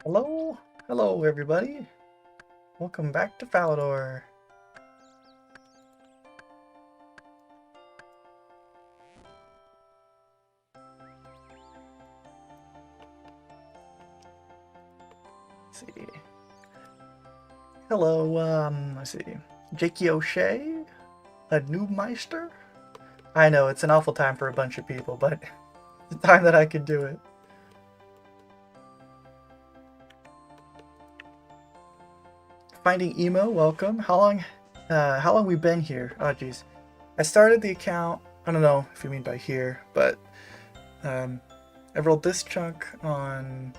Hello, hello everybody. Welcome back to Falador. Let's see. Hello, let's see. Jakey O'Shea, a Noobmeister. I know it's an awful time for a bunch of people, but it's the time that I could do it. Finding Emo, welcome. How long we been here? Oh geez. I started the account, I don't know if you mean by here, but I rolled this chunk on,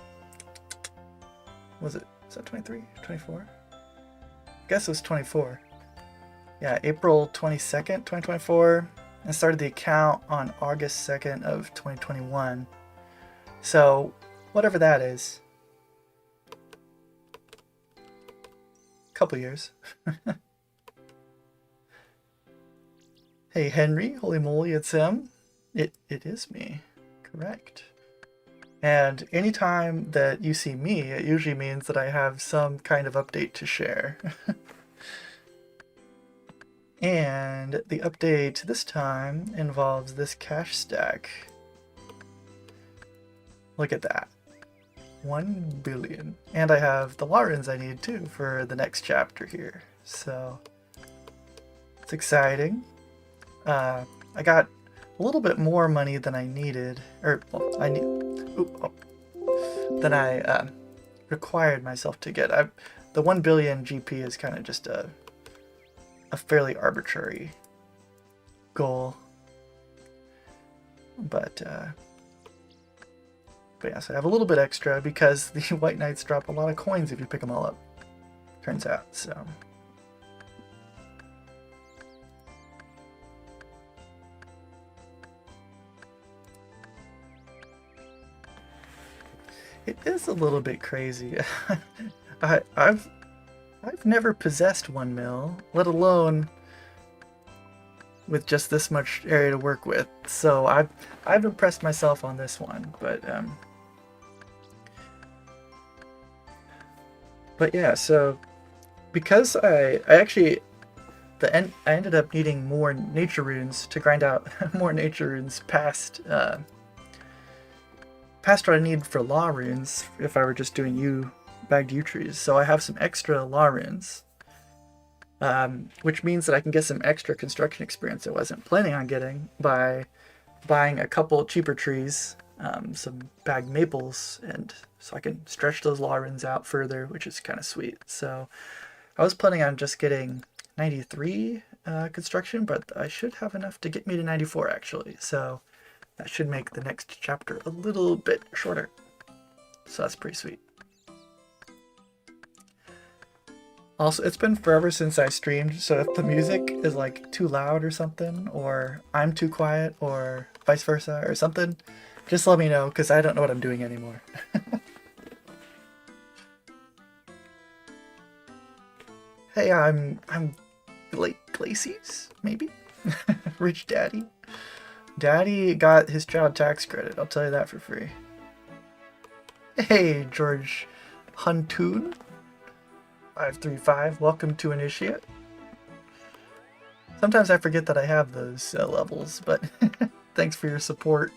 is that 23? 24? I guess it was 24. Yeah, April 22nd, 2024. I started the account on August 2nd of 2021. So, whatever that is. Couple years. Hey Henry, holy moly, it's him. It is me, correct. And anytime that you see me, it usually means that I have some kind of update to share. And the update this time involves this cash stack. Look at that. 1 billion. And I have the law runes I need too for the next chapter here. So it's exciting. I got a little bit more money than I needed, or well, than I required myself to get. The 1 billion GP is kind of just a fairly arbitrary goal, but yeah, so I have a little bit extra because the White Knights drop a lot of coins if you pick them all up, turns out. So it is a little bit crazy. I've never possessed 1 mil, let alone with just this much area to work with. So I've impressed myself on this one, but yeah. So because I ended up needing more nature runes to grind out more nature runes past what I need for law runes if I were just doing bagged U trees. So I have some extra law runes, which means that I can get some extra construction experience I wasn't planning on getting by buying a couple cheaper trees, some bagged maples, and so I can stretch those law runes out further, which is kind of sweet. So I was planning on just getting 93 construction, but I should have enough to get me to 94 actually. So that should make the next chapter a little bit shorter. So that's pretty sweet. Also, it's been forever since I streamed, so if the music is like too loud or something, or I'm too quiet, or vice versa or something, just let me know, because I don't know what I'm doing anymore. Hey, I'm Glacies, maybe? Rich Daddy? Daddy got his child tax credit, I'll tell you that for free. Hey, George Huntoon. 535, welcome to Initiate. Sometimes I forget that I have those levels, but thanks for your support.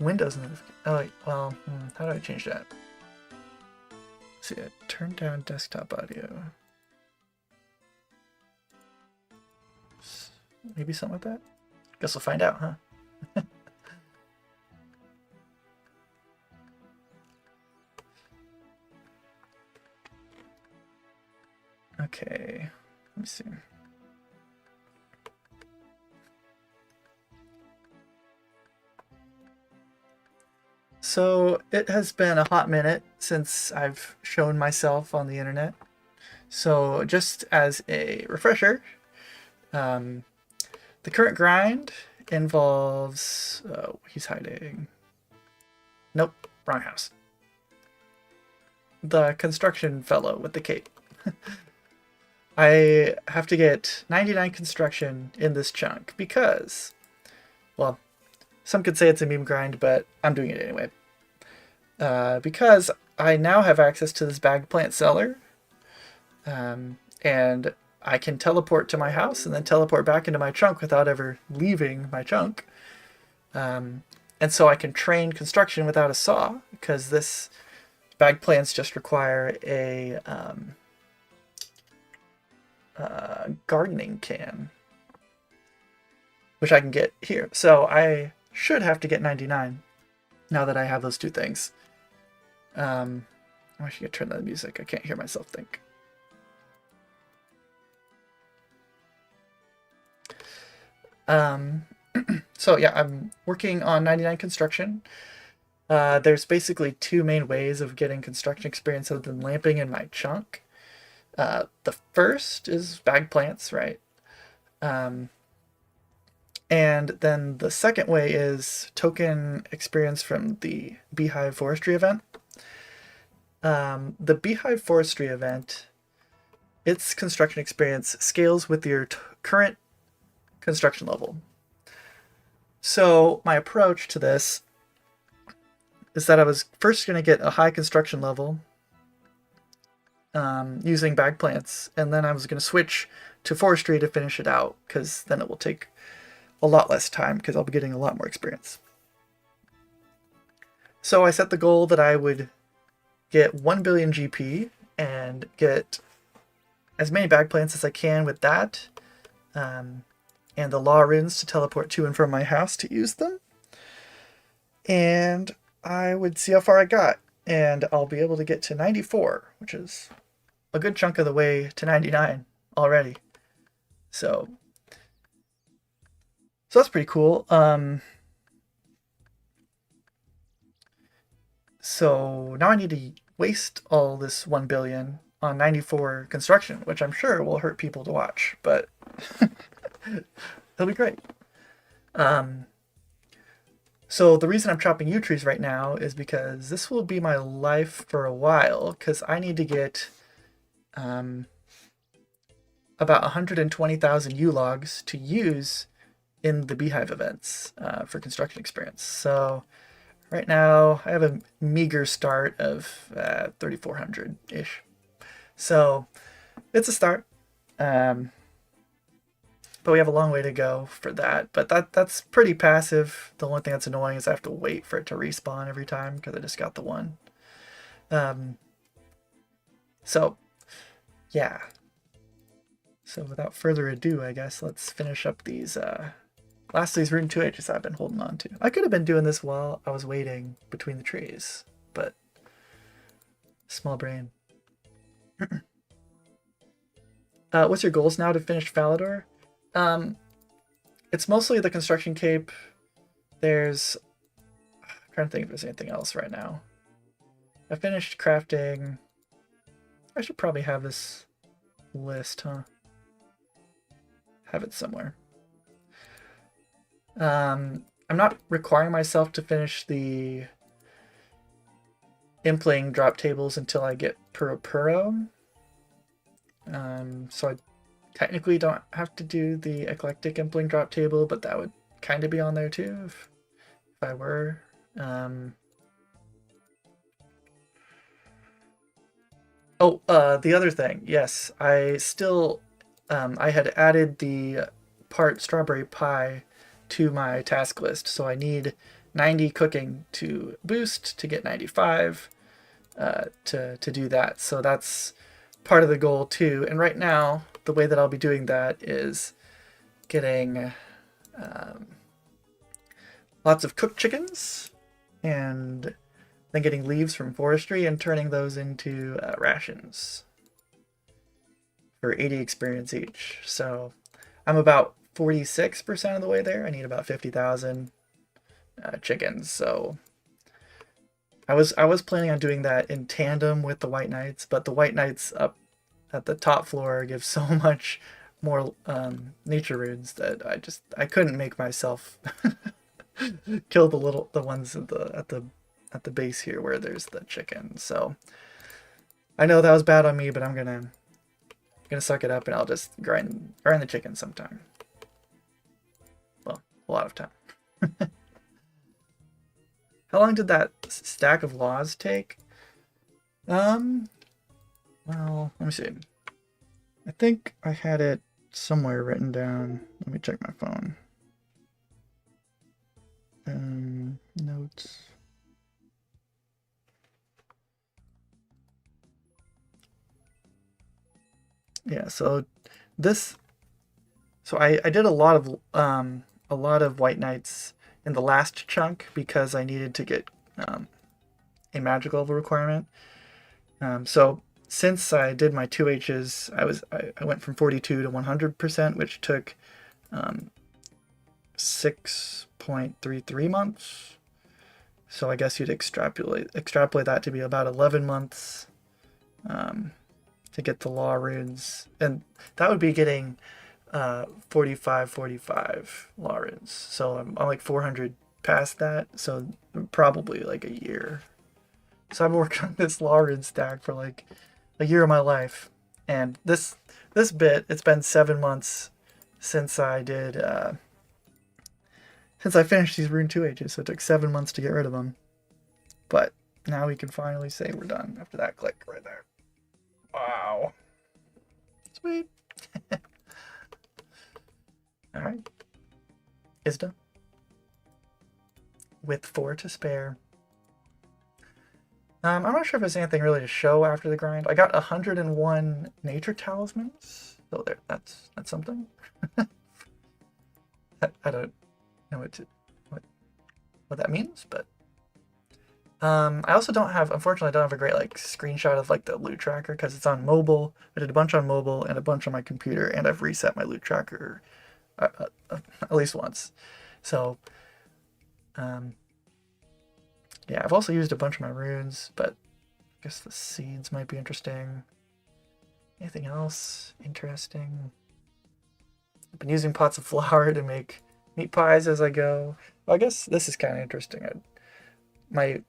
Windows notification. Oh wait, well, how do I change that? Let's see, turn down desktop audio. Maybe something like that? Guess we'll find out, huh? Okay, let me see. So it has been a hot minute since I've shown myself on the internet. So just as a refresher, the current grind involves... Oh, he's hiding. Nope, wrong house. The construction fellow with the cape. I have to get 99 construction in this chunk because, well, some could say it's a meme grind, but I'm doing it anyway. Because I now have access to this bagged plant cellar, and I can teleport to my house and then teleport back into my chunk without ever leaving my chunk. And so I can train construction without a saw, because this bagged plants just require a gardening can, which I can get here. So I should have to get 99 now that I have those two things. I should turn the music. I can't hear myself think. So yeah, I'm working on 99 construction. There's basically two main ways of getting construction experience other than lamping in my chunk. The first is bag plants, right? And then the second way is token experience from the Beehive Forestry event. The Beehive Forestry event, its construction experience scales with your current construction level. So my approach to this is that I was first going to get a high construction level, using bag plants, and then I was going to switch to forestry to finish it out, because then it will take a lot less time, because I'll be getting a lot more experience. So I set the goal that I would get 1 billion GP and get as many bag plants as I can with that, and the law runes to teleport to and from my house to use them. And I would see how far I got, and I'll be able to get to 94, which is a good chunk of the way to 99 already. So that's pretty cool. So now I need to waste all this 1 billion on 94 construction, which I'm sure will hurt people to watch, but it'll be great. So the reason I'm chopping yew trees right now is because this will be my life for a while, because I need to get about 120,000 yew logs to use in the beehive events for construction experience. So right now I have a meager start of 3,400-ish. So it's a start. But we have a long way to go for that. But that's pretty passive. The only thing that's annoying is I have to wait for it to respawn every time, because I just got the one. So, yeah. So without further ado, I guess let's finish up these last of these rune 2Hs I've been holding on to. I could have been doing this while I was waiting between the trees, but small brain. What's your goals now to finish Falador? It's mostly the construction cape. I'm trying to think if there's anything else right now. I finished crafting. I should probably have this list, huh? Have it somewhere. I'm not requiring myself to finish the impling drop tables until I get Puro. So I technically don't have to do the eclectic impling drop table, but that would kind of be on there too if I were. The other thing, yes, I had added the part strawberry pie to my task list, so I need 90 cooking to boost to get 95 to do that. So that's part of the goal too. And right now, the way that I'll be doing that is getting lots of cooked chickens, and then getting leaves from forestry and turning those into rations for 80 experience each. So I'm about 46% of the way there. I need about 50,000 chickens. So I was planning on doing that in tandem with the White Knights, but the White Knights up at the top floor give so much more nature runes that I couldn't make myself kill the ones at the base here where there's the chicken. So I know that was bad on me, but I'm gonna suck it up, and I'll just grind the chicken sometime. Well, a lot of time. How long did that stack of laws take? Well, let me see. I think I had it somewhere written down. Let me check my phone. Notes. Yeah, so I did a lot of White Knights in the last chunk because I needed to get a magic level requirement. So since I did my 2Hs, I went from 42 to 100%, which took 6.33 months. So I guess you'd extrapolate that to be about 11 months to get the law runes, and that would be getting 45 law runes. So I'm like 400 past that, so probably like a year. So I've been working on this law rune stack for like a year of my life, and this bit, it's been 7 months since I did since I finished these rune 2Hs, so it took 7 months to get rid of them. But now we can finally say we're done after that click right there. Wow. Sweet. Alright. Isda. With 4 to spare. I'm not sure if there's anything really to show after the grind. I got 101 nature talismans. So there, that's something. I don't know what that means, but I also don't have, unfortunately, I don't have a great like screenshot of like the loot tracker because it's on mobile. I did a bunch on mobile and a bunch on my computer, and I've reset my loot tracker at least once. So, yeah, I've also used a bunch of my runes, but I guess the seeds might be interesting. Anything else interesting? I've been using pots of flour to make meat pies as I go. Well, I guess this is kind of interesting. My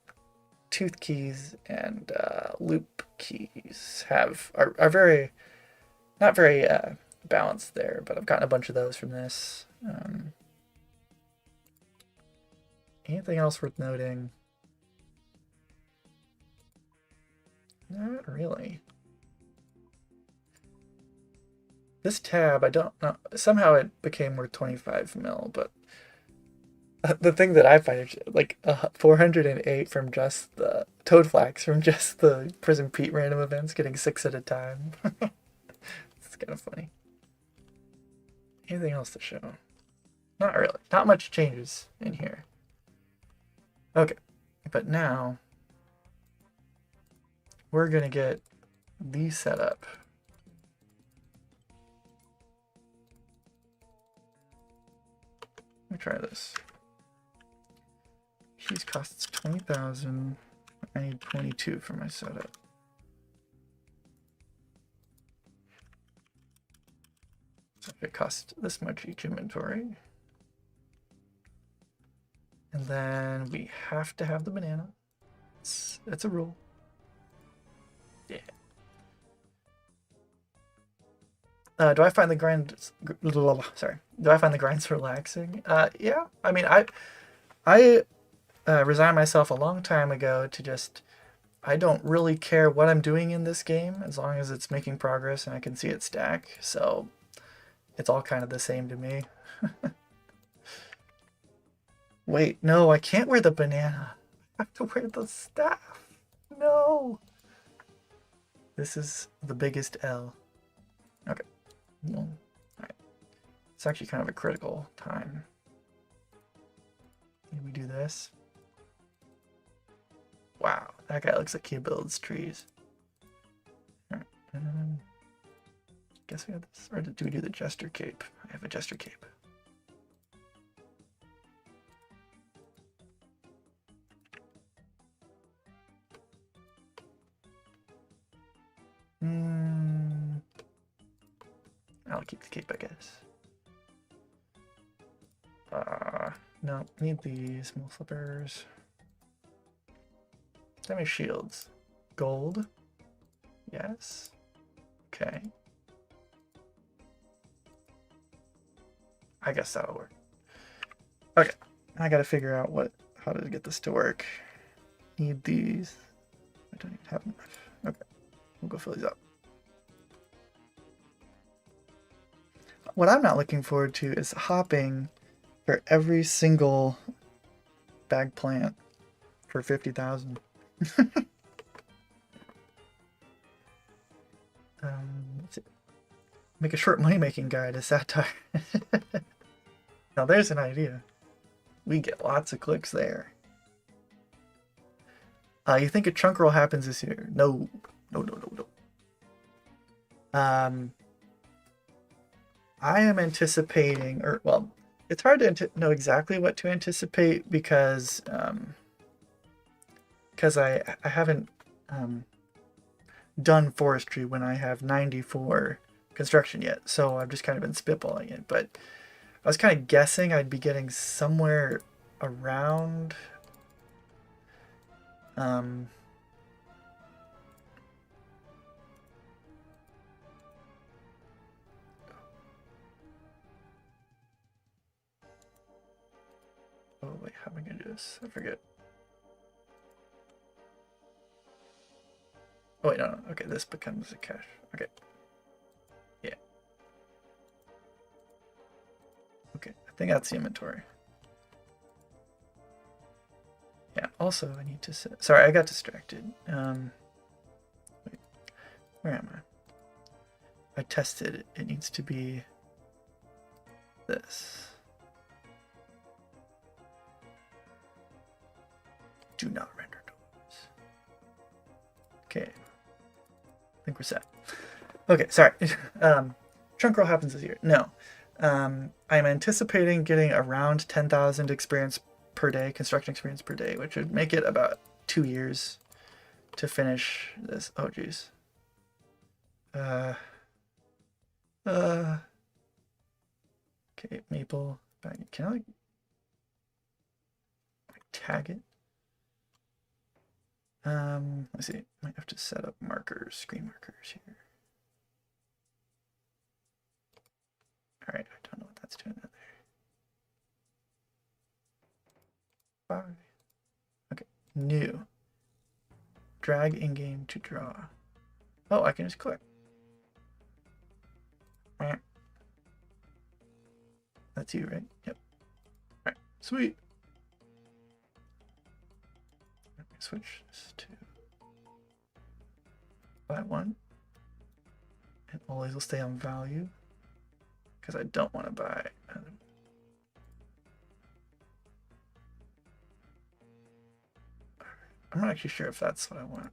tooth keys and loop keys are very not very balanced there, but I've gotten a bunch of those from this. Anything else worth noting? Not really. This tab, I don't know. Somehow it became worth 25 mil, but the thing that I find like 408 from just the Toad Flax from just the Prison Pete random events, getting 6 at a time. It's kind of funny. Anything else to show? Not really. Not much changes in here. Okay, but now we're gonna get these set up. Let me try this. Cheese costs 20,000. I need 22 for my setup. So it costs this much each inventory. And then we have to have the banana. It's a rule. Yeah. Do I find the grind? Sorry. Do I find the grinds relaxing? Yeah. I mean, I resigned myself a long time ago to just. I don't really care what I'm doing in this game as long as it's making progress and I can see it stack. So it's all kind of the same to me. Wait, no, I can't wear the banana. I have to wear the staff. No. This is the biggest L. Okay. No. All right. It's actually kind of a critical time. Can we do this? Wow, that guy looks like he builds trees. All right. Guess we have this. Or do we do the Jester Cape? I have a Jester Cape. I'll keep the cape, I guess. No, need these small slippers. How many shields? Gold. Yes. Okay. I guess that'll work. Okay. I gotta figure out how to get this to work. Need these. I don't even have enough. Okay. We'll go fill these up. What I'm not looking forward to is hopping for every single bag plant for 50,000. Make a short money-making guide to satire. Now there's an idea. We get lots of clicks there. You think a chunk roll happens this year? No. No. I am anticipating, or well, it's hard to know exactly what to anticipate because I haven't done forestry when I have 94 construction yet, so I've just kind of been spitballing it. But I was kind of guessing I'd be getting somewhere around oh wait, how am I gonna do this? I forget. Oh wait, no. Okay, this becomes a cache. Okay. Yeah. Okay, I think that's the inventory. Yeah, also I need to set... Sorry, I got distracted. Wait, where am I? I tested it. It needs to be this. Do not render doors. Okay. I think we're set. Okay, sorry. Chunk roll happens this year. No. I'm anticipating getting around 10,000 experience per day, construction experience per day, which would make it about 2 years to finish this. Oh, geez. Okay, maple. Can I, like tag it? Let's see. Might have to set up markers, screen markers here. All right, I don't know what that's doing out there. 5. Okay, new. Drag in-game to draw. Oh, I can just click. That's you, right? Yep. All right, sweet. Let me switch this to buy 1. And all these will stay on value because I don't want to buy. I'm not actually sure if that's what I want.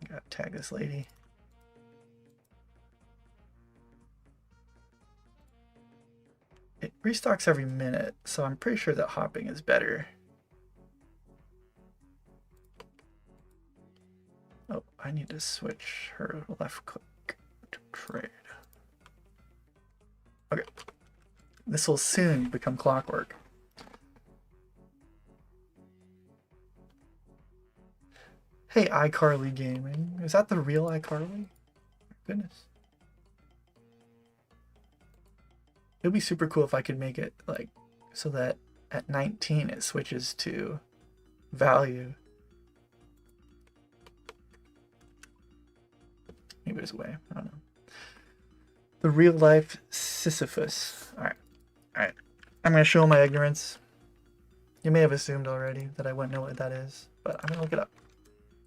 I gotta tag this lady. It restocks every minute, so I'm pretty sure that hopping is better. Oh, I need to switch her left click to trade. Okay. This will soon become clockwork. Hey, iCarly Gaming. Is that the real iCarly? Goodness. It would be super cool if I could make it like so that at 19 it switches to value. Maybe there's a way. I don't know. The real life Sisyphus. Alright. Alright. I'm going to show my ignorance. You may have assumed already that I wouldn't know what that is, but I'm going to look it up.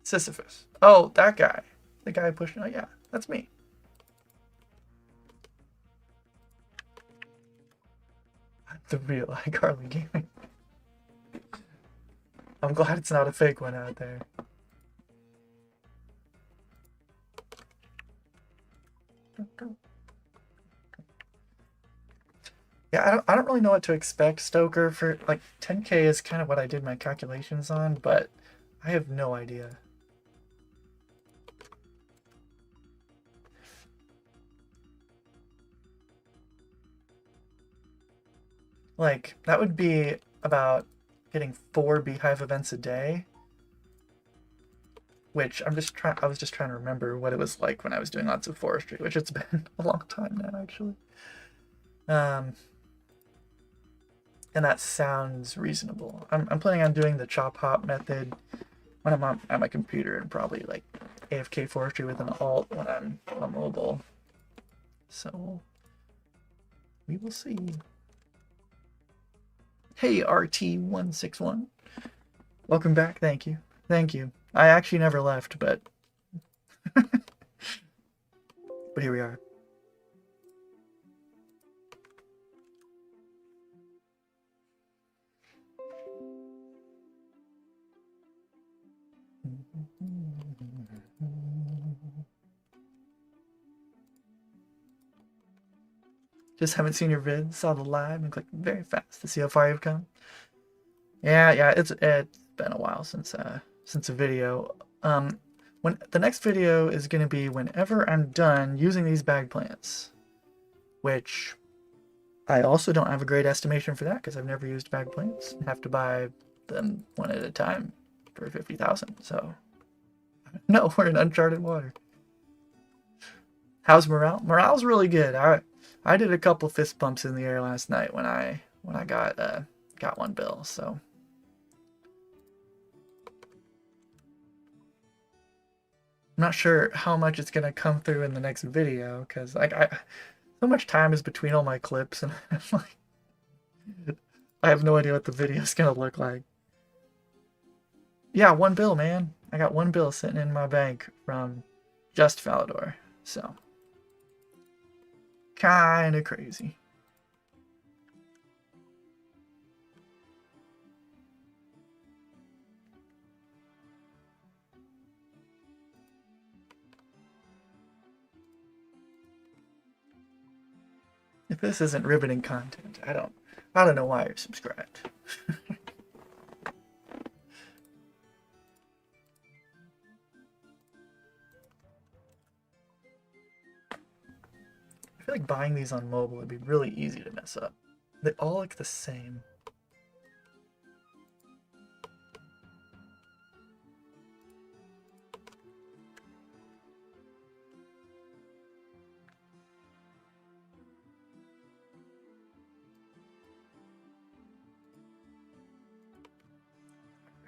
Sisyphus. Oh, that guy. The guy pushing. Oh, yeah. That's me. The real iCarly Gaming. I'm glad it's not a fake one out there. Yeah, I don't really know what to expect, Stoker. For like 10K is kind of what I did my calculations on, but I have no idea. Like, that would be about getting 4 beehive events a day, which I was just trying to remember what it was like when I was doing lots of forestry, which it's been a long time now, actually. And that sounds reasonable. I'm planning on doing the chop hop method when I'm at my computer, and probably like AFK forestry with an alt when I'm on mobile. So we will see. Hey, RT161. Welcome back. Thank you. Thank you. I actually never left, but but here we are. Just haven't seen your vid. Saw the live and clicked very fast to see how far you've come. Yeah, it's been a while since a video. When the next video is gonna be whenever I'm done using these bag plants, which I also don't have a great estimation for that because I've never used bag plants. I have to buy them one at a time for 50,000. So no, we're in uncharted water. How's morale? Morale's really good. I did a couple fist bumps in the air last night when I got one bill. So I'm not sure how much it's gonna come through in the next video because like so much time is between all my clips and I'm like I have no idea what the video's gonna look like. Yeah, 1 bill, man. I got 1 bill sitting in my bank from just Falador. So kind of crazy. If this isn't riveting content, I don't know why you're subscribed. I feel like buying these on mobile would be really easy to mess up. They all look the same.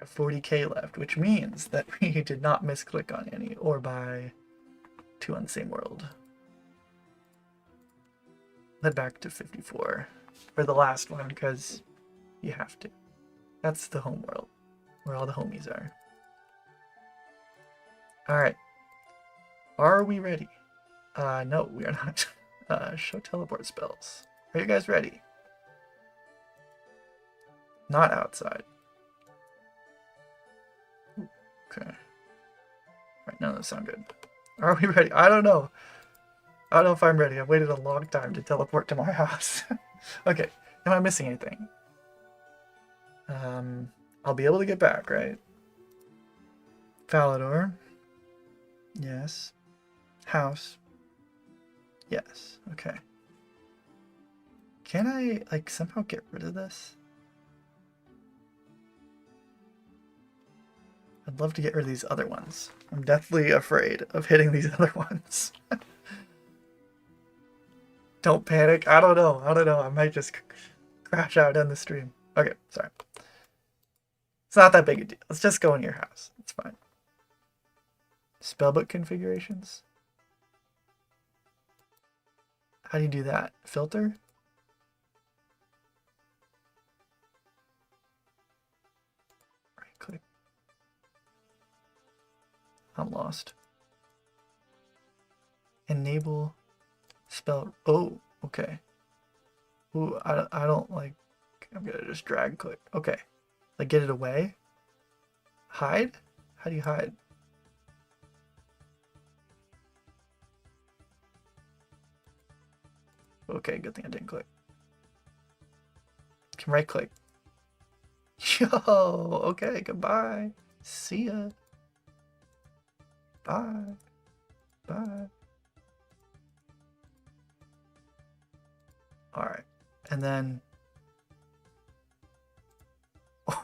I have 40k left, which means that we did not misclick on any or buy 2 on the same world. Head back to 54 for the last one because you have to. That's the home world where all the homies are. Alright. Are we ready? No, we are not. Show teleport spells. Are you guys ready? Not outside. Okay. Alright, none of those sound good. Are we ready? I don't know. I don't know if I'm ready. I've waited a long time to teleport to my house. Okay. Am I missing anything? I'll be able to get back, right? Falador. Yes. House. Yes. Okay. Can I, like, somehow get rid of this? I'd love to get rid of these other ones. I'm deathly afraid of hitting these other ones. Don't panic. I don't know. I might just crash out on the stream. Okay, sorry. It's not that big a deal. Let's just go in your house. It's fine. Spellbook configurations. How do you do that? Filter? Right click. I'm lost. Enable spell. Oh, okay. Ooh, I don't like. I'm gonna just drag click. Okay. Like get it away? Hide? How do you hide? Okay, good thing I didn't click. Can right click. Yo, okay, goodbye. See ya. Bye. Bye. Alright. And then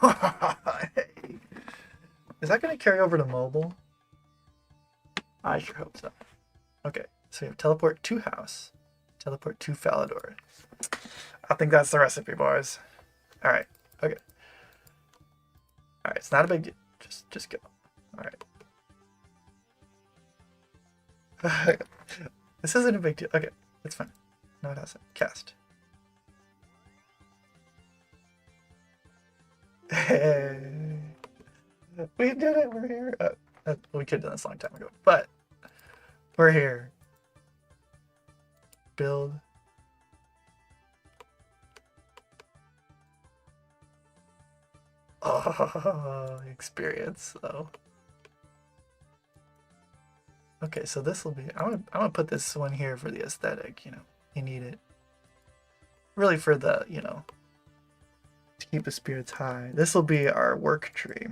hey. Is that gonna carry over to mobile? I sure hope so. Okay, so we have teleport to house. Teleport to Falador. I think that's the recipe, boys. Alright, okay. Alright, it's not a big deal. Just go. Alright. This isn't a big deal. Okay, it's fine. No, it hasn't. Cast. Hey. We did it. We're here. We could have done this a long time ago, but we're here. Build. Oh, experience though. Okay, so this will be. I'm gonna put this one here for the aesthetic. You know, you need it. Really for the to keep the spirits high. This will be our work tree.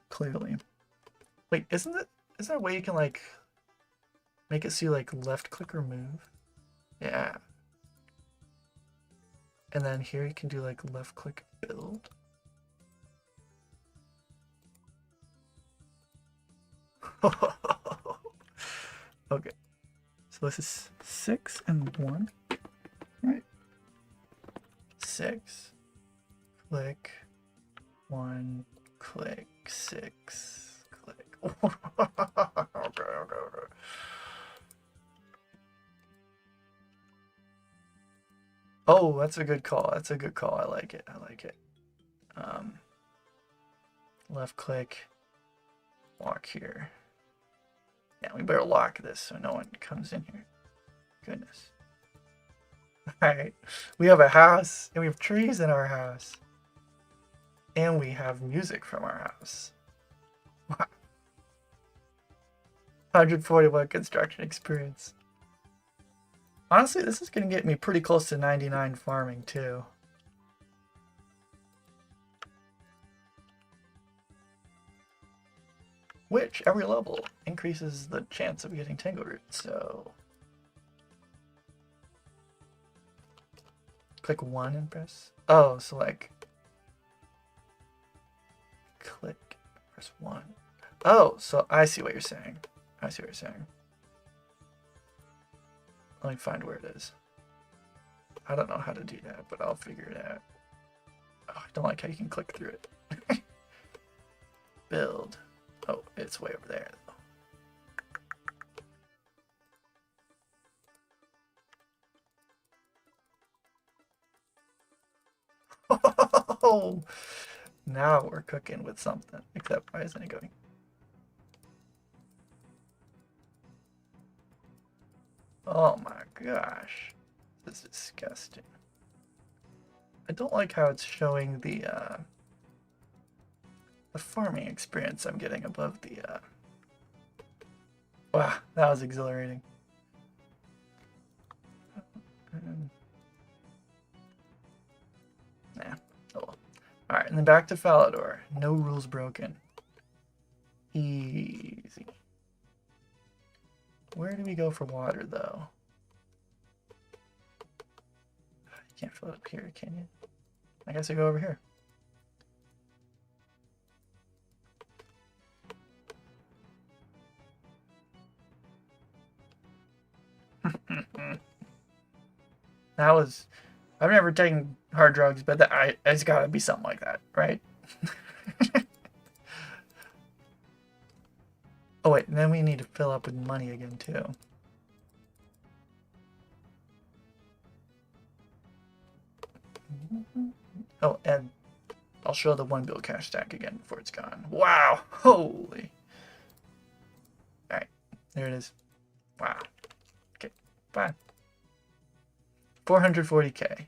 Clearly. Wait, isn't there a way you can like make it so you like left click or move? Yeah. And then here you can do like left click build. Okay. So this is 6 and 1. Right? 6. Click. 1. Click. 6. Click. Okay. Oh, that's a good call. That's a good call. I like it. I like it. Um, left click, lock here. Yeah, we better lock this so no one comes in here. Goodness. Alright. We have a house, and we have trees in our house. And we have music from our house. Wow. 141 construction experience. Honestly, this is going to get me pretty close to 99 farming, too. Which, every level, increases the chance of getting tangle root, so... Click 1 and press... Oh, so like... Click, press 1. Oh, so I see what you're saying. I see what you're saying. Let me find where it is. I don't know how to do that, but I'll figure it out. Oh, I don't like how you can click through it. Build. Oh, it's way over there, though. Oh, now we're cooking with something. Except, why isn't it going? Oh my gosh. This is disgusting. I don't like how it's showing the farming experience I'm getting above the... Wow, that was exhilarating. Nah, oh well. Alright, and then back to Falador. No rules broken. Easy. Where do we go for water, though? You can't fill it up here, can you? I guess I go over here. That was... I've never taken hard drugs, but it's gotta be something like that, right? Oh wait, and then we need to fill up with money again, too. Oh, and I'll show the one bill cash stack again before it's gone. Wow! Holy! Alright, there it is. Wow. Okay, fine. 440k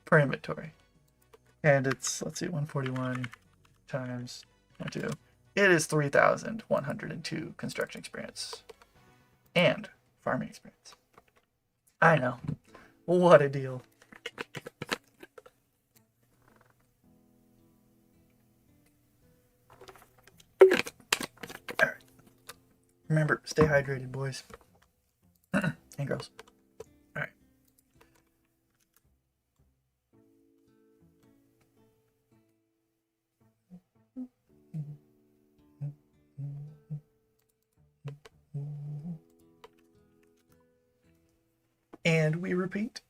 per inventory. And it's, let's see, 141 times 2. It is 3,102 construction experience. And farming experience. I know. What a deal. Alright. Remember, stay hydrated, boys. And girls. Alright. And we repeat.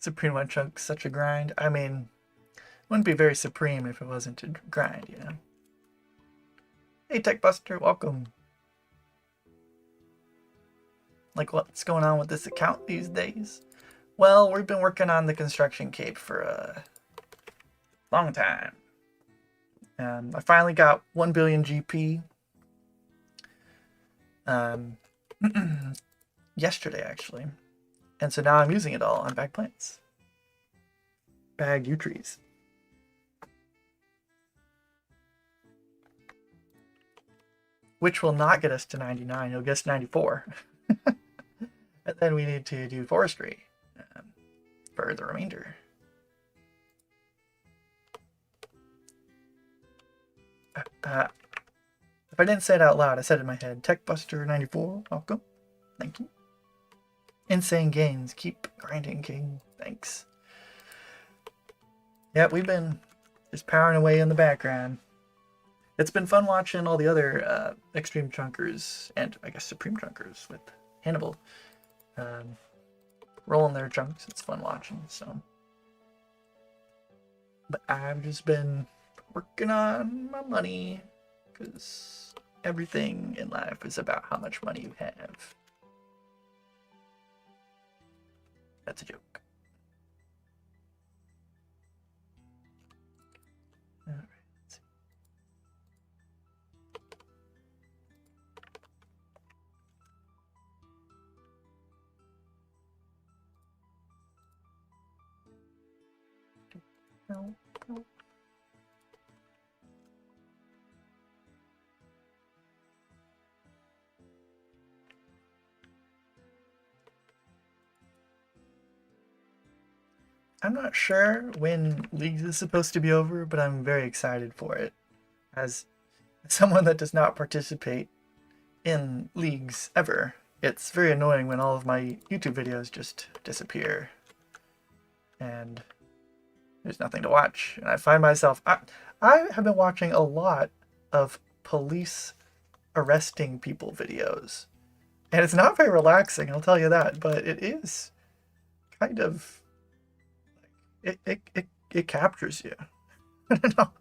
Supreme OneChunk, such a grind. I mean, wouldn't be very supreme if it wasn't a grind, you know? Hey, Tech Buster, welcome. Like, what's going on with this account these days? Well, we've been working on the construction cape for a long time. I finally got 1 billion GP. Yesterday, actually. And so now I'm using it all on bag plants. Bag U trees. Which will not get us to 99. It'll get us 94. And then we need to do forestry for the remainder. If I didn't say it out loud, I said it in my head. TechBuster94, welcome. Thank you. Insane gains. Keep grinding, King. Thanks. Yeah, we've been just powering away in the background. It's been fun watching all the other extreme chunkers and I guess supreme chunkers with Hannibal um, rolling their chunks. It's fun watching. So, but I've just been working on my money because everything in life is about how much money you have. That's a joke. All right, let's see. No, no. I'm not sure when Leagues is supposed to be over, but I'm very excited for it. As someone that does not participate in Leagues ever, it's very annoying when all of my YouTube videos just disappear and there's nothing to watch. And I find myself, I have been watching a lot of police arresting people videos. And it's not very relaxing, I'll tell you that, but it is kind of, it captures you. I don't know.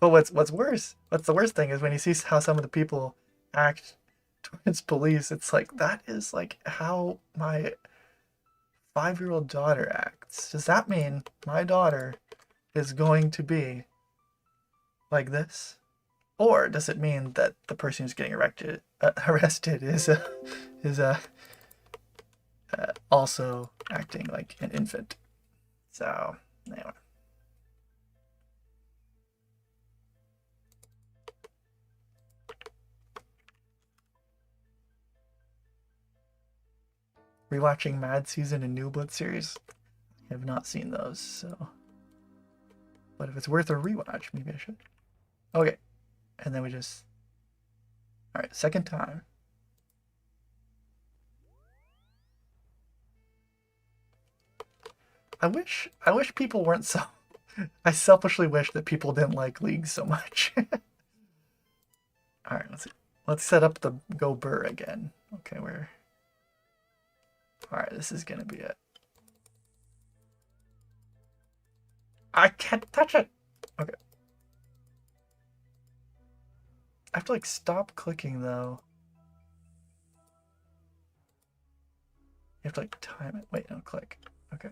But what's worse, what's the worst thing is when you see how some of the people act towards police, it's like that is like how my 5-year-old daughter acts. Does that mean my daughter is going to be like this? Or does it mean that the person who's getting arrested is also acting like an infant? So anyway. Rewatching Mad Season and New Blood series. I have not seen those, so. But if it's worth a rewatch, maybe I should. Okay. And then we just. Alright, second time. I wish people weren't so. I selfishly wish that people didn't like League so much. Alright, let's set up the Go Burr again. Okay, where. Alright, this is gonna be it. I can't touch it! Okay. I have to like stop clicking though. You have to like time it. Wait, no, click. Okay.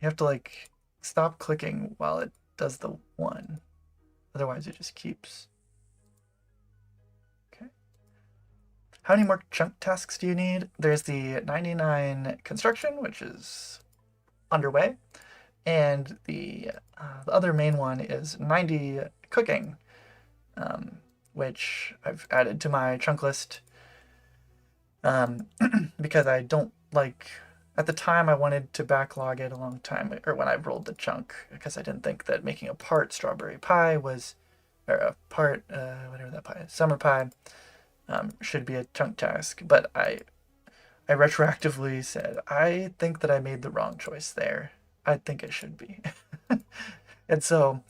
You have to like stop clicking while it does the one. Otherwise it just keeps. Okay. How many more chunk tasks do you need? There's the 99 construction, which is underway. And the other main one is 90 cooking, which I've added to my chunk list because I don't like. At the time, I wanted to backlog it a long time, or when I rolled the chunk, because I didn't think that making a part strawberry pie was, or a part whatever that pie is, summer pie, should be a chunk task. But I retroactively said I think that I made the wrong choice there. I think it should be. And so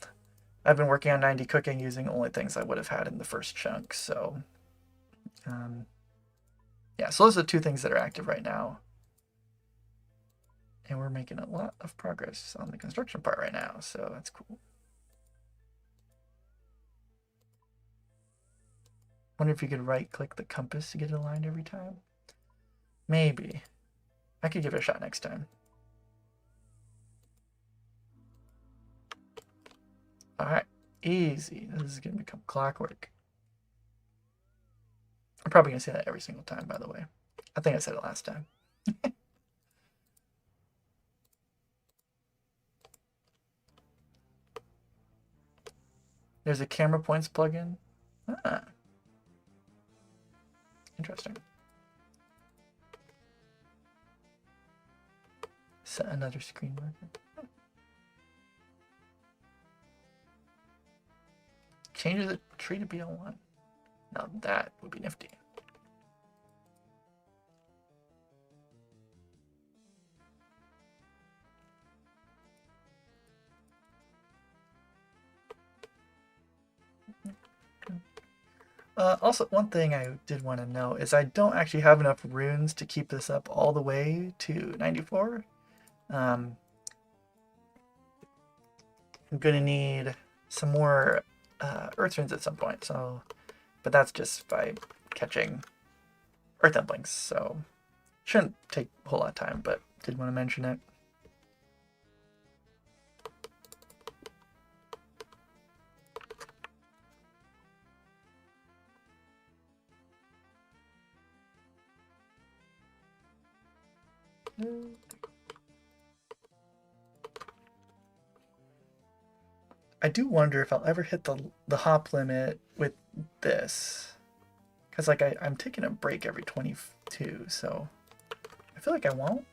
I've been working on 90 cooking using only things I would have had in the first chunk. So yeah, so those are the two things that are active right now. And we're making a lot of progress on the construction part right now, so that's cool. Wonder if you could right click the compass to get it aligned every time. Maybe. I could give it a shot next time. Alright, easy. This is gonna become clockwork. I'm probably gonna say that every single time, by the way. I think I said it last time. There's a camera points plugin. Ah. Interesting. Set another screen marker. Changes the tree to BL1. Now that would be nifty. Also, one thing I did want to know is I don't actually have enough runes to keep this up all the way to 94. I'm gonna need some more earth runes at some point, so, but that's just by catching earth emblings, so shouldn't take a whole lot of time, but did want to mention it. I do wonder if I'll ever hit the hop limit with this, because like I'm taking a break every 22, so I feel like I won't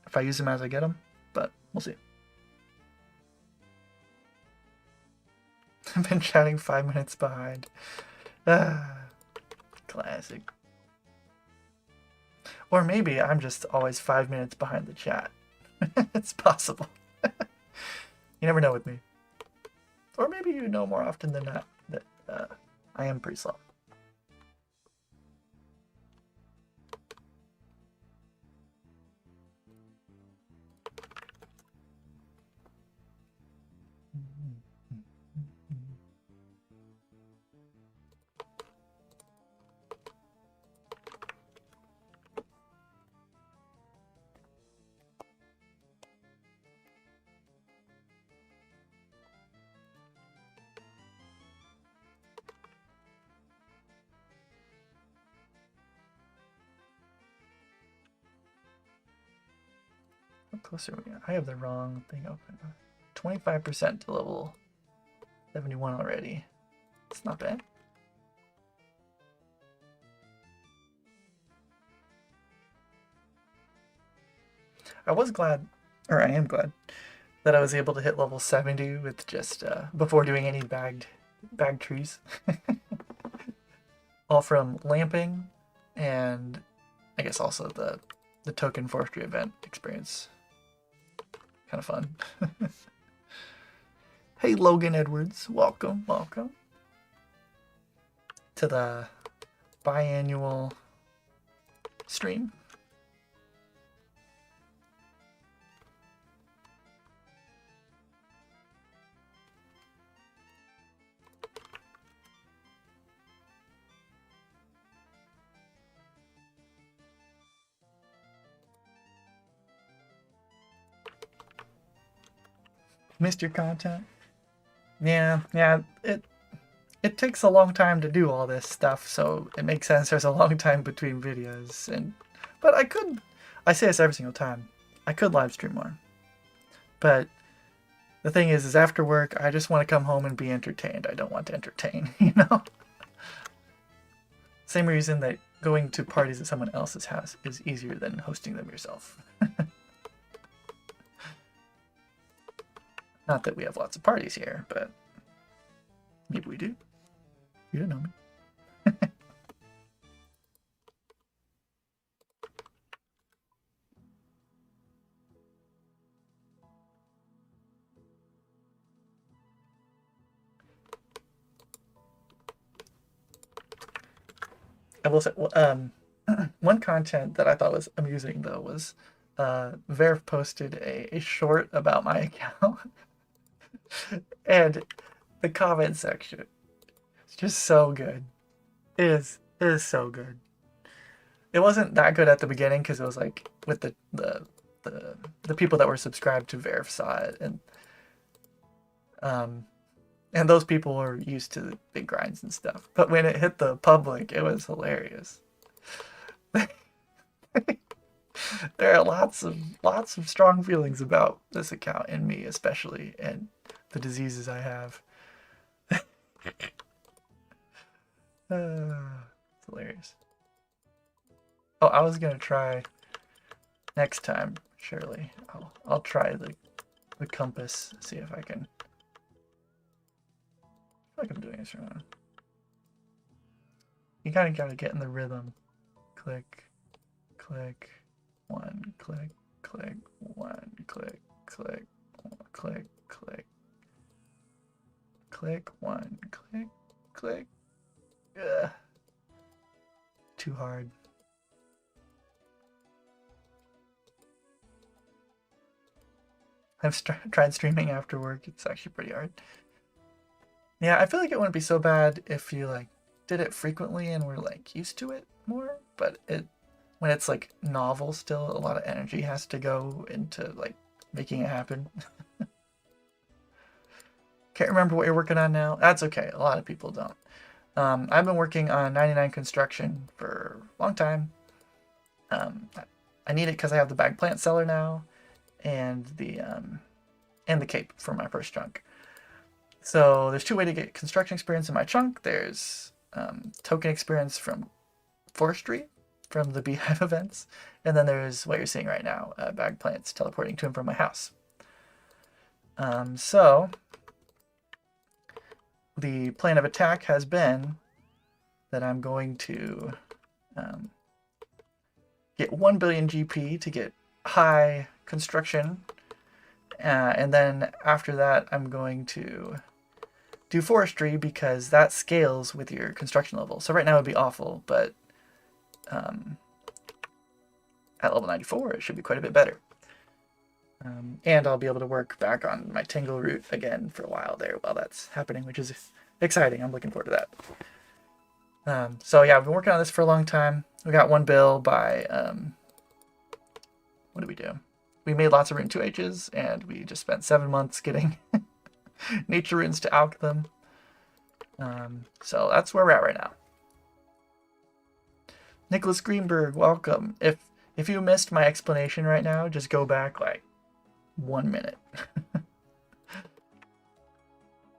if I use them as I get them, but we'll see. I've been chatting 5 minutes behind. Classic. Or maybe I'm just always 5 minutes behind the chat. It's possible. You never know with me. Or maybe you know more often than not that I am pretty slow. How close are we? I have the wrong thing open. 25% to level 71 already. It's not bad. I was glad, or I am glad, that I was able to hit level 70 with just before doing any bagged trees. All from lamping and I guess also the token forestry event experience. Kind of fun. Hey Logan Edwards, welcome to the biannual stream. Missed your content? Yeah, it takes a long time to do all this stuff, so it makes sense there's a long time between videos. But I say this every single time, I could live stream more. But the thing is after work, I just want to come home and be entertained. I don't want to entertain, you know? Same reason that going to parties at someone else's house is easier than hosting them yourself. Not that we have lots of parties here, but maybe we do. You don't know me. I will say, one content that I thought was amusing though was Verve posted a short about my account, and the comment section is just so good. It is so good. It wasn't that good at the beginning because it was like with the people that were subscribed to Verve saw it, and those people were used to the big grinds and stuff. But when it hit the public, it was hilarious. There are lots of strong feelings about this account and me especially, and the diseases I have. It's hilarious. Oh, I was gonna try next time. Surely, I'll try the compass. See if I can. I feel like I'm doing this wrong. You kind of gotta get in the rhythm. Click, click, one, click, click, one, click, click, click, click, click, one, click, click. too hard. I've tried streaming after work. It's actually pretty hard. Yeah, I feel like it wouldn't be so bad if you like did it frequently and were like used to it more, but when it's like novel still, a lot of energy has to go into like making it happen. Can't remember what you're working on now. That's okay. A lot of people don't. I've been working on 99 construction for a long time. I need it because I have the bag plant seller now, and the cape for my first chunk. So there's two ways to get construction experience in my chunk. There's token experience from forestry, from the beehive events, and then there's what you're seeing right now, bag plants teleporting to and from my house. So the plan of attack has been that I'm going to get 1 billion GP to get high construction, and then after that I'm going to do forestry because that scales with your construction level. So right now it would be awful, but at level 94 it should be quite a bit better. And I'll be able to work back on my Tingle route again for a while there while that's happening, which is exciting. I'm looking forward to that. So yeah, I've been working on this for a long time. We got 1 bill by, what did we do? We made lots of Rune 2Hs, and we just spent 7 months getting nature runes to alch them. So that's where we're at right now. Nicholas Greenberg, welcome. If you missed my explanation right now, just go back like 1 minute.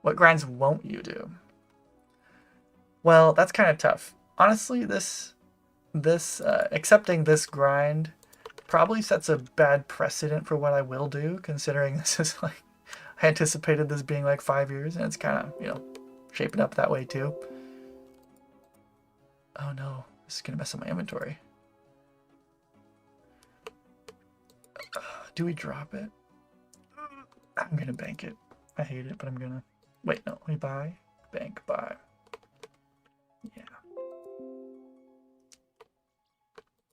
What grinds won't you do? Well, that's kind of tough. Honestly, accepting this grind probably sets a bad precedent for what I will do, considering this is like, I anticipated this being like 5 years, and it's kind of, you know, shaping up that way too. Oh no, this is gonna mess up my inventory. Do we drop it? I'm gonna bank it. I hate it, but I'm gonna... Wait, no, we buy, bank, buy. Yeah.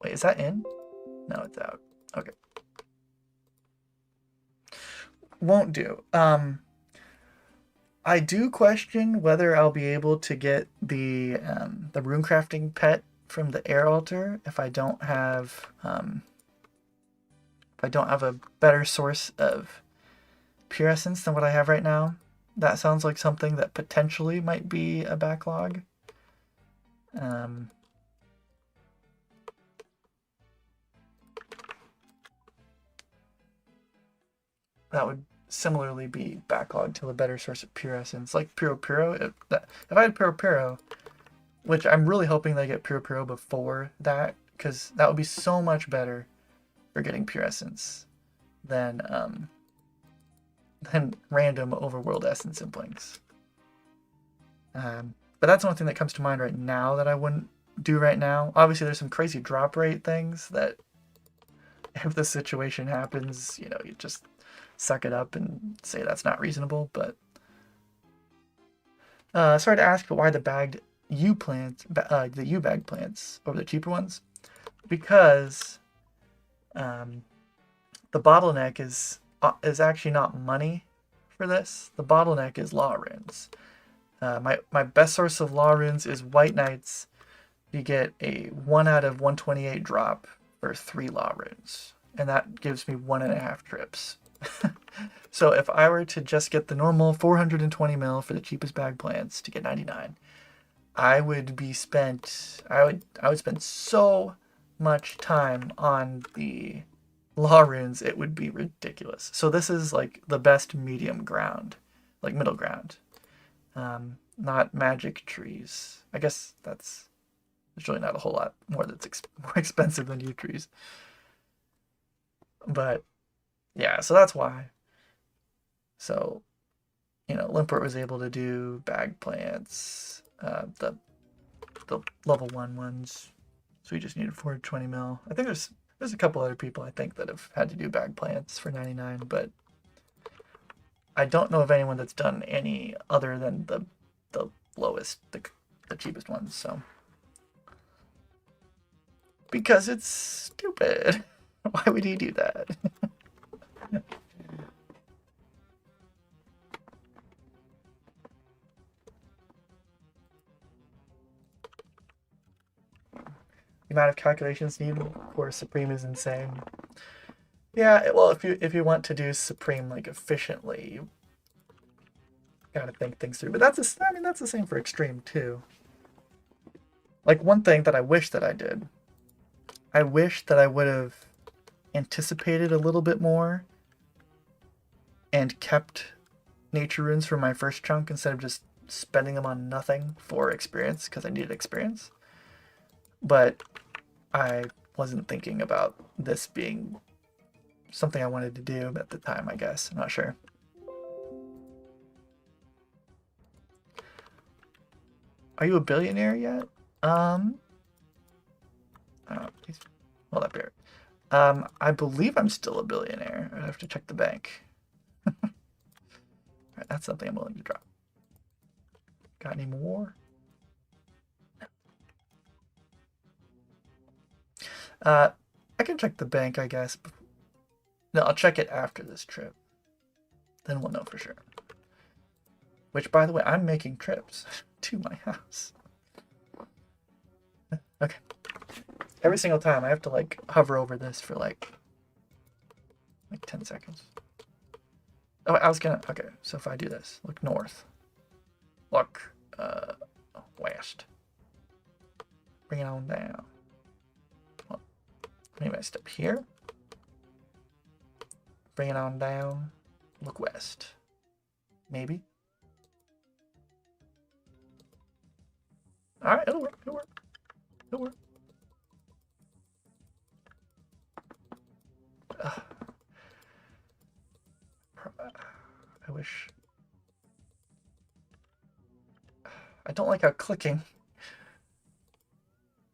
Wait, is that in? No, it's out. Okay. Won't do. I do question whether I'll be able to get the runecrafting pet from the air altar if I don't have a better source of pure essence than what I have right now. That sounds like something that potentially might be a backlog. That would similarly be backlogged to a better source of pure essence, like Puro Puro. If I had Puro Puro, which I'm really hoping they get Puro Puro before that, because that would be so much better for getting pure essence than random overworld essence simplings. But that's the only thing that comes to mind right now that I wouldn't do right now. Obviously, there's some crazy drop rate things that, if the situation happens, you know, you just suck it up and say that's not reasonable. But sorry to ask, but why the bagged U plants, the U bag plants over the cheaper ones? Because the bottleneck is actually not money for this. The bottleneck is law runes. My best source of law runes is White Knights. You get a 1 out of 128 drop for 3 law runes, and that gives me 1.5 trips. So if I were to just get the normal 420 mil for the cheapest bag plants to get 99, I would spend so much time on the law runes, it would be ridiculous. So this is like the best medium ground, like middle ground. Not magic trees. I guess there's really not a whole lot more that's more expensive than yew trees. But yeah, so that's why. So, you know, Limport was able to do bag plants, the level 1 ones. So we just needed 420 mil. I think there's a couple other people I think that have had to do bag plants for 99, but I don't know of anyone that's done any other than the lowest, the cheapest ones. So Because it's stupid. Why would he do that? The amount of calculations needed for Supreme is insane. Yeah, well, if you want to do Supreme like efficiently, you gotta think things through. But I mean that's the same for Extreme too. Like one thing that I wish that I did, I wish that I would have anticipated a little bit more and kept nature runes for my first chunk instead of just spending them on nothing for experience because I needed experience. But I wasn't thinking about this being something I wanted to do at the time, I guess. I'm not sure. Are you a billionaire yet? Please hold up here. I believe I'm still a billionaire. I have to check the bank. Right, that's something I'm willing to drop. Got any more? I can check the bank, I guess. No, I'll check it after this trip. Then we'll know for sure. Which, by the way, I'm making trips to my house. Okay. Every single time I have to like hover over this for like 10 seconds. Oh, I was gonna, okay, so if I do this, look north, look west, bring it on down. Well, maybe I step here, bring it on down, look west, maybe. All right, it'll work, it'll work, it'll work. I wish. I don't like how clicking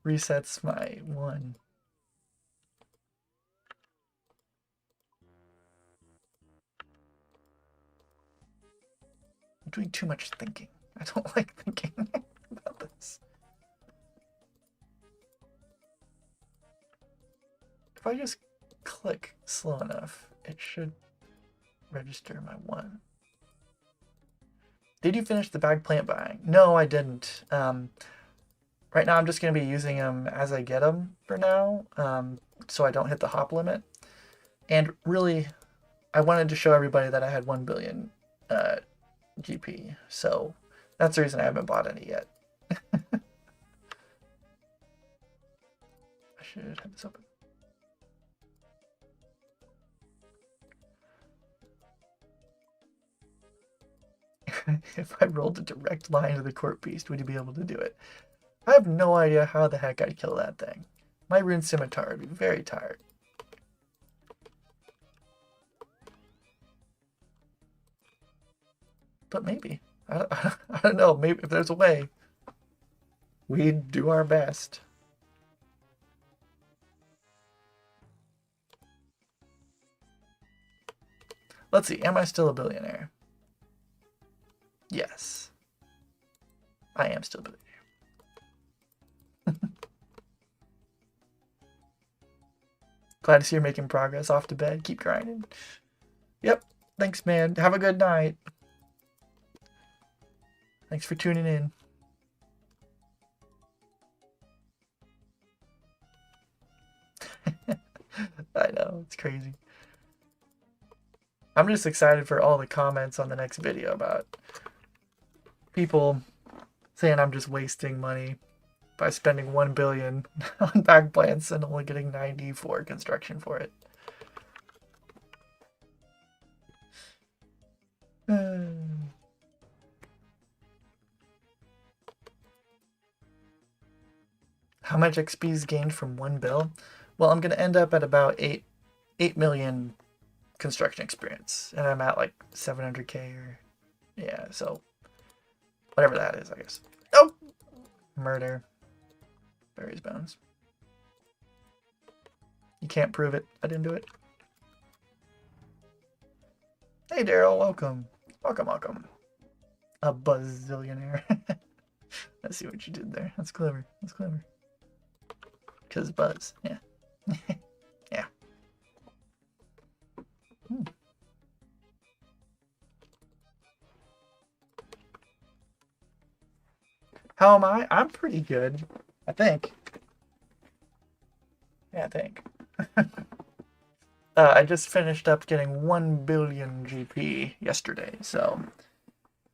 resets my one. I'm doing too much thinking. I don't like thinking about this. If I just click slow enough, it should register my one. Did you finish the bag plant buying? No, I didn't. Right now I'm just going to be using them as I get them for now, so I don't hit the hop limit. And really, I wanted to show everybody that I had 1 billion GP, so that's the reason I haven't bought any yet. I should have this open. If I rolled a direct line to the court beast, would you be able to do it? I have no idea how the heck I'd kill that thing. My rune scimitar would be very tired. But maybe. I don't know. Maybe if there's a way, we'd do our best. Let's see. Am I still a billionaire? Yes. I am still a billionaire. Glad to see you're making progress. Off to bed. Keep grinding. Yep. Thanks, man. Have a good night. Thanks for tuning in. I know, it's crazy. I'm just excited for all the comments on the next video about people saying I'm just wasting money by spending 1 billion on bag plants and only getting 90 for construction for it. How much XP is gained from 1 bill? Well, I'm going to end up at about 8 million construction experience, and I'm at like 700k or yeah, so whatever that is, I guess. Oh, murder. Barry's bones. You can't prove it. I didn't do it. Hey, Daryl, welcome. Welcome. A bazillionaire. I see what you did there. That's clever. That's clever. Because buzz, yeah. Yeah. Hmm. How am I? I'm pretty good, I think. Yeah, I think. I just finished up getting 1 billion GP yesterday, so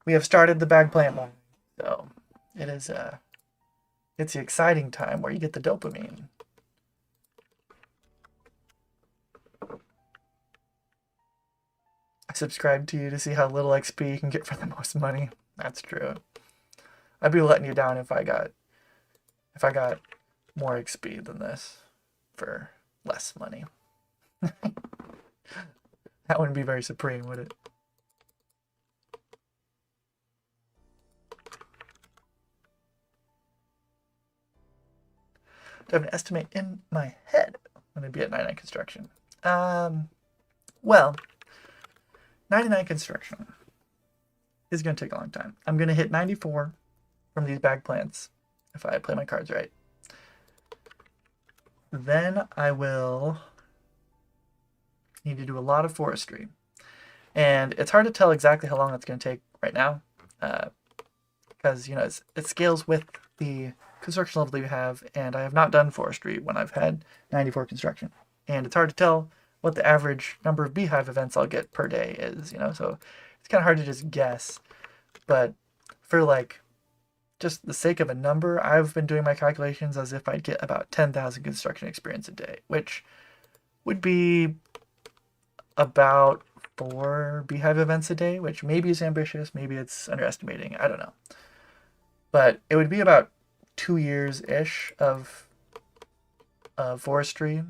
we have started the bag plant line. So it is it's the exciting time where you get the dopamine. I subscribe to you to see how little XP you can get for the most money. That's true. I'd be letting you down if I got more XP than this for less money. That wouldn't be very supreme, would it? Do I have an estimate in my head when I'd be at 99 construction? Well, 99 construction is going to take a long time. I'm going to hit 94 from these bag plants if I play my cards right. Then I will need to do a lot of forestry. And it's hard to tell exactly how long that's going to take right now because, you know, it scales with the construction level that you have, and I have not done forestry when I've had 94 construction. And it's hard to tell what the average number of beehive events I'll get per day is, you know, so it's kind of hard to just guess. But for like just the sake of a number, I've been doing my calculations as if I'd get about 10,000 construction experience a day, which would be about 4 beehive events a day, which maybe is ambitious, maybe it's underestimating, I don't know. But it would be about 2 years-ish of forestry.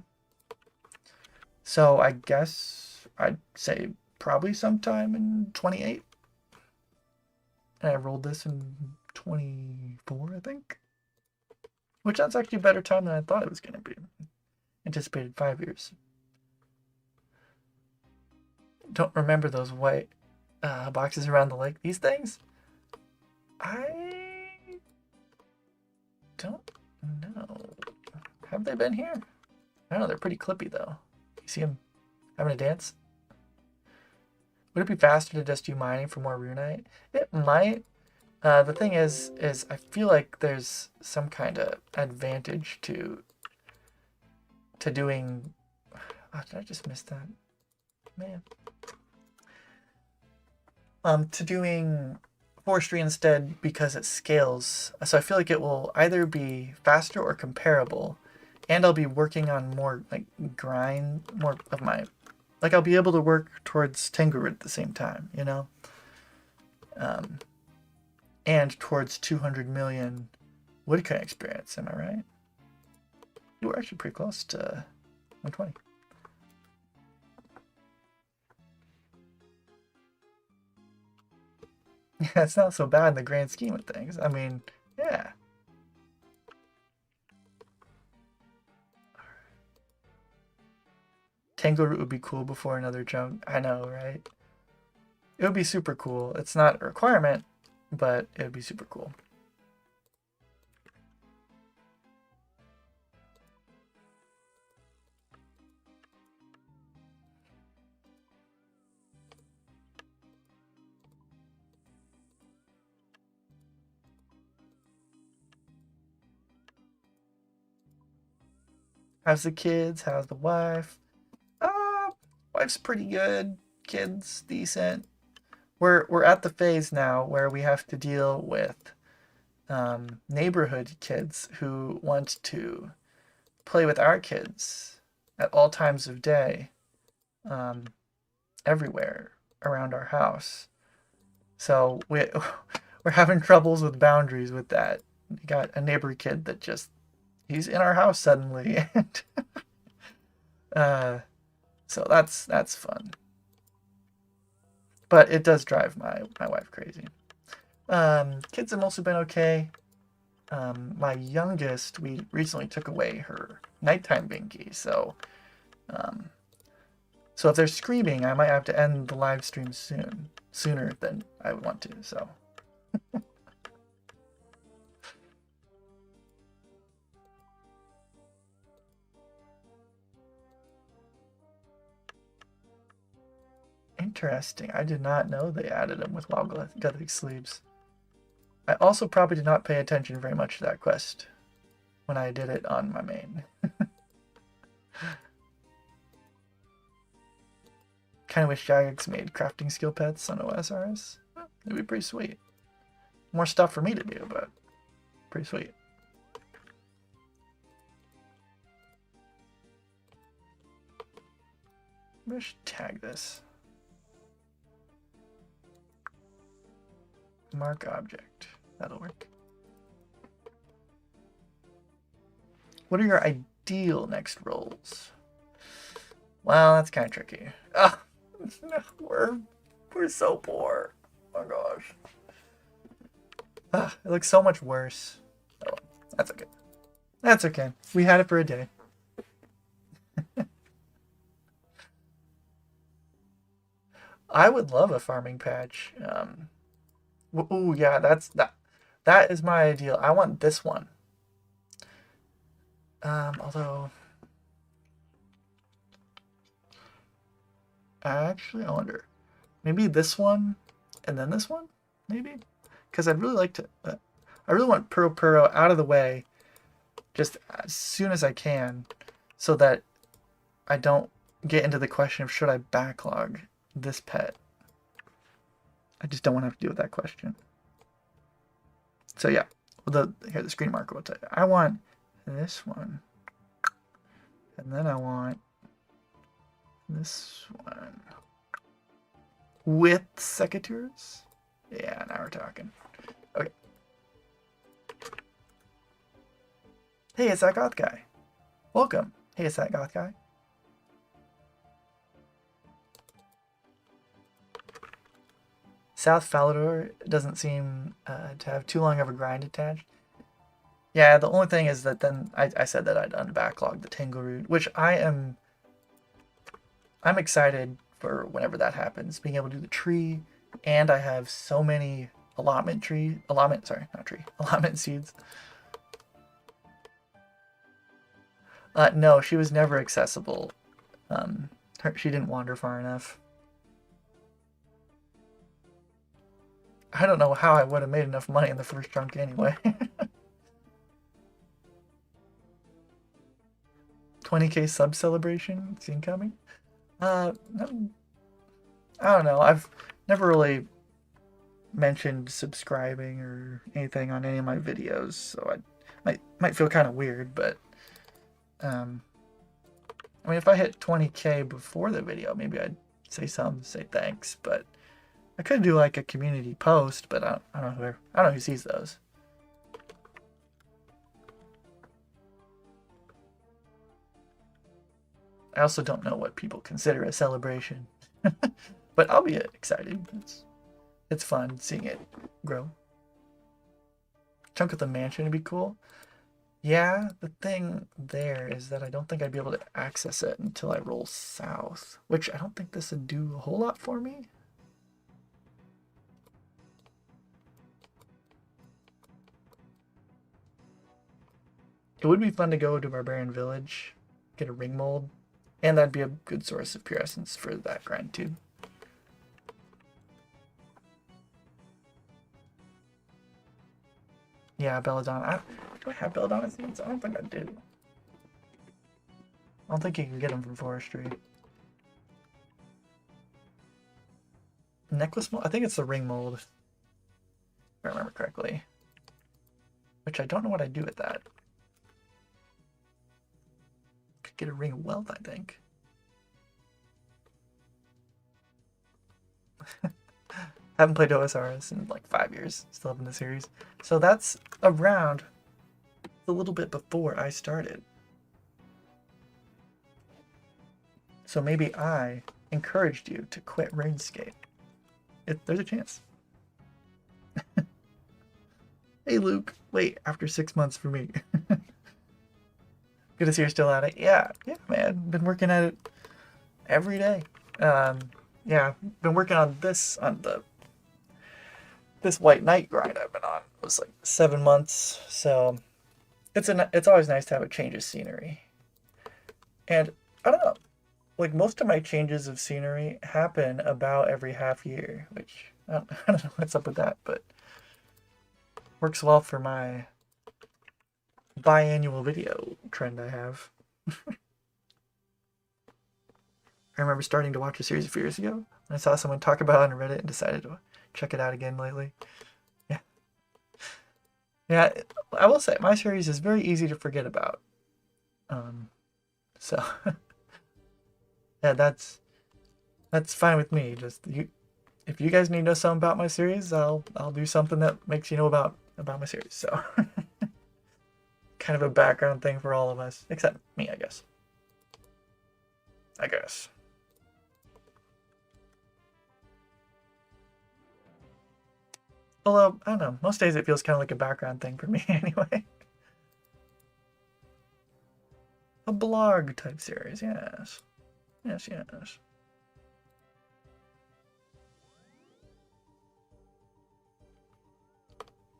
So I guess I'd say probably sometime in 28. And I rolled this in 24, I think. Which that's actually a better time than I thought it was going to be. Anticipated 5 years. Don't remember those white boxes around the lake. These things? I don't know. Have they been here? I don't know. They're pretty clippy, though. You see them having a dance? Would it be faster to just do mining for more runite? It might. The thing is I feel like there's some kind of advantage to doing... Oh, did I just miss that? Man. To doing forestry instead because it scales. So I feel like it will either be faster or comparable, and I'll be working on more like more of my, like I'll be able to work towards Tengu at the same time, you know, and towards 200 million woodcut experience. Am I right? You were actually pretty close to 120. Yeah, it's not so bad in the grand scheme of things. I mean, yeah. Tangle root would be cool before another jump. I know, right? It would be super cool. It's not a requirement, but it would be super cool. How's the kids? How's the wife? Wife's pretty good. Kids decent. We're at the phase now where we have to deal with neighborhood kids who want to play with our kids at all times of day, everywhere around our house. So we're having troubles with boundaries with that. We got a neighbor kid that just he's in our house suddenly, and so that's fun. But it does drive my wife crazy. Kids have mostly been okay. My youngest, we recently took away her nighttime binky, so so if they're screaming, I might have to end the live stream sooner than I would want to. So. interesting. I did not know they added them with Logolithic sleeves. I also probably did not pay attention very much to that quest when I did it on my main. Kind of wish Jagex made crafting skill pets on OSRS. It'd be pretty sweet. More stuff for me to do, but pretty sweet. Maybe I should tag this. Mark object. That'll work. What are your ideal next rolls? Well, that's kind of tricky. Ah, we're so poor. Oh my gosh. Ah, it looks so much worse. Oh, that's okay. That's okay. We had it for a day. I would love a farming patch. Oh yeah, that is my ideal. I want this one. Although actually I wonder. Maybe this one and then this one? Maybe? Because I'd really like to I really want Puro out of the way just as soon as I can so that I don't get into the question of should I backlog this pet. I just don't want to have to deal with that question. So yeah, here the screen marker will tell you. I want this one. And then I want this one. With secateurs? Yeah, now we're talking. Okay. Hey, it's that goth guy. Welcome. Hey, it's that goth guy. South Falador doesn't seem to have too long of a grind attached. Yeah, the only thing is that then I said that I'd unbacklog the Tangle route, which I'm excited for whenever that happens, being able to do the tree, and I have so many allotment seeds. No, she was never accessible. She didn't wander far enough. I don't know how I would have made enough money in the first chunk anyway. 20k sub celebration, it's incoming. I don't know. I've never really mentioned subscribing or anything on any of my videos, so I might feel kind of weird, but I mean, if I hit 20k before the video, maybe I'd say thanks, but I could do like a community post, but I don't know who sees those. I also don't know what people consider a celebration, but I'll be excited. It's fun seeing it grow. Chunk of the mansion would be cool. Yeah, the thing there is that I don't think I'd be able to access it until I roll south, which I don't think this would do a whole lot for me. It would be fun to go to Barbarian Village, get a ring mold, and that'd be a good source of pure essence for that grind too. Yeah, Belladonna. Do I have Belladonna seeds? I don't think I do. I don't think you can get them from forestry. Necklace mold? I think it's the ring mold, if I remember correctly. Which I don't know what I do with that. Could get a ring of wealth, I think. Haven't played OSRS in like 5 years. Still up in the series. So that's around a little bit before I started. So maybe I encouraged you to quit RuneScape. There's a chance. Hey Luke, wait, after 6 months for me. Good to see you're still at it. Yeah, man. Been working at it every day. Yeah, been working on this White Knight grind I've been on. It was like 7 months, so it's always nice to have a change of scenery. And I don't know, like most of my changes of scenery happen about every half year, which I don't know what's up with that, but works well for my biannual video trend I have. I remember starting to watch a series a few years ago. I saw someone talk about it on Reddit and decided to check it out again lately. Yeah. Yeah, I will say my series is very easy to forget about. So yeah, that's fine with me. Just you, if you guys need to know something about my series, I'll do something that makes you know about my series. So kind of a background thing for all of us, except me, I guess. I guess. Although, I don't know, most days it feels kind of like a background thing for me anyway. A blog type series, yes. Yes, yes.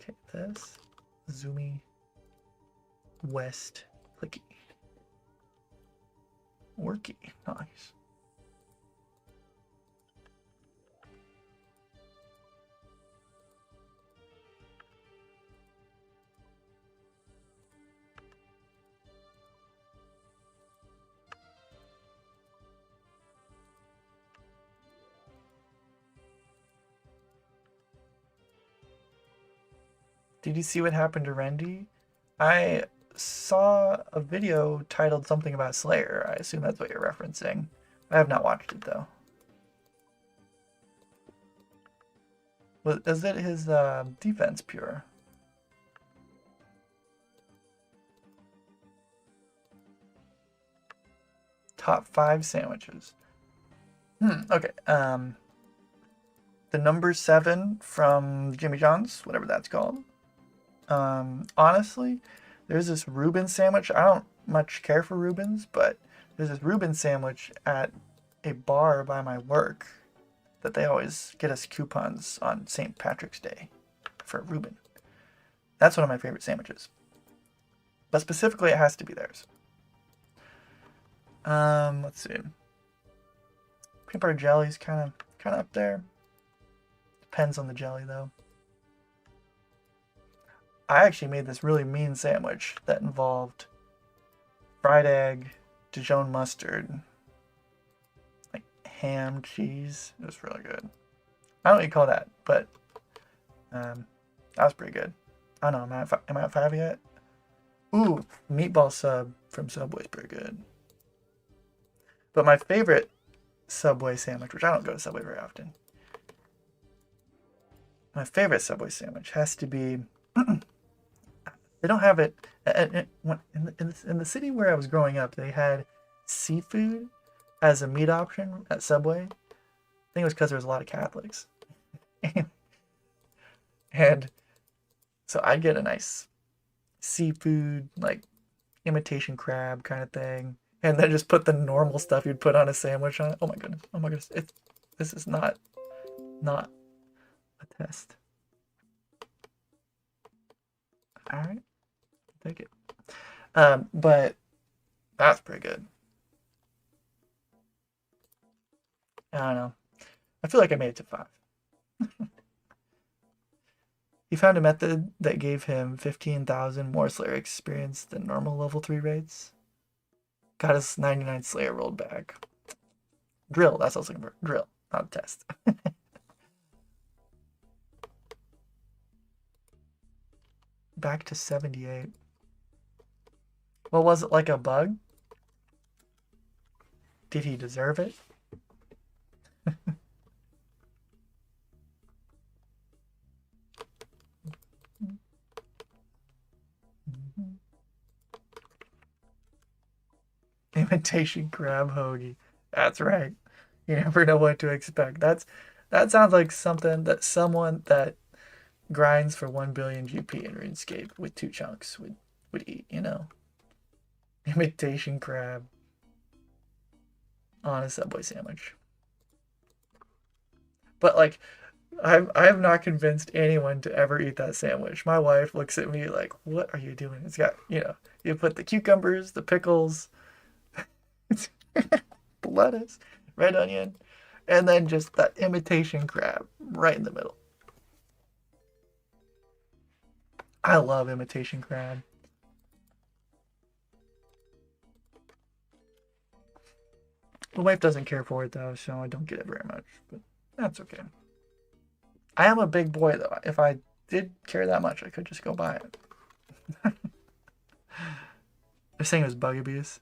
Okay, this. Zoomy. West. Clicky. Worky. Nice. Did you see what happened to Rendy? I saw a video titled something about Slayer. I assume that's what you're referencing. I have not watched it though. Is it his defense pure? Top 5 sandwiches. Okay. The number 7 from Jimmy John's, whatever that's called. Honestly, there's this Reuben sandwich. I don't much care for Reubens, but there's this Reuben sandwich at a bar by my work that they always get us coupons on St. Patrick's Day for Reuben. That's one of my favorite sandwiches. But specifically, it has to be theirs. Let's see. Peanut butter jelly's kind of up there. Depends on the jelly though. I actually made this really mean sandwich that involved fried egg, Dijon mustard, like ham, cheese. It was really good. I don't know what you call that, but that was pretty good. I don't know, am I at 5 yet? Ooh, meatball sub from Subway's pretty good. But my favorite Subway sandwich, which I don't go to Subway very often, my favorite Subway sandwich has to be. They don't have it in the city where I was growing up. They had seafood as a meat option at Subway. I think it was because there was a lot of Catholics, and so I'd get a nice seafood like imitation crab kind of thing, and then just put the normal stuff you'd put on a sandwich on it. Oh my goodness! Oh my goodness! This is not a test. All right, take it. But that's pretty good. I don't know. I feel like I made it to 5. He found a method that gave him 15,000 more Slayer experience than normal level 3 raids. Got his 99 Slayer rolled back. Drill, that's what I was looking for. Drill, not a test. Back to 78. Well, was it like a bug? Did he deserve it? Imitation crab hoagie. That's right. You never know what to expect. That sounds like something that someone that grinds for 1 billion GP in RuneScape with 2 chunks would eat, you know. Imitation crab on a Subway sandwich. But like I have not convinced anyone to ever eat that sandwich. My wife looks at me like, "What are you doing?" It's got, you put the cucumbers, the pickles, lettuce, red onion, and then just that imitation crab right in the middle. I love imitation crab. My wife doesn't care for it though, so I don't get it very much, but that's okay. I am a big boy though. If I did care that much, I could just go buy it. They're saying it was bug abuse.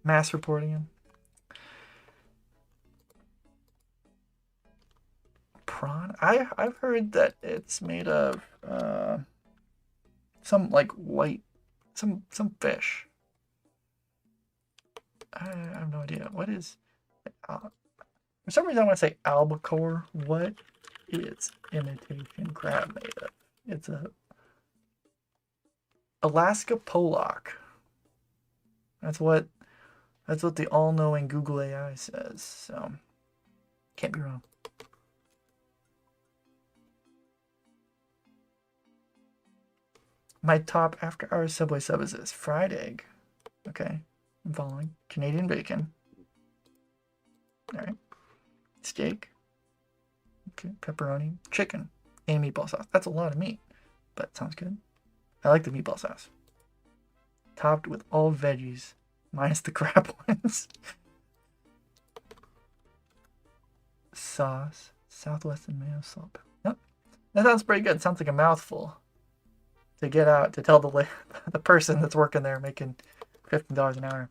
Mass reporting him. Prawn? I've heard that it's made of some like white some fish. I have no idea. What is for some reason I want to say albacore. What is imitation crab made of? It's a Alaska pollock. That's what the all-knowing Google AI says. So can't be wrong. My top after hours Subway sub is this fried egg. Okay, I'm following. Canadian bacon. All right. Steak. Okay, pepperoni, chicken, and meatball sauce. That's a lot of meat, but sounds good. I like the meatball sauce. Topped with all veggies, minus the crab ones. Sauce, Southwestern mayo salt. Yep, that sounds pretty good. Sounds like a mouthful to get out to tell the person that's working there making $15 an hour.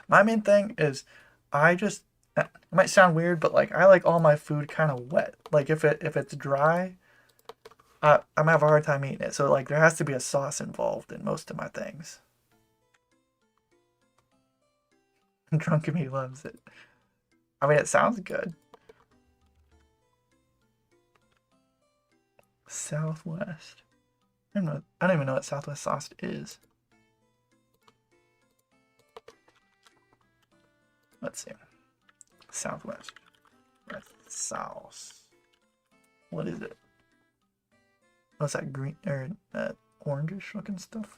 My main thing is it might sound weird, but like I like all my food kind of wet. Like if it's dry, I'm gonna have a hard time eating it. So like there has to be a sauce involved in most of my things. Drunken me loves it. I mean, it sounds good. Southwest. I don't even know what Southwest sauce is. Let's see. Southwest. That's sauce. What is it? What's that green or orangish looking stuff?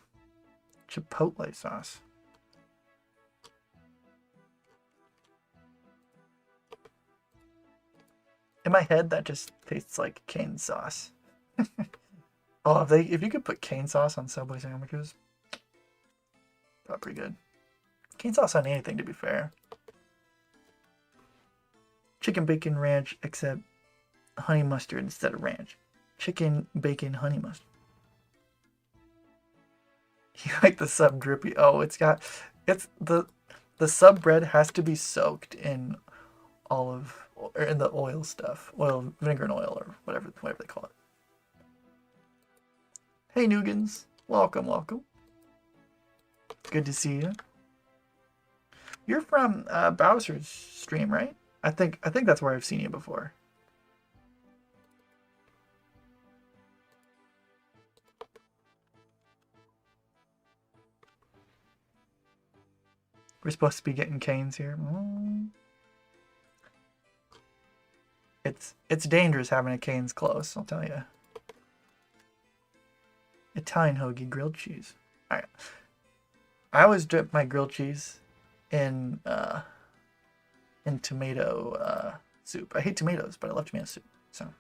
Chipotle sauce. In my head, that just tastes like cane sauce. Oh, if you could put cane sauce on Subway sandwiches, that'd be pretty good. Cane sauce on anything, to be fair. Chicken bacon ranch, except honey mustard instead of ranch. Chicken bacon honey mustard. You like the sub drippy? Oh, it's the sub bread has to be soaked in olive or in the oil stuff, vinegar and oil, or whatever they call it. Hey Nugans, welcome. Good to see you. You're from Bowser's stream, right? I think that's where I've seen you before. We're supposed to be getting canes here. It's dangerous having a canes close, I'll tell you. Italian hoagie, grilled cheese. Alright. I always dip my grilled cheese in tomato soup. I hate tomatoes, but I love tomato soup. So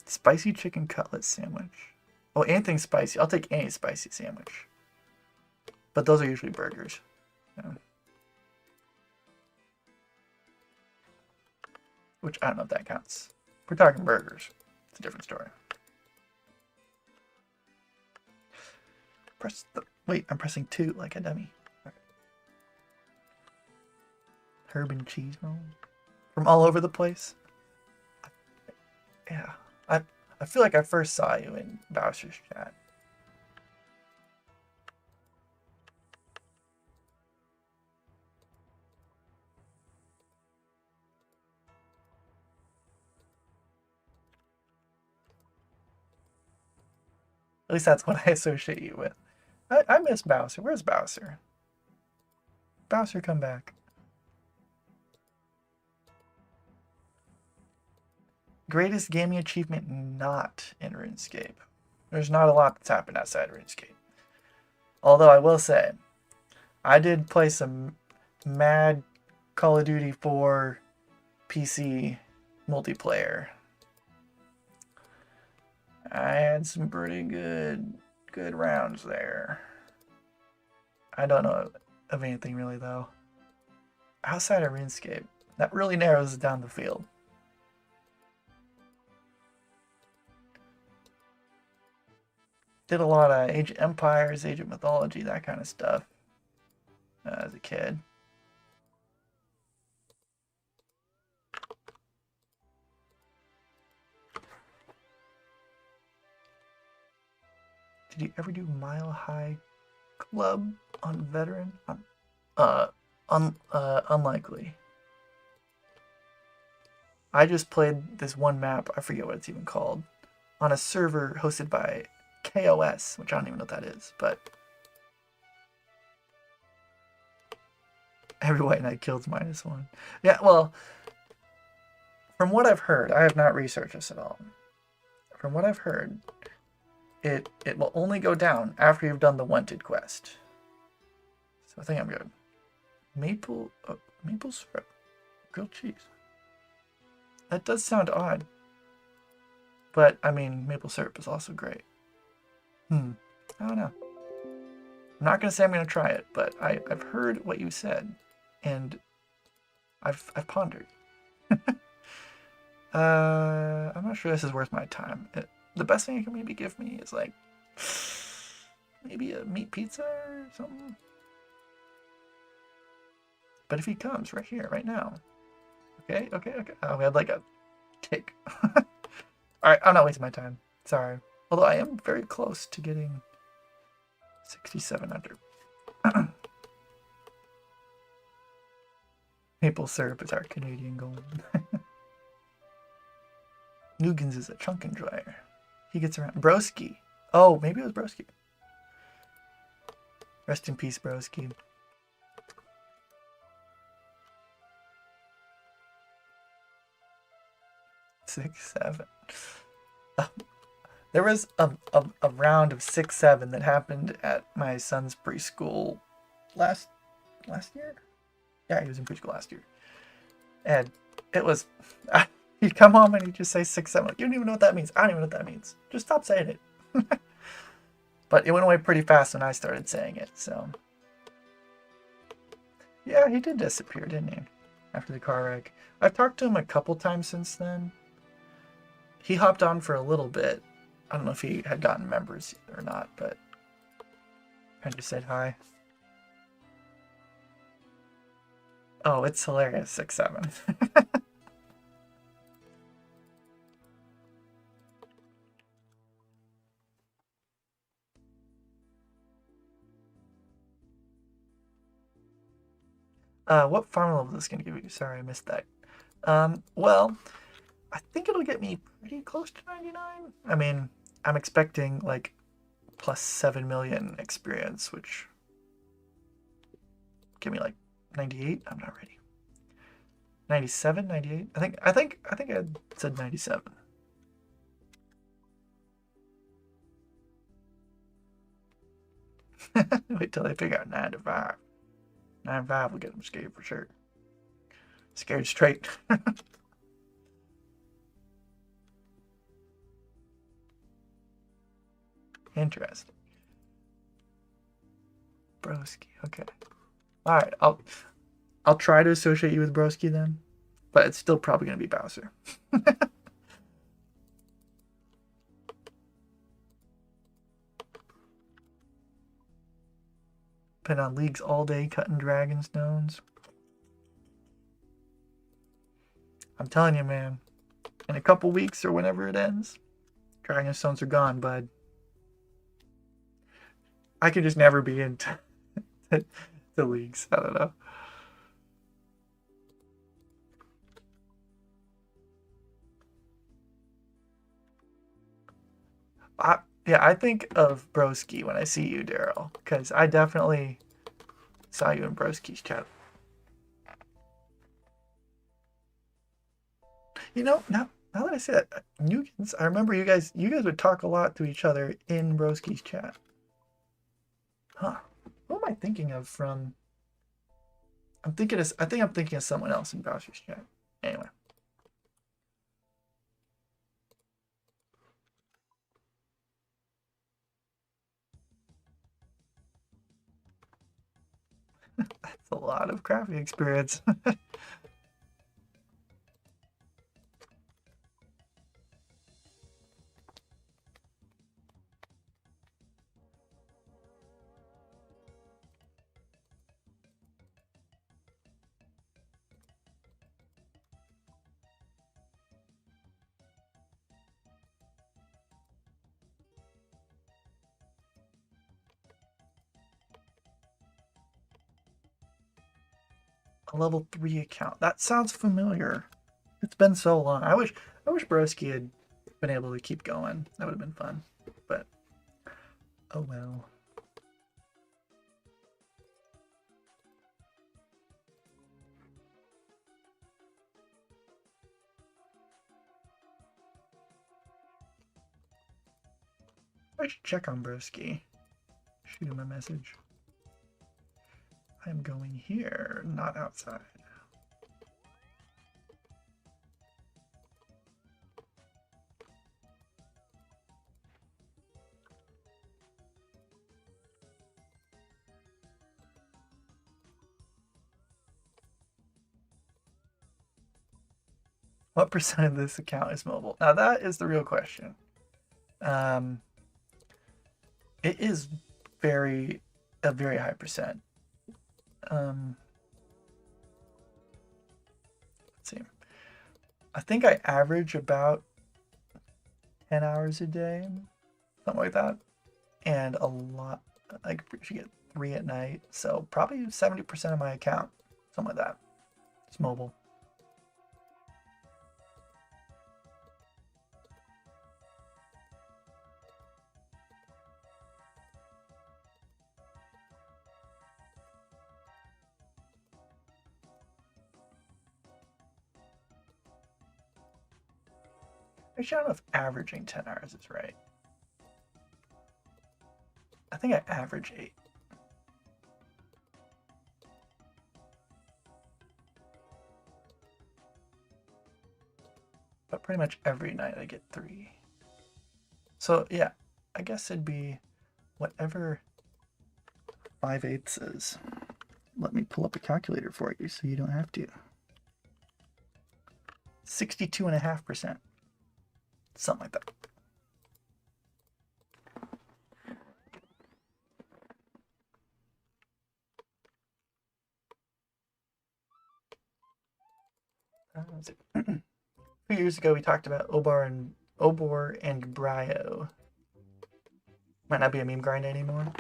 spicy chicken cutlet sandwich. Oh, anything spicy. I'll take any spicy sandwich. But those are usually burgers. So. Which I don't know if that counts. We're talking burgers. It's a different story. Wait, I'm pressing 2 like a dummy. Right. Herb and cheese roll. From all over the place. Yeah. I feel like I first saw you in Bowser's chat. At least that's what I associate you with. I miss Bowser. Where's Bowser? Bowser, come back. Greatest gaming achievement not in RuneScape. There's not a lot that's happened outside RuneScape. Although I will say, I did play some mad Call of Duty 4 PC multiplayer. I had some pretty good rounds there. I don't know of anything really though. Outside of RuneScape, that really narrows down the field. Did a lot of Age of Empires, Age of Mythology, that kind of stuff as a kid. Did you ever do Mile High Club on Veteran? Unlikely. I just played this one map, I forget what it's even called, on a server hosted by KOS, which I don't even know what that is, but every white knight kills -1. Yeah, well, from what I've heard, I have not researched this at all. From what I've heard, it will only go down after you've done the wanted quest. So I think I'm good. Maple syrup, grilled cheese. That does sound odd, but I mean, maple syrup is also great. I don't know. I'm not gonna say I'm gonna try it, but I've heard what you said, and I've pondered. I'm not sure this is worth my time. The best thing you can maybe give me is like maybe a meat pizza or something. But if he comes right here, right now. Okay. Oh, we had like a tick. Alright, I'm not wasting my time. Sorry. Although I am very close to getting 67 under. Maple syrup is our Canadian gold. Nugans is a chunk enjoyer. He gets around. Broski. Oh, maybe it was Broski. Rest in peace, Broski. Six, 7. There was a round of 6-7 that happened at my son's preschool last year. Yeah, he was in preschool last year, and it was he'd come home and he'd just say 6-7. Like, you don't even know what that means. I don't even know what that means. Just stop saying it. But it went away pretty fast when I started saying it. So yeah, he did disappear, didn't he? After the car wreck. I've talked to him a couple times since then. He hopped on for a little bit. I don't know if he had gotten members or not, but I just said hi. Oh, it's hilarious, 6-7. What farm level is this going to give you? Sorry, I missed that. Well, I think it'll get me pretty close to 99. I mean, I'm expecting like plus 7 million experience, which give me like 98. I'm not ready. 97, 98. I think I said 97. Wait till they figure out 9 to 5. 9 to 5 will get them scared for sure. Scared straight. Interesting. Broski, okay. Alright, I'll try to associate you with Broski then, but it's still probably gonna be Bowser. Been on leagues all day cutting dragon stones. I'm telling you, man, in a couple weeks or whenever it ends, dragon stones are gone, bud. I could just never be into the leagues. I don't know. Yeah, I think of Broski when I see you, Daryl, because I definitely saw you in Broski's chat. You know, now that I say that, I remember you guys would talk a lot to each other in Broski's chat. Huh. Who am I thinking of from? I think I'm thinking of someone else in Bowser's chat. Anyway. That's a lot of crafting experience. A level 3 account. That sounds familiar. It's been so long. I wish Broski had been able to keep going. That would have been fun. But oh well. I should check on Broski. Shoot him a message. I'm going here, not outside. What percent of this account is mobile? Now that is the real question. It is a very high percent. Let's see. I think I average about 10 hours a day, something like that. And a lot, I should get 3 at night. So probably 70% of my account, something like that. It's mobile. Actually, I don't know if averaging 10 hours is right. I think I average 8. But pretty much every night I get 3. So yeah, I guess it'd be whatever 5/8 is. Let me pull up a calculator for you so you don't have to. 62.5%. Something like that. A few years ago we talked about Obor and Brio. Might not be a meme grind anymore.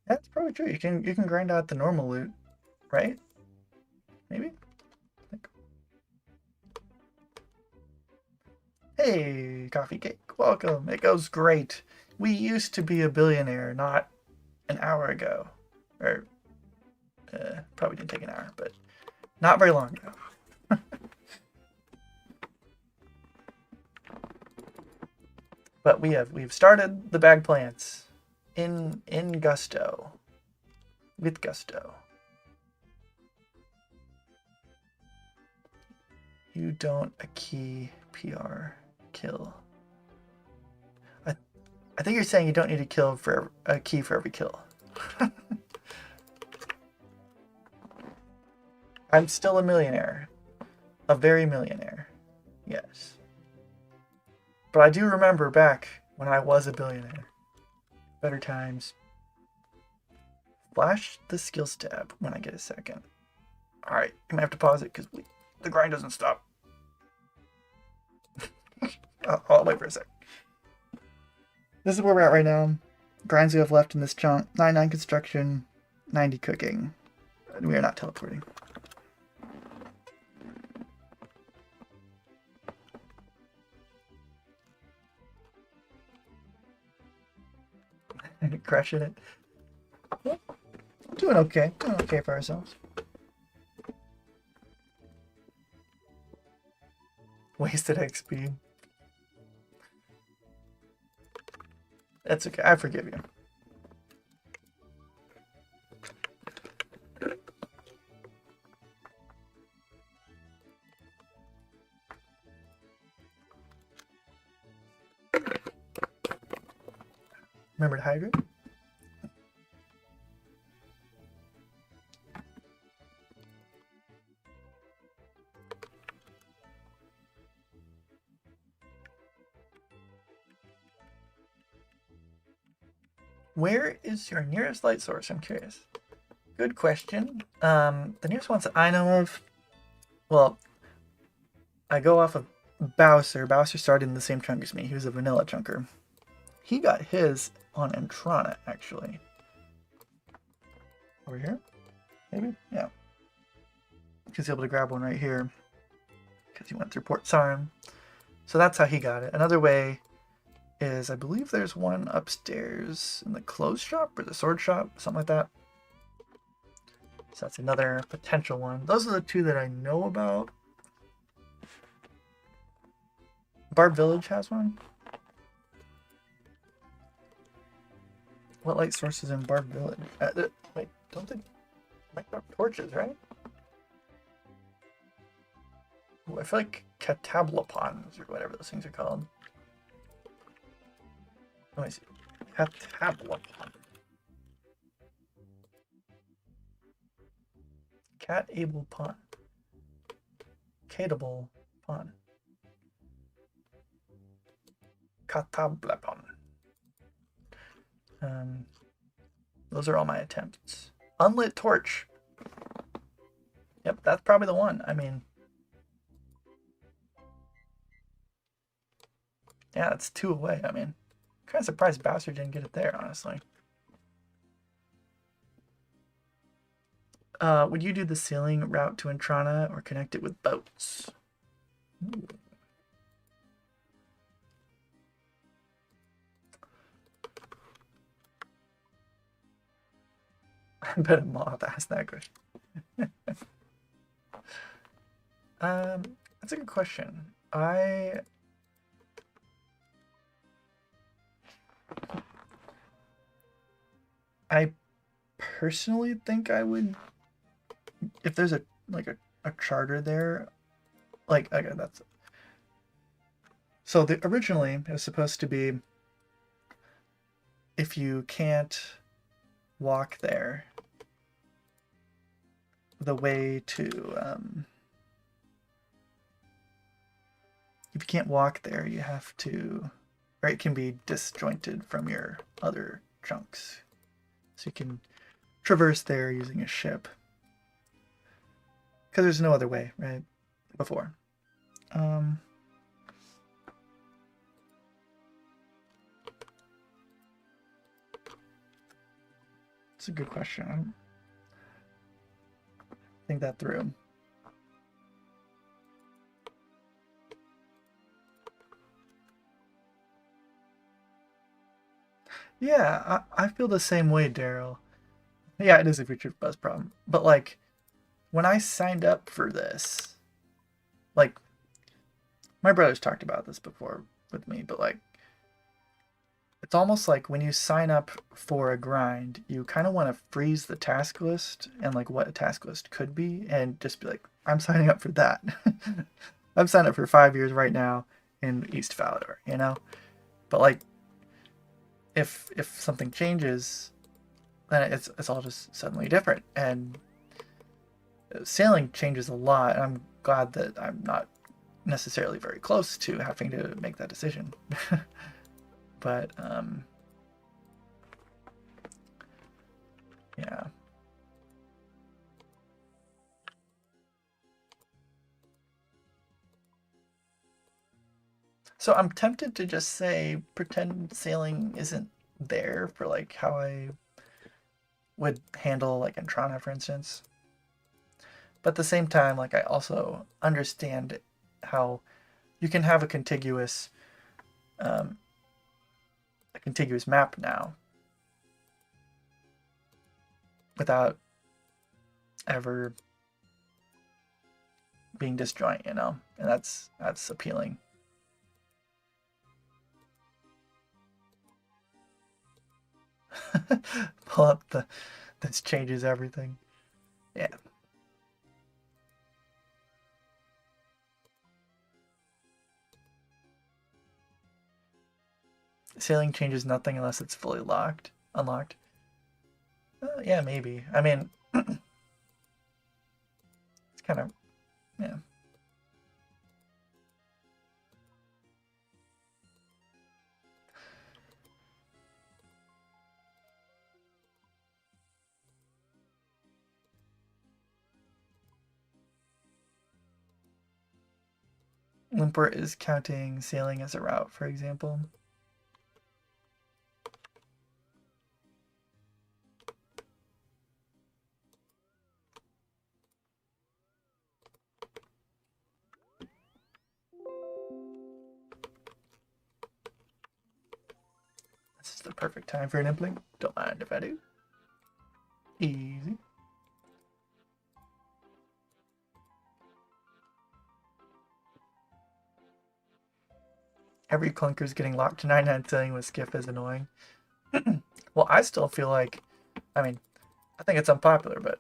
That's probably true. You can grind out the normal loot, right? Maybe? Hey, Coffee Cake, welcome. It goes great. We used to be a billionaire not an hour ago. Or, probably didn't take an hour, but not very long ago. But we've started the bag plants in gusto. With gusto. You don't a key PR kill. I think you're saying you don't need a key for every kill. I'm still a millionaire. A very millionaire. Yes. But I do remember back when I was a billionaire. Better times. Flash the skills tab when I get a second. Alright, I'm gonna have to pause it because the grind doesn't stop. I'll wait for a sec. This is where we're at right now. Grinds we have left in this chunk. 99 construction, 90 cooking. We are not teleporting. Crushing it. Well, doing okay. Doing okay for ourselves. Wasted XP. That's okay. I forgive you. Remember to hydrate. Where is your nearest light source? I'm curious. Good question. The nearest ones that I know of, well, I go off of Bowser. Bowser started in the same chunk as me. He was a vanilla chunker. He got his on Entrana, actually. Over here? Maybe? Yeah. He's able to grab one right here because he went through Port Sarim. So that's how he got it. Another way is, I believe there's one upstairs in the clothes shop or the sword shop, something like that. So that's another potential one. Those are the two that I know about. Barb Village has one. What light source is in Barb Village? Wait, don't they make torches, right? Ooh, I feel like catablopons or whatever those things are called. Let me see. Catablopon. Catable pond. Catable pond. Catablopon. Those are all my attempts. Unlit torch. Yep, that's probably the one. I mean, yeah, it's 2 away. I mean, kind of surprised Bowser didn't get it there, honestly. Would you do the sailing route to Entrana or connect it with boats? Ooh. I bet a moth asked that question. That's a good question. I personally think I would, if there's a charter there, like, okay, that's, so originally it was supposed to be, if you can't walk there, the way to, if you can't walk there, you have to, or it can be disjointed from your other chunks. So you can traverse there using a ship. Because there's no other way, right? Before. It's a good question. Think that through. Yeah, I feel the same way, Daryl. Yeah, it is a future buzz problem. But like, when I signed up for this, like, my brother's talked about this before with me, but like, it's almost like when you sign up for a grind, you kind of want to freeze the task list and like what a task list could be and just be like, I'm signing up for that. I'm signing up for 5 years right now in East Falador, you know? But like, if something changes, then it's all just suddenly different. And sailing changes a lot, and I'm glad that I'm not necessarily very close to having to make that decision. But yeah. So I'm tempted to just say pretend sailing isn't there for like how I would handle like Entrana, for instance. But at the same time, like I also understand how you can have um, a contiguous map now without ever being disjoint, you know, and that's appealing. Pull up this changes everything. Yeah. Sailing changes nothing unless it's fully unlocked. Yeah, maybe. I mean, it's kind of, yeah. Limper is counting sailing as a route, for example. This is the perfect time for an impling. Don't mind if I do. Easy. Every clunker's getting locked to 99 sailing with skiff is annoying. Well, I still feel like, I mean, I think it's unpopular, but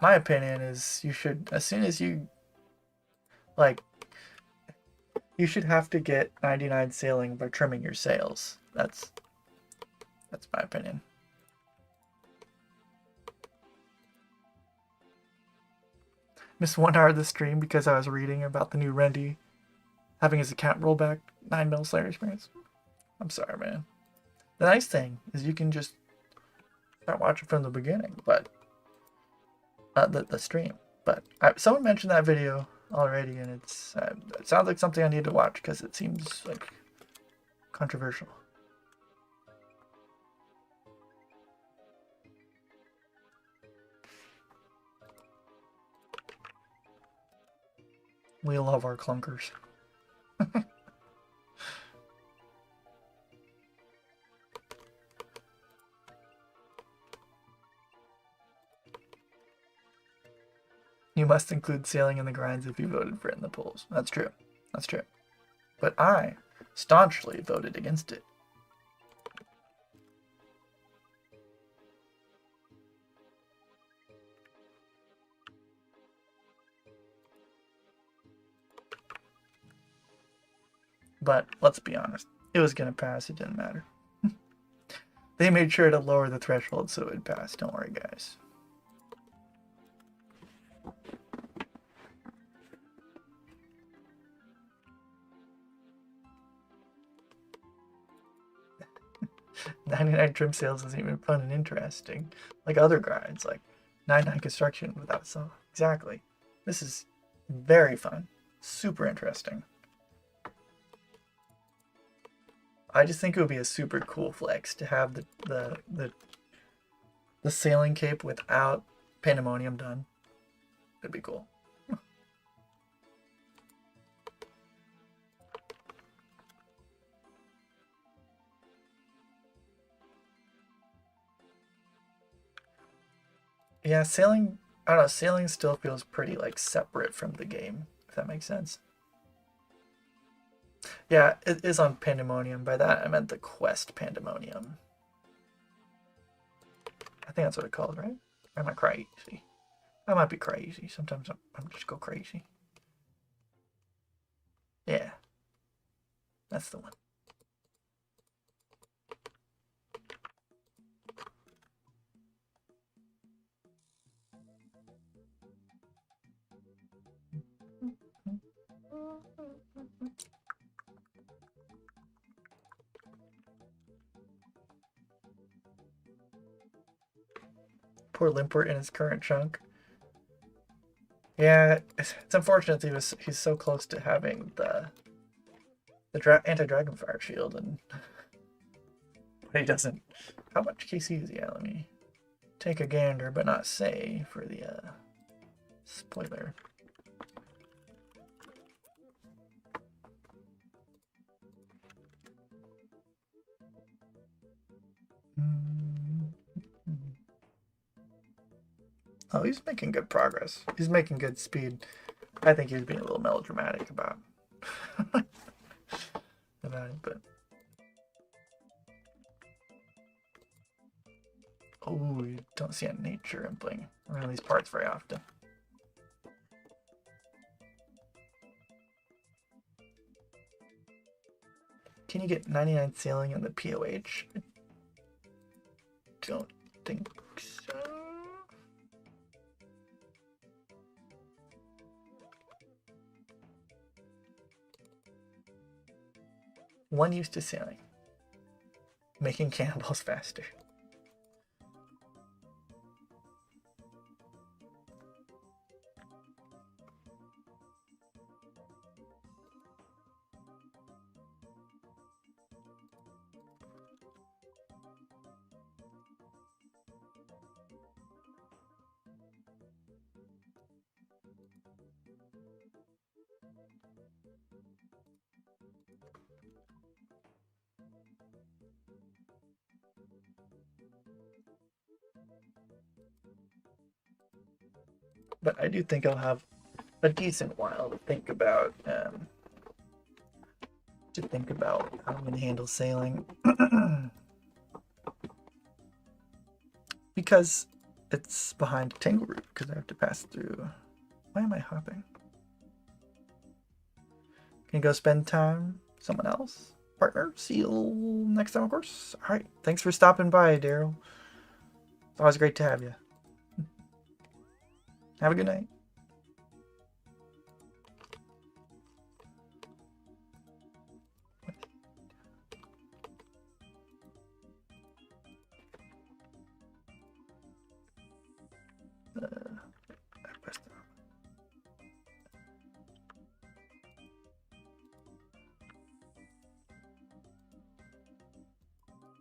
my opinion is you should, as soon as you, like, you should have to get 99 sailing by trimming your sails. That's my opinion. Missed 1 hour of the stream because I was reading about the new Rendy having his account roll back 9 mil Slayer experience. I'm sorry, man. The nice thing is you can just start watching from the beginning, but the stream. But someone mentioned that video already, and it sounds like something I need to watch because it seems like controversial. We love our clunkers. You must include sailing in the grinds if you voted for it in the polls. That's true. That's true. But I staunchly voted against it. But let's be honest, it was going to pass. It didn't matter. They made sure to lower the threshold so it would pass. Don't worry, guys. "99 trim sales isn't even fun and interesting like other grinds, like 99 construction without saw." Exactly. This is very fun, super interesting. I just think it would be a super cool flex to have the sailing cape without Pandemonium done. It'd be cool. Yeah, sailing, I don't know, sailing still feels pretty like separate from the game, if that makes sense. Yeah, it is on Pandemonium. By that I meant the quest Pandemonium. I think that's what it's called, right? Or am I crazy? I might be crazy. Sometimes I'm just go crazy. Yeah. That's the one. Poor Limpert in his current chunk. Yeah, it's unfortunate he's so close to having the anti-dragonfire shield, and but he doesn't. How much KC is he at? Let me take a gander, but not say for the spoiler. Oh, he's making good progress. He's making good speed. I think he was being a little melodramatic about it, but oh, you don't see a nature impling around these parts very often. Can you get 99 sailing in the POH? I don't think so. One used to sailing. Making cannonballs faster. But I do think I'll have a decent while to think about how I'm going to handle sailing. Because it's behind Tangle Route, because I have to pass through. Why am I hopping? Can you go spend time with someone else? Partner? See you next time, of course. All right. Thanks for stopping by, Daryl. It's always great to have you. Have a good night.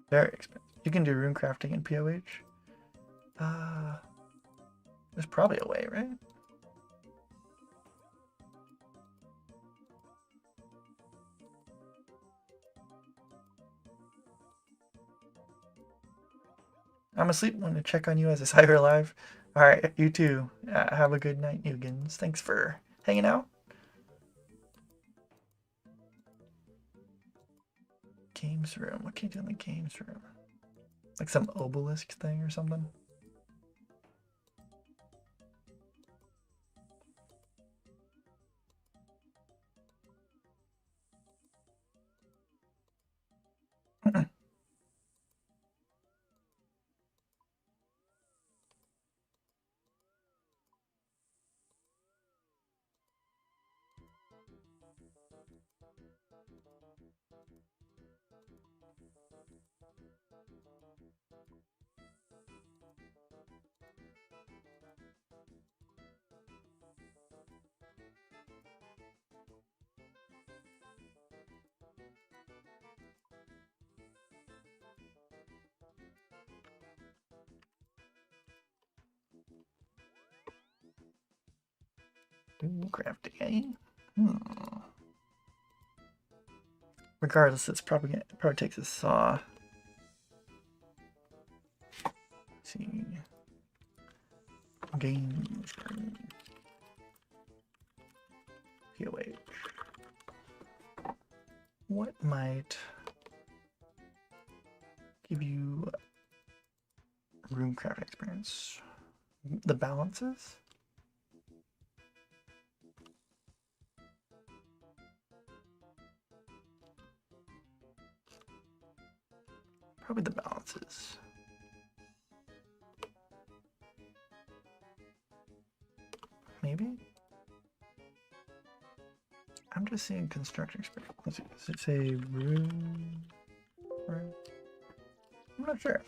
Very expensive. You can do rune crafting in POH. There's probably a way, right? I'm asleep. Want to check on you as a cyber alive. All right, you too. Have a good night, Nugans. Thanks for hanging out. Games room. What can you do in the games room? Like some obelisk thing or something? Crafting. Regardless, it's probably takes a saw. Let's see. Games. POH. What might give you room crafting experience? The balances? Probably the balances. Maybe? I'm just seeing construction experience. Let's see. Does it say room? I'm not sure.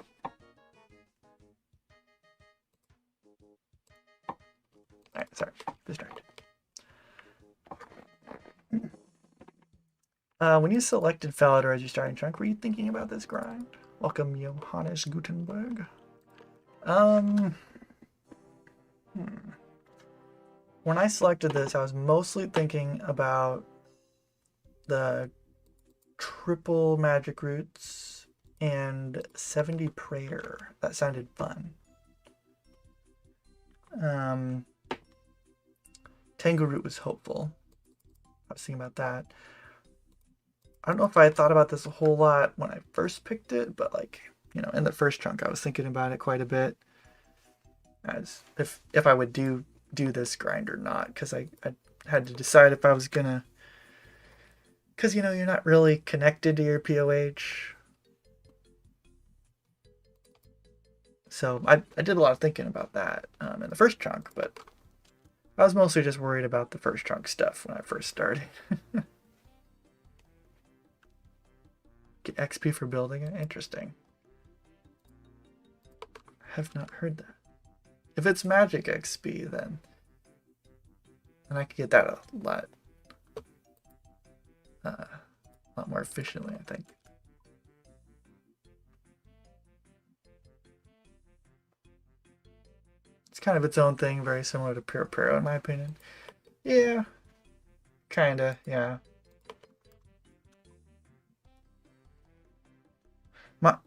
Alright, sorry. Distracted. When you selected Falador as your starting chunk, were you thinking about this grind? Welcome, Johannes Gutenberg. When I selected this, I was mostly thinking about the triple magic roots and 70 prayer. That sounded fun. Tango root was hopeful. I was thinking about that. I don't know if I had thought about this a whole lot when I first picked it, but like, you know, in the first chunk, I was thinking about it quite a bit as if I would do this grind or not, because I had to decide if I was gonna because, you know, you're not really connected to your POH. So I did a lot of thinking about that in the first chunk, but I was mostly just worried about the first chunk stuff when I first started. Get XP for building it? Interesting. I have not heard that. If it's magic XP, then I could get that a lot more efficiently, I think. It's kind of its own thing, very similar to Pure Pro in my opinion. Yeah, kinda, yeah.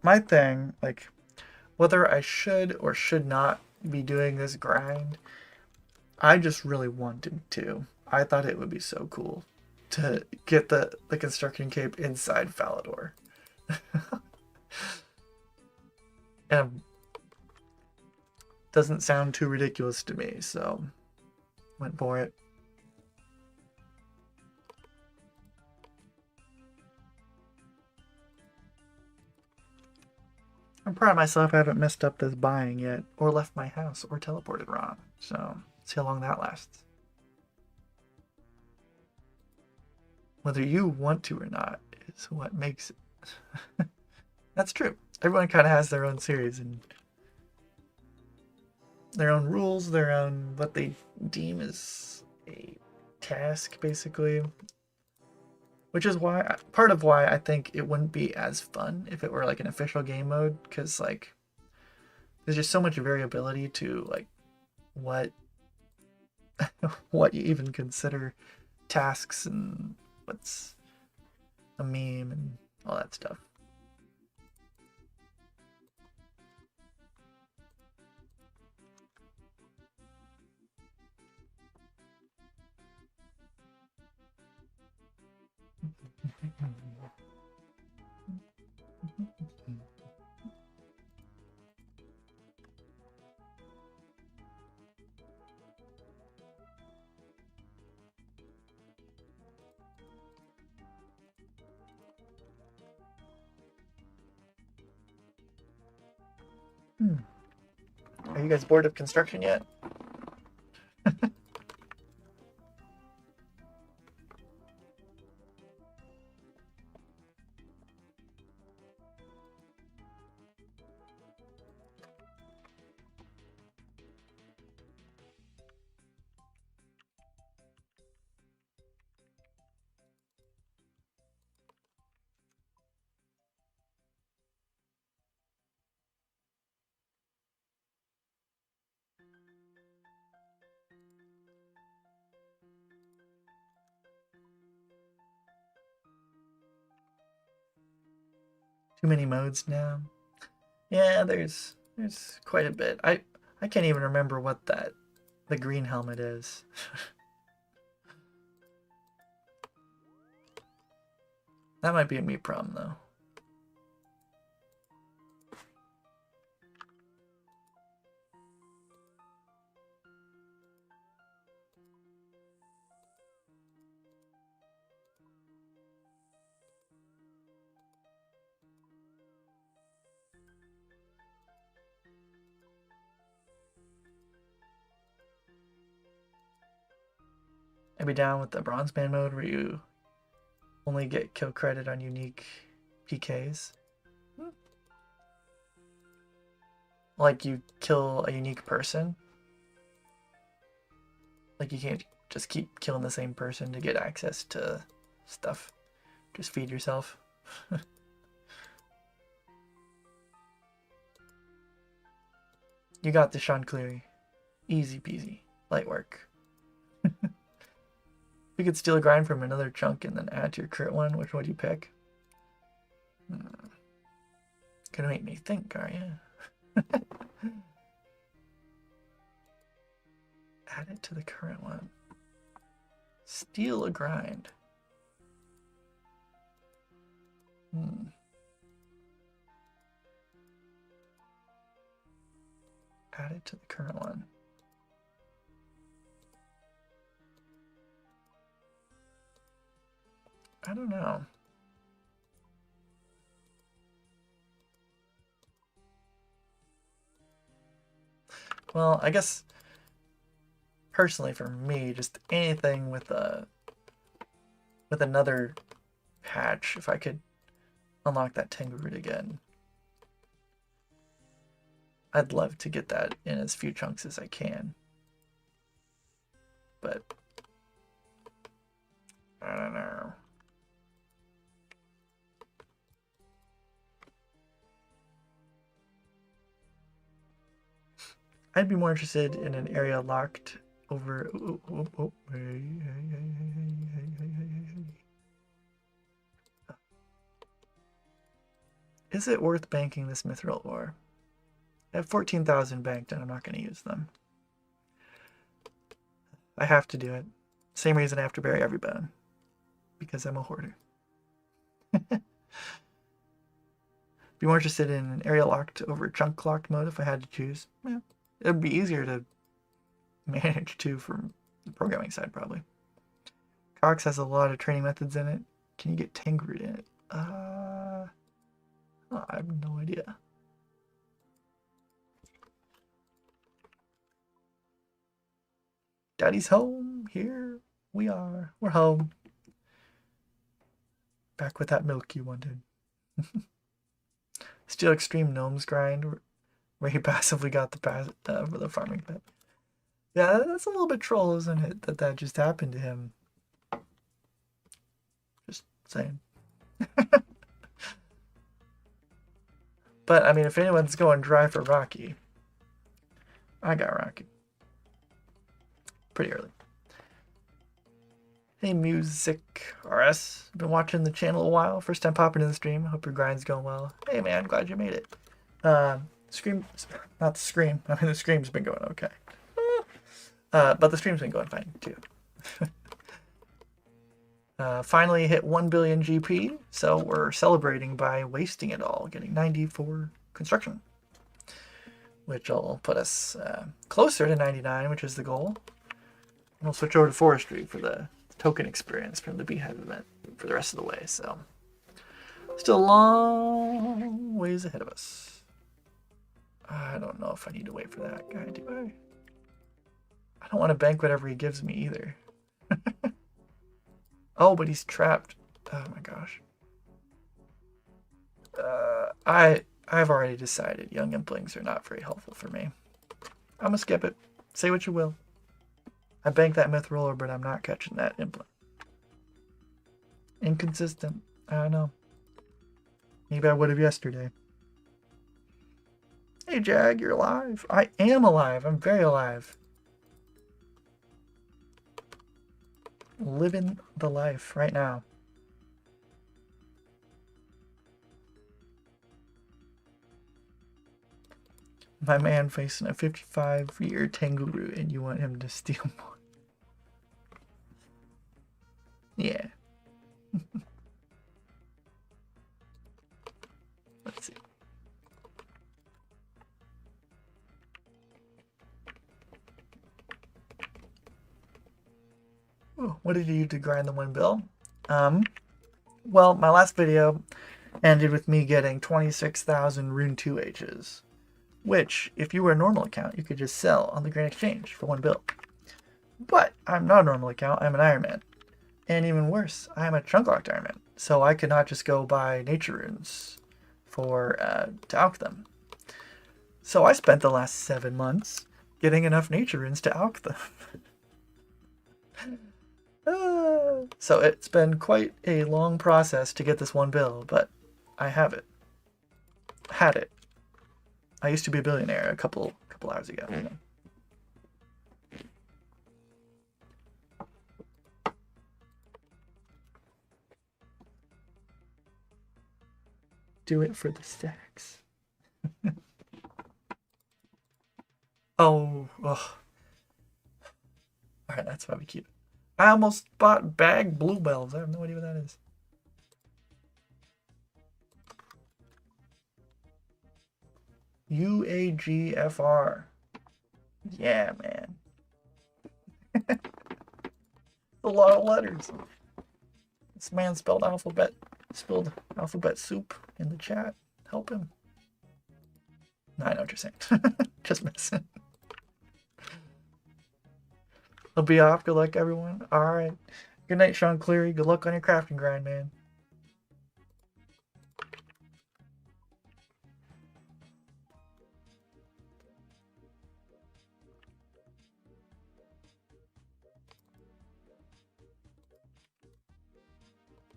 My thing, like, whether I should or should not be doing this grind, I just really wanted to. I thought it would be so cool to get the construction cape inside Falador. And it doesn't sound too ridiculous to me, so went for it. I'm proud of myself. I haven't messed up this buying yet, or left my house, or teleported wrong. So, see how long that lasts. Whether you want to or not is what makes it. That's true. Everyone kind of has their own series and their own rules, their own what they deem as a task, basically. Which is why, part of why I think it wouldn't be as fun if it were like an official game mode, because like there's just so much variability to like what what you even consider tasks and what's a meme and all that stuff. Are you guys bored of construction yet? Too many modes now. Yeah, there's quite a bit. I can't even remember what the green helmet is. That might be a me problem though. I'd be down with the bronze man mode where you only get kill credit on unique PKs. Like you kill a unique person. Like you can't just keep killing the same person to get access to stuff. Just feed yourself. You got this, Sean Cleary. Easy peasy. Light work. You could steal a grind from another chunk and then add to your current one. Which one would you pick? Gonna make me think, are you? Add it to the current one. Steal a grind. Add it to the current one. I don't know. Well, I guess personally for me, just anything with another hatch, if I could unlock that Tengu root again, I'd love to get that in as few chunks as I can. But I don't know. I'd be more interested in an area locked over. Is it worth banking this mithril ore? I have 14,000 banked and I'm not going to use them. I have to do it. Same reason I have to bury every bone. Because I'm a hoarder. Be more interested in an area locked over chunk locked mode if I had to choose. Yeah. It would be easier to manage too from the programming side probably. Cox has a lot of training methods in it. Can you get Tangroot in it? Oh, I have no idea. Daddy's home. Here we are. We're home. Back with that milk you wanted. Still extreme gnomes grind where he passively got the for the farming pet. Yeah, that's a little bit troll, isn't it? That just happened to him. Just saying. But I mean, if anyone's going dry for Rocky, I got Rocky. Pretty early. Hey, Music RS. Been watching the channel a while. First time popping in the stream. Hope your grind's going well. Hey, man, glad you made it. Scream, not the Scream. I mean, the Scream's been going okay. But the stream's been going fine, too. Finally hit 1 billion GP, so we're celebrating by wasting it all, getting 90 for construction. Which will put us closer to 99, which is the goal. And we'll switch over to forestry for the token experience from the Beehive event for the rest of the way, so still a long ways ahead of us. I don't know if I need to wait for that guy, do I? I don't want to bank whatever he gives me either. Oh, but he's trapped. Oh my gosh. I've already decided young implings are not very helpful for me. I'm gonna skip it. Say what you will. I banked that myth roller, but I'm not catching that implant. Inconsistent. I don't know. Maybe I would have yesterday. Hey, Jag, you're alive. I am alive. I'm very alive. Living the life right now. My man facing a 55-year Tengu, and you want him to steal more. Yeah. Let's see. Ooh, what did you do to grind the 1 bill? Well, my last video ended with me getting 26,000 Rune 2 H's, which, if you were a normal account, you could just sell on the Grand Exchange for 1 bill. But I'm not a normal account, I'm an Ironman. And even worse, I'm a chunk-locked Ironman, so I could not just go buy nature runes for to alch them. So I spent the last 7 months getting enough nature runes to alch them. So it's been quite a long process to get this 1 bill, but I have it. Had it. I used to be a billionaire a couple hours ago. You know. Do it for the stacks. Oh, ugh. Alright, that's why we keep it. I almost bought bag bluebells. I have no idea what that is. UAGFR. Yeah, man. A lot of letters. This man spilled alphabet soup in the chat. Help him. No, I know what you're saying. Just messing. I'll be off. Good luck, everyone. All right. Good night, Sean Cleary. Good luck on your crafting grind, man.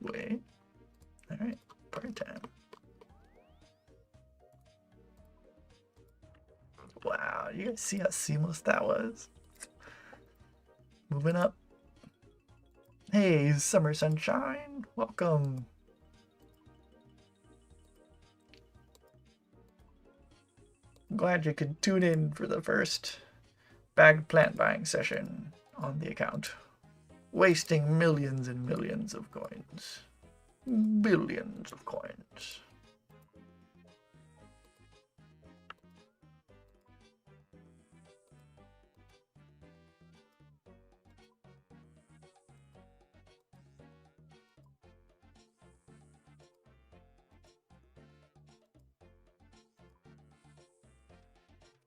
Wait. All right. Party time. Wow. You guys see how seamless that was? Moving up. Hey, Summer Sunshine. Welcome. Glad you could tune in for the first bagged plant buying session on the account. Wasting millions and millions of coins. Billions of coins.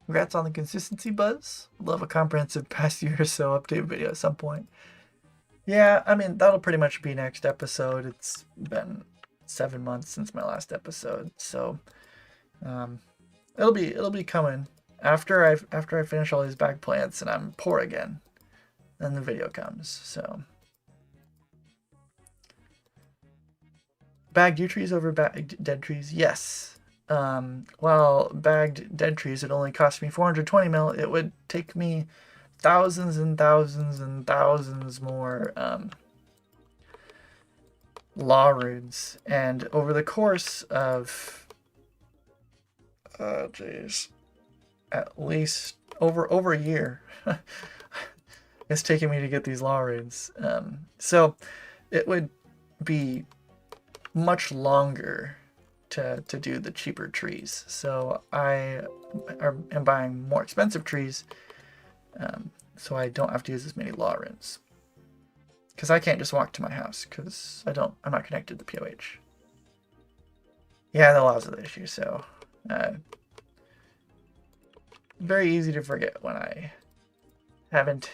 Congrats on the consistency, Buzz. Love a comprehensive past year or so update video at some point. Yeah, I mean, that'll pretty much be next episode. It's been 7 months since my last episode, so it'll be coming after I finish all these bag plants and I'm poor again. Then the video comes. So bagged yew trees over bagged dead trees? Yes. Well, bagged dead trees, it only cost me 420 mil. It would take me thousands and thousands and thousands more law runes, and over the course of at least over a year it's taking me to get these law runes. So it would be much longer to do the cheaper trees. So I am buying more expensive trees, so I don't have to use as many law runes. Because I can't just walk to my house, because I'm not connected to POH. Yeah, the laws are the issue, so very easy to forget when I haven't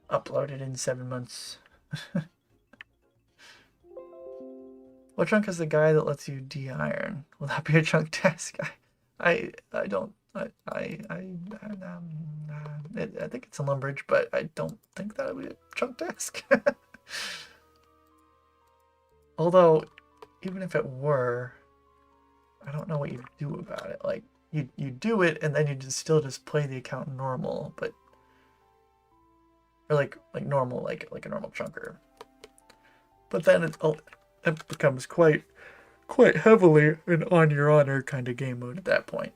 uploaded in 7 months. What chunk is the guy that lets you de-iron? Will that be a chunk task? I don't. I think it's a lumbridge, but I don't think that would be a chunk task. Although, even if it were, I don't know what you do about it. Like, you do it, and then you still just play the account normal, but or like normal, like a normal chunker. But then it becomes quite heavily an on your honor kind of game mode at that point.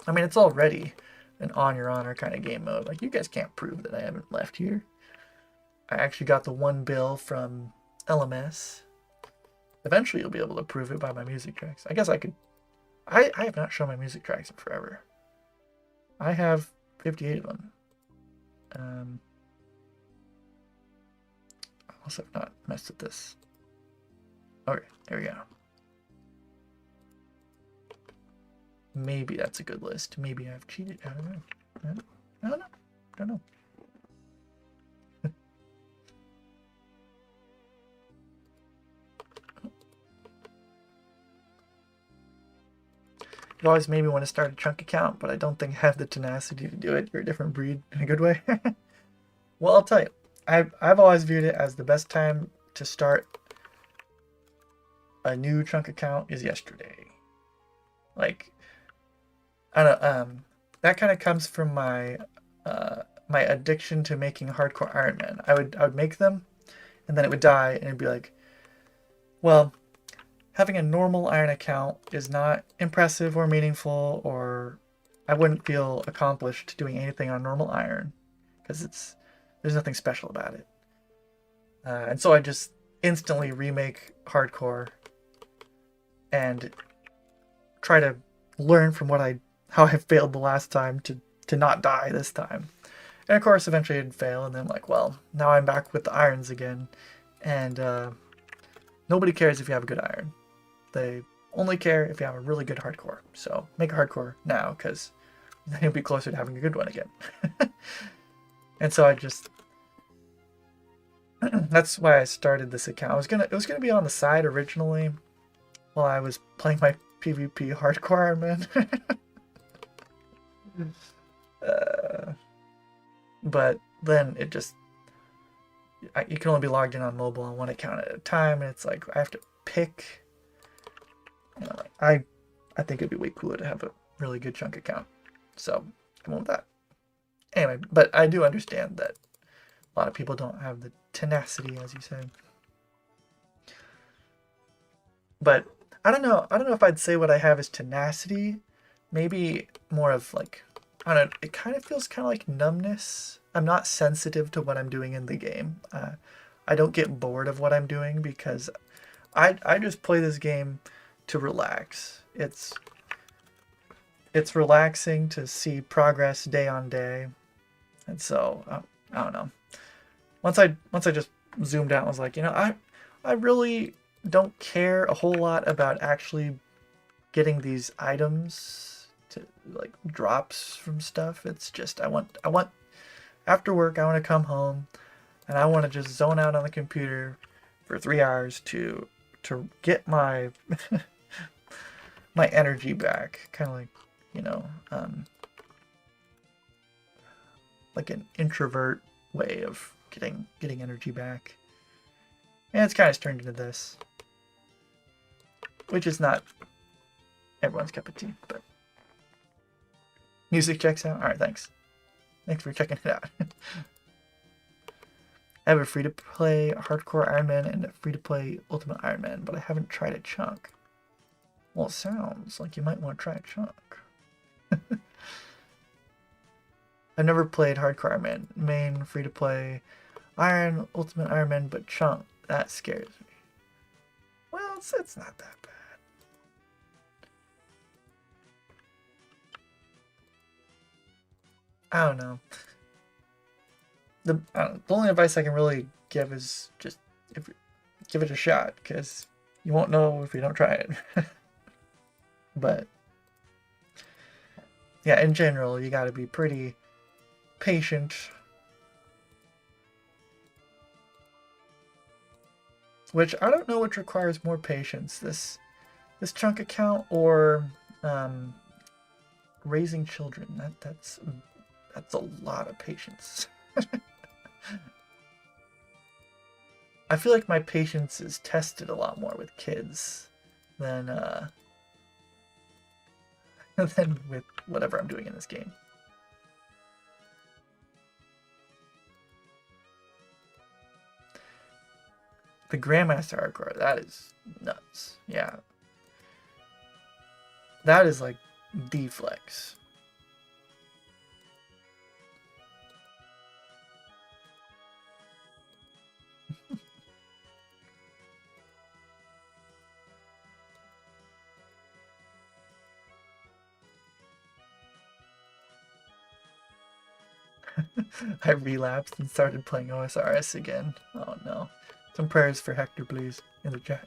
I mean, it's already an on your honor kind of game mode. Like, you guys can't prove that I haven't left here. I actually got the one bill from LMS. Eventually you'll be able to prove it by my music tracks. I guess I could. I have not shown my music tracks in forever. I have 58 of them. I also have not messed with this. Okay, there we go. Maybe that's a good list. Maybe I've cheated. I don't know. I don't know. You always made me want to start a chunk account, but I don't think I have the tenacity to do it. You're a different breed in a good way. Well, I'll tell you. I've always viewed it as the best time to start a new chunk account is yesterday. Like, I don't know, that kind of comes from my my addiction to making hardcore Ironman. I would make them, and then it would die, and it'd be like, well, having a normal Iron account is not impressive or meaningful, or I wouldn't feel accomplished doing anything on normal Iron, because there's nothing special about it. And so I just instantly remake hardcore and try to learn from how I failed the last time to not die this time. And of course, eventually it'd fail, and then I'm like, well, now I'm back with the irons again, And nobody cares if you have a good iron. They only care if you have a really good hardcore. So make a hardcore now, because then you'll be closer to having a good one again. And so I just that's why I started this account. It was gonna be on the side originally while I was playing my PvP hardcore Ironman. But then it just you can only be logged in on mobile on one account at a time, and it's like I have to pick. You know, I think it'd be way cooler to have a really good chunk account, so I went with that. Anyway, but I do understand that a lot of people don't have the tenacity, as you said. But I don't know. I don't know if I'd say what I have is tenacity. Maybe more of like, I don't know. It kind of feels kind of like numbness. I'm not sensitive to what I'm doing in the game. I don't get bored of what I'm doing because I just play this game to relax. It's relaxing to see progress day on day, and so I don't know. Once I just zoomed out and was like, you know, I really don't care a whole lot about actually getting these items to like drops from stuff. It's just I want after work I want to come home and I want to just zone out on the computer for 3 hours to get my my energy back, kind of like, you know, like an introvert way of getting energy back. And it's kind of turned into this, which is not everyone's cup of tea, but music checks out. All right, thanks for checking it out. I have a free-to-play hardcore Ironman and a free-to-play Ultimate Ironman, but I haven't tried a chunk. Well, it sounds like you might want to try a chunk. I've never played hardcore Ironman. Main free-to-play Iron, Ultimate Ironman, but chunk. That scares me. Well, it's not that bad. I don't know. The only advice I can really give is just give it a shot, because you won't know if you don't try it. But yeah, in general, you got to be pretty patient. Which I don't know which requires more patience, this chunk account or raising children. That's a lot of patience. I feel like my patience is tested a lot more with kids than than with whatever I'm doing in this game. The Grandmaster hardcore, that is nuts. Yeah. That is like the flex. I relapsed and started playing OSRS again. Oh no. Some prayers for Hector, please, in the chat.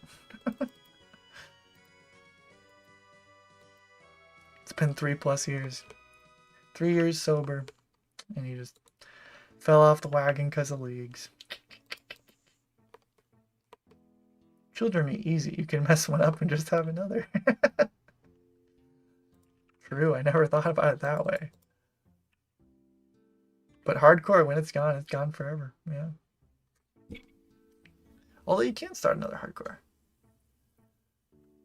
It's been 3+ years. 3 years sober. And he just fell off the wagon because of leagues. Children are easy. You can mess one up and just have another. True, I never thought about it that way. But hardcore, when it's gone forever. Yeah. Although you can't start another hardcore.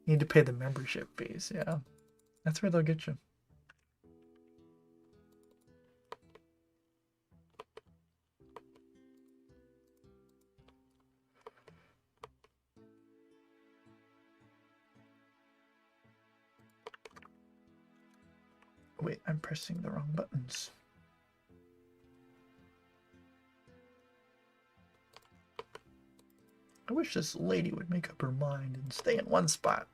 You need to pay the membership fees, yeah. That's where they'll get you. Wait, I'm pressing the wrong buttons. I wish this lady would make up her mind and stay in one spot.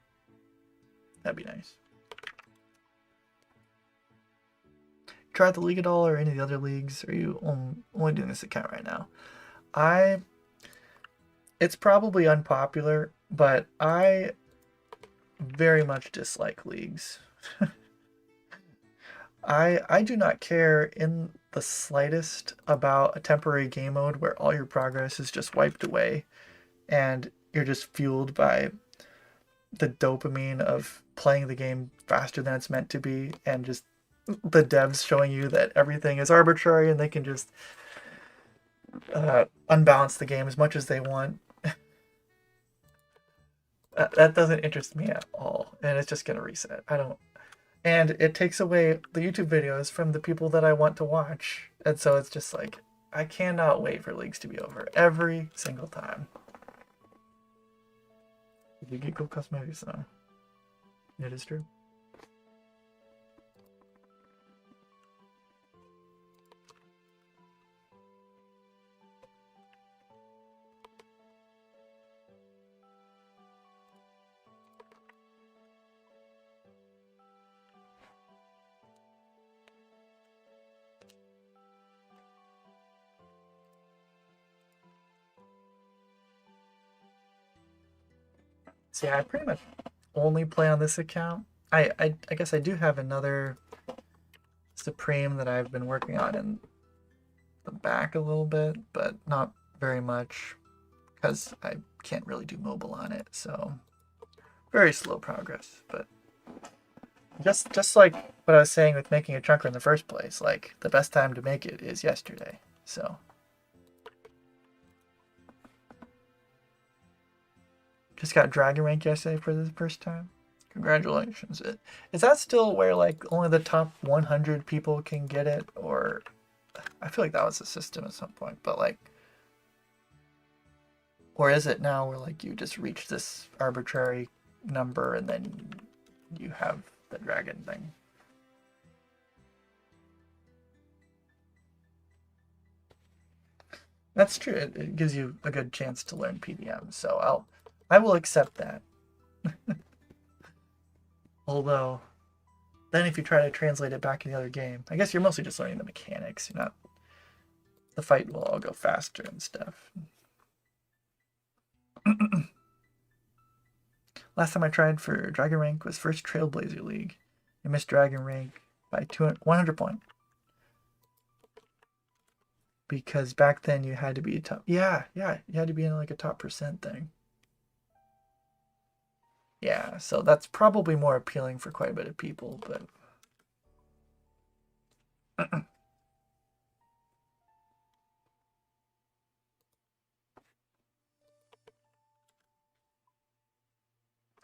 That'd be nice. Try the league at all or any of the other leagues? Or are you only doing this account right now? I it's probably unpopular, but I very much dislike leagues. I do not care in the slightest about a temporary game mode where all your progress is just wiped away and you're just fueled by the dopamine of playing the game faster than it's meant to be, and just the devs showing you that everything is arbitrary and they can just unbalance the game as much as they want. That doesn't interest me at all, and it's just gonna reset. I don't, and it takes away the YouTube videos from the people that I want to watch, and so it's just like I cannot wait for leagues to be over every single time. You get cool cosmetics though. It is true. See, I pretty much only play on this account. I guess I do have another Supreme that I've been working on in the back a little bit, but not very much because I can't really do mobile on it. So very slow progress. But just like what I was saying with making a chunker in the first place, like the best time to make it is yesterday. So just got Dragon Rank yesterday for the first time. Congratulations. Is that still where like only the top 100 people can get it? Or I feel like that was the system at some point, but like, or is it now where like you just reach this arbitrary number and then you have the dragon thing? That's true. It gives you a good chance to learn PDM, so I will accept that. Although, then if you try to translate it back in the other game, I guess you're mostly just learning the mechanics. You're not. The fight will all go faster and stuff. Last time I tried for Dragon Rank was first Trailblazer League. I missed Dragon Rank by 100 points. Because back then you had to be a top. Yeah, you had to be in like a top percent thing. Yeah, so that's probably more appealing for quite a bit of people, but.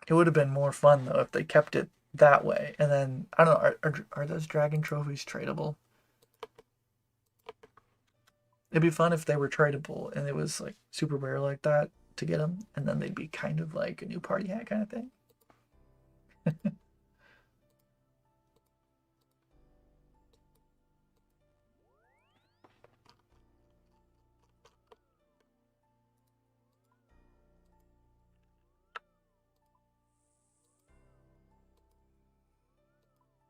It would have been more fun though if they kept it that way. And then I don't know, are those dragon trophies tradable? It'd be fun if they were tradable and it was like super rare like that to get them, and then they'd be kind of like a new party hat kind of thing.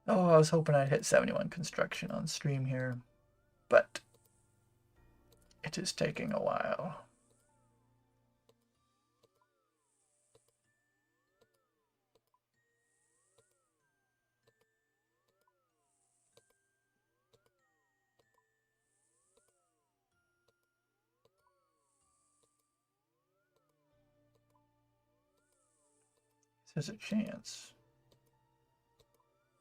Oh, I was hoping I'd hit 71 construction on stream here, but it is taking a while. There's a chance.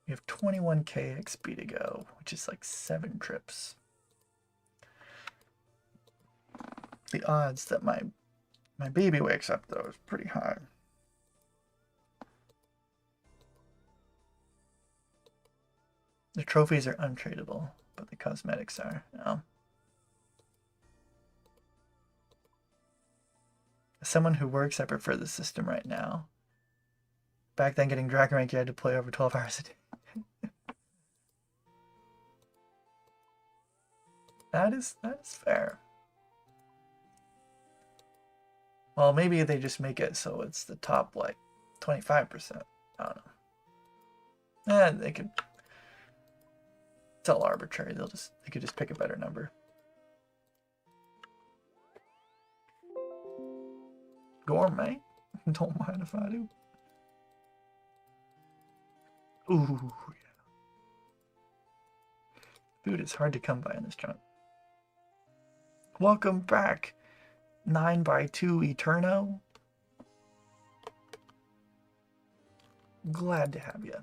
We have 21k XP to go, which is like 7 trips. The odds that my baby wakes up though is pretty high. The trophies are untradeable, but the cosmetics are. No. As someone who works, I prefer the system right now. Back then, getting Dragon Rank, you had to play over 12 hours a day. That is fair. Well, maybe they just make it so it's the top like 25%. I don't know. They could. It's all arbitrary. They could just pick a better number. Gourmet. Don't mind if I do. Ooh, yeah. Food is hard to come by in this chunk. Welcome back, 9x2 Eterno. Glad to have you.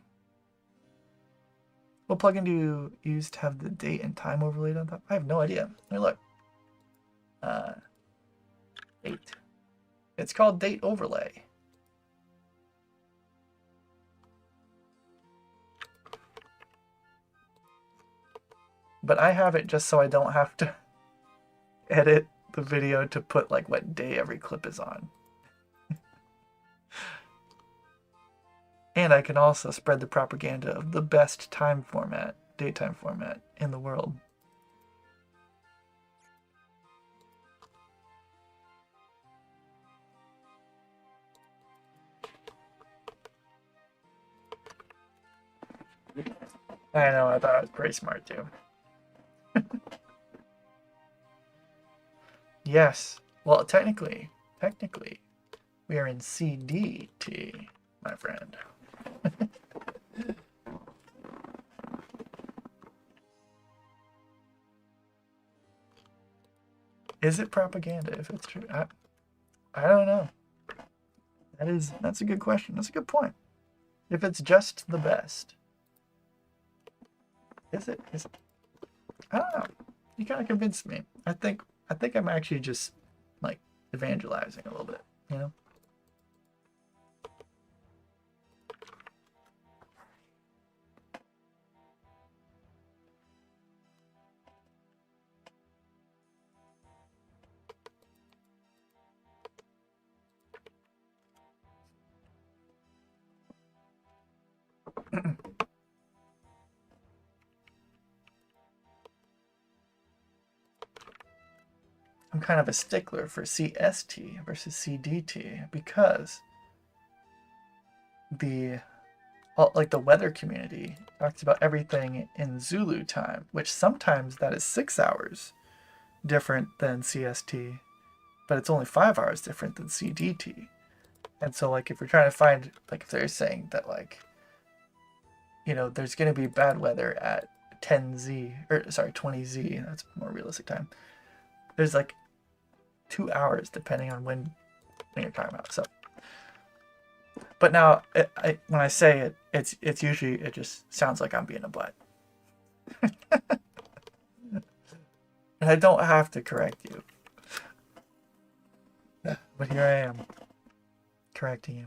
What plugin do you use to have the date and time overlaid on top? I have no idea. Let me look. 8. It's called Date Overlay. But I have it just so I don't have to edit the video to put like what day every clip is on. And I can also spread the propaganda of the best time format, daytime format in the world. I know, I thought it was pretty smart too. Yes. Well, technically, we are in CDT, my friend. Is it propaganda if it's true? I don't know. That's a good question. That's a good point. If it's just the best. Is it? I don't know. You kind of convinced me. I think I'm actually just like evangelizing a little bit, you know? I'm kind of a stickler for CST versus CDT because the weather community talks about everything in Zulu time, which sometimes that is 6 hours different than CST, but it's only 5 hours different than CDT. And so like if you're trying to find, like if they're saying that like, you know, there's going to be bad weather at 10Z, or sorry, 20Z, that's more realistic time. There's like 2 hours depending on when you're talking about. So, but now when I say it, it's usually, it just sounds like I'm being a butt. And I don't have to correct you. But here I am, correcting you.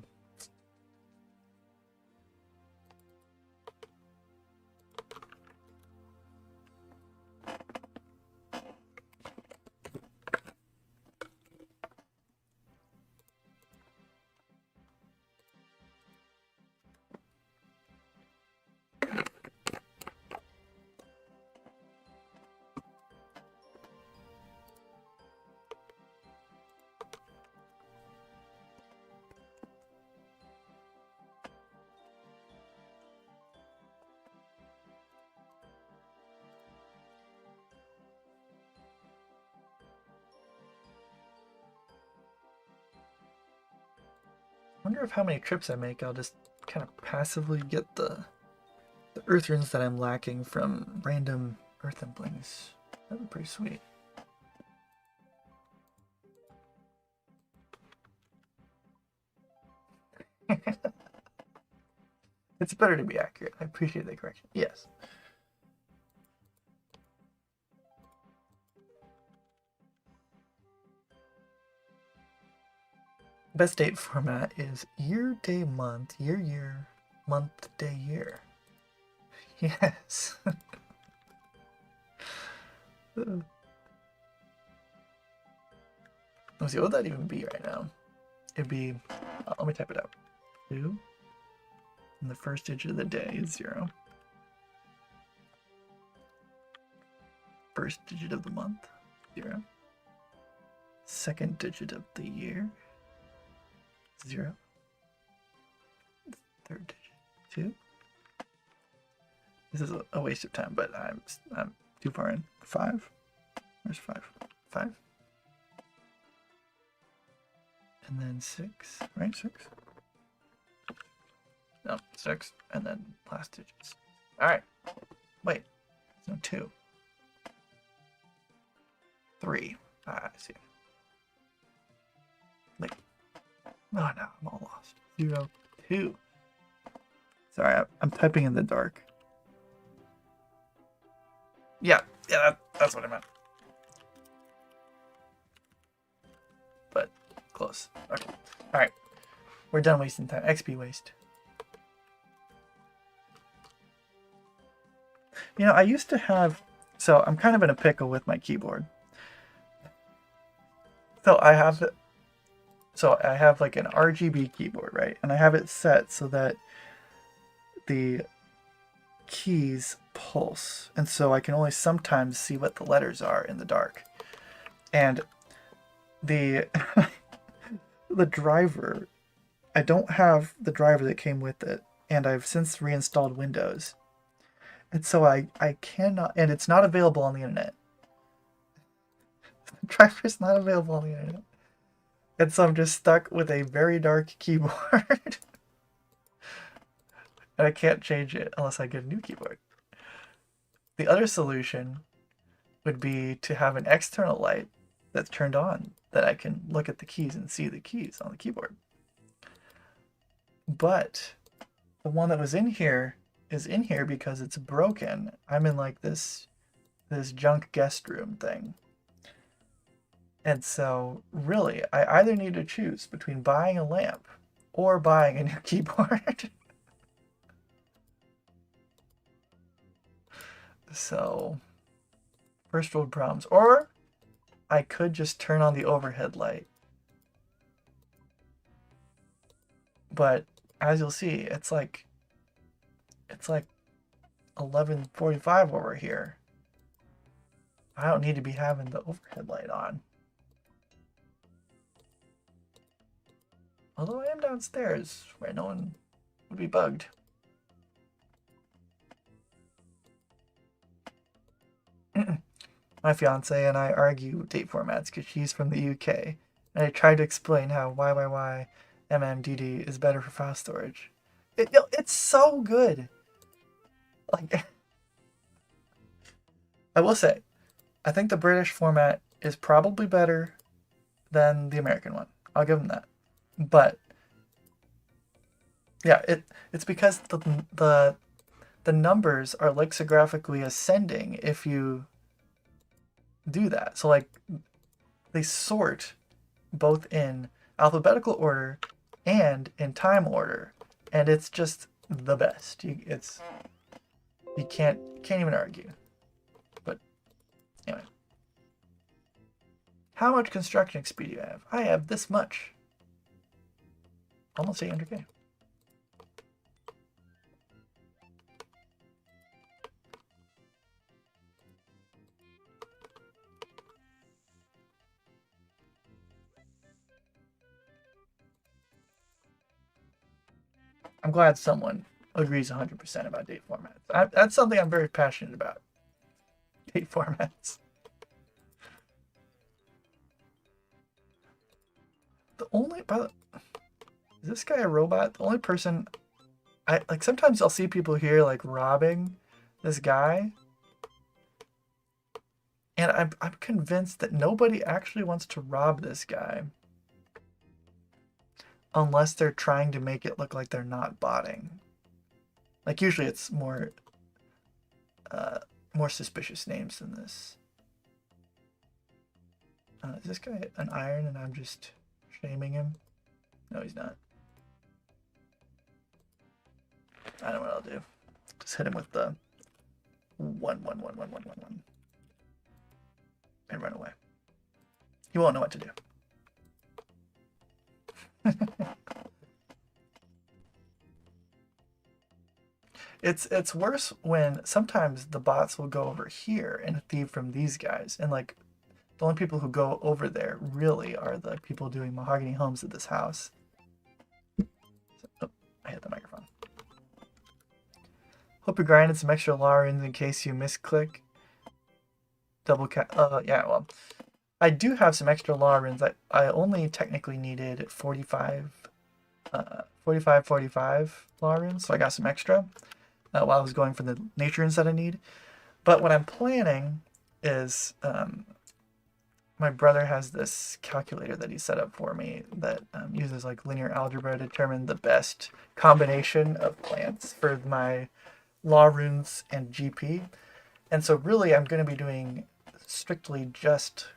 I wonder if how many trips I make, I'll just kind of passively get the earth runes that I'm lacking from random earth implings. That'd be pretty sweet. It's better to be accurate. I appreciate the correction. Yes. Best date format is year, day, month, year, year, month, day, year. Yes. Let's see, what would that even be right now? It'd be, let me type it out. 2, and the first digit of the day is 0. First digit of the month, 0. Second digit of the year, 0. Third digit, 2. This is a waste of time, but I'm too far in. 5. Where's 5? 5. and then 6, right? 6? No, 6, and then last digits. Alright. Wait. No, 2. 3. Ah, I see. Wait. Oh no, I'm all lost. 0, 2. Sorry, I'm typing in the dark. Yeah, that's what I meant. But close. Okay. Alright. We're done wasting time. XP waste. You know, I used to have... So, I'm kind of in a pickle with my keyboard. So, I have like an RGB keyboard, right? And I have it set so that the keys pulse. And so I can only sometimes see what the letters are in the dark. And the the driver, I don't have the driver that came with it, and I've since reinstalled Windows. And so I cannot, and it's not available on the internet. The driver's not available on the internet. And so I'm just stuck with a very dark keyboard. And I can't change it unless I get a new keyboard. The other solution would be to have an external light that's turned on that I can look at the keys and see the keys on the keyboard. But the one that was in here is in here because it's broken. I'm in like this junk guest room thing. And so really, I either need to choose between buying a lamp or buying a new keyboard. So, first world problems. Or I could just turn on the overhead light. But as you'll see, it's like 11:45 over here. I don't need to be having the overhead light on. Although I am downstairs where no one would be bugged. My fiance and I argue date formats because she's from the UK, and I tried to explain how YYY is better for file storage. It's so good. Like, I will say, I think the British format is probably better than the American one. I'll give them that. But yeah, it's because the numbers are lexicographically ascending if you do that. So like they sort both in alphabetical order and in time order, and it's just the best. You can't even argue. But anyway, how much construction XP do you have? I have this much. Almost 800k. I'm glad someone agrees 100% about date formats. That's something I'm very passionate about. Date formats. Is this guy a robot? The only person like sometimes I'll see people here like robbing this guy. And I'm convinced that nobody actually wants to rob this guy. Unless they're trying to make it look like they're not botting. Like usually it's more suspicious names than this. Is this guy an iron and I'm just shaming him? No, he's not. I know what I'll do. Just hit him with the 1 and run away. He won't know what to do. It's worse when sometimes the bots will go over here and thieve from these guys, and like the only people who go over there really are the people doing mahogany homes at this house. Oh, I hit the microphone. Hope you're grinding some extra law in case you misclick. Double cat. Yeah, well, I do have some extra law runes. I only technically needed 45 law runes, so I got some extra while I was going for the nature runes that I need. But what I'm planning is my brother has this calculator that he set up for me that uses like linear algebra to determine the best combination of plants for my law runes and GP. And so really I'm going to be doing strictly just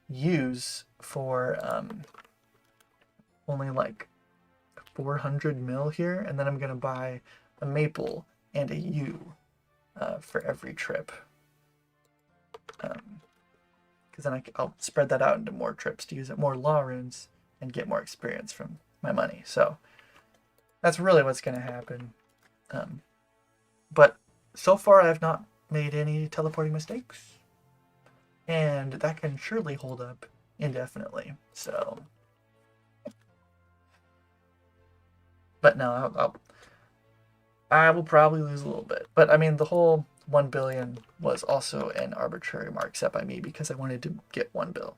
use for only like 400 mil here, and then I'm going to buy a maple and a U for every trip. Because then I'll spread that out into more trips to use it more law runes and get more experience from my money. So that's really what's going to happen. But so far I have not made any teleporting mistakes, and that can surely hold up indefinitely. So, but no, I will probably lose a little bit. But I mean, the whole 1 billion was also an arbitrary mark set by me because I wanted to get 1 bill.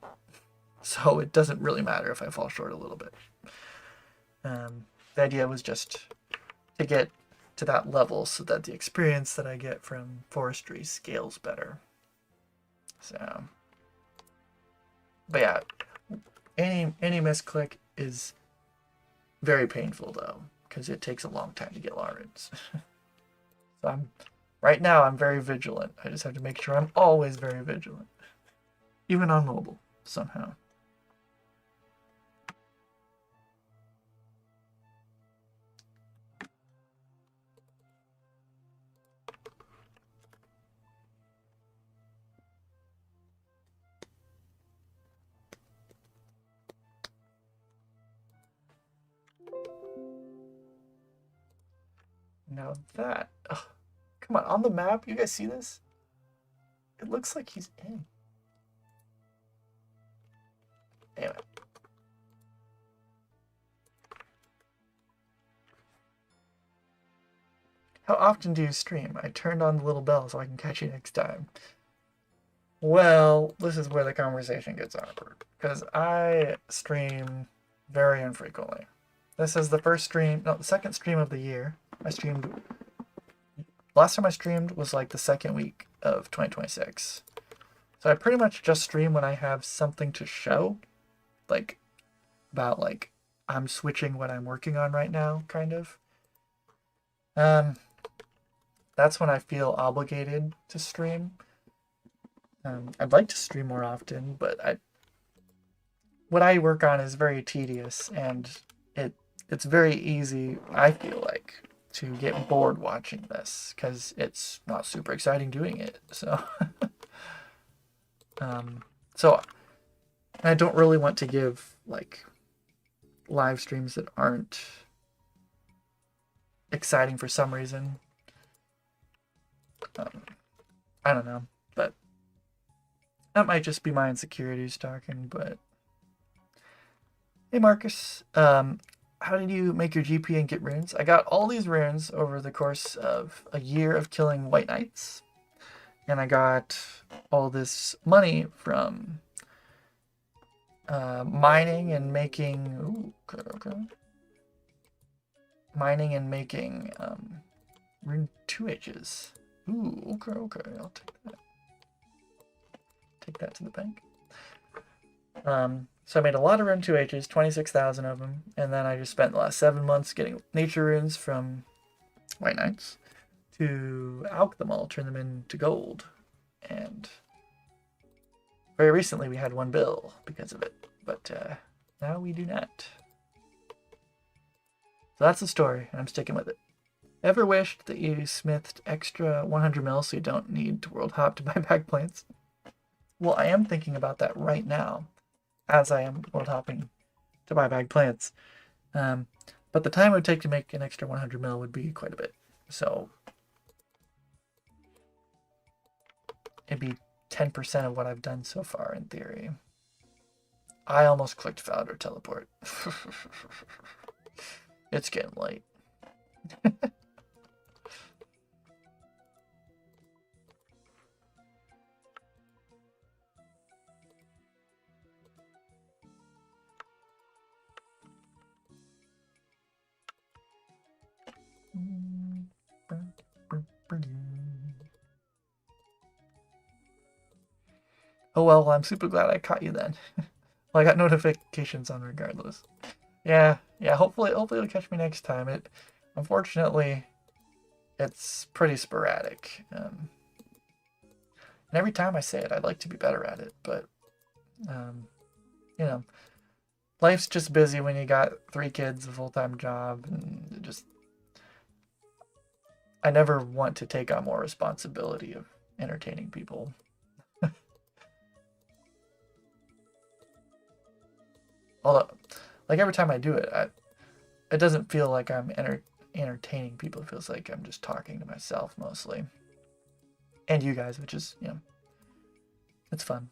So it doesn't really matter if I fall short a little bit. The idea was just to get to that level so that the experience that I get from forestry scales better. So, but yeah, any misclick is very painful though, because it takes a long time to get law runes. So right now I'm very vigilant. I just have to make sure I'm always very vigilant, even on mobile somehow. Now that, ugh, come on the map, you guys see this? It looks like he's in. Anyway. How often do you stream? I turned on the little bell so I can catch you next time. Well, this is where the conversation gets awkward, because I stream very infrequently. This is the second stream of the year. Last time I streamed was like the second week of 2026. So I pretty much just stream when I have something to show, like about like I'm switching what I'm working on right now, kind of. That's when I feel obligated to stream. I'd like to stream more often, but what I work on is very tedious, and it's very easy, I feel like, to get bored watching this because it's not super exciting doing it. So, so I don't really want to give like live streams that aren't exciting for some reason. I don't know, but that might just be my insecurities talking. But hey, Marcus, how did you make your GP and get runes? I got all these runes over the course of a year of killing white knights, and I got all this money from mining and making. Ooh, okay. Mining and making rune 2H's. Ooh, okay. I'll take that. Take that to the bank. So I made a lot of rune 2H's, 26,000 of them, and then I just spent the last 7 months getting nature runes from white knights to alch them all, turn them into gold, and very recently we had 1 bill because of it, but now we do not. So that's the story, and I'm sticking with it. Ever wished that you smithed extra 100 mil so you don't need to world hop to buy back plants? Well, I am thinking about that right now, as I am world hopping to buy back plants. But the time it would take to make an extra 100 mil would be quite a bit. So it'd be 10% of what I've done so far in theory. I almost clicked Falador teleport. It's getting late. Oh well, I'm super glad I caught you then. Well, I got notifications on regardless. Yeah, yeah. Hopefully it'll catch me next time. Unfortunately, it's pretty sporadic. And every time I say it, I'd like to be better at it, but um, you know, life's just busy when you got 3 kids, a full-time job, and I never want to take on more responsibility of entertaining people. Although, like every time I do it, it doesn't feel like I'm entertaining people. It feels like I'm just talking to myself mostly, and you guys, which is it's fun.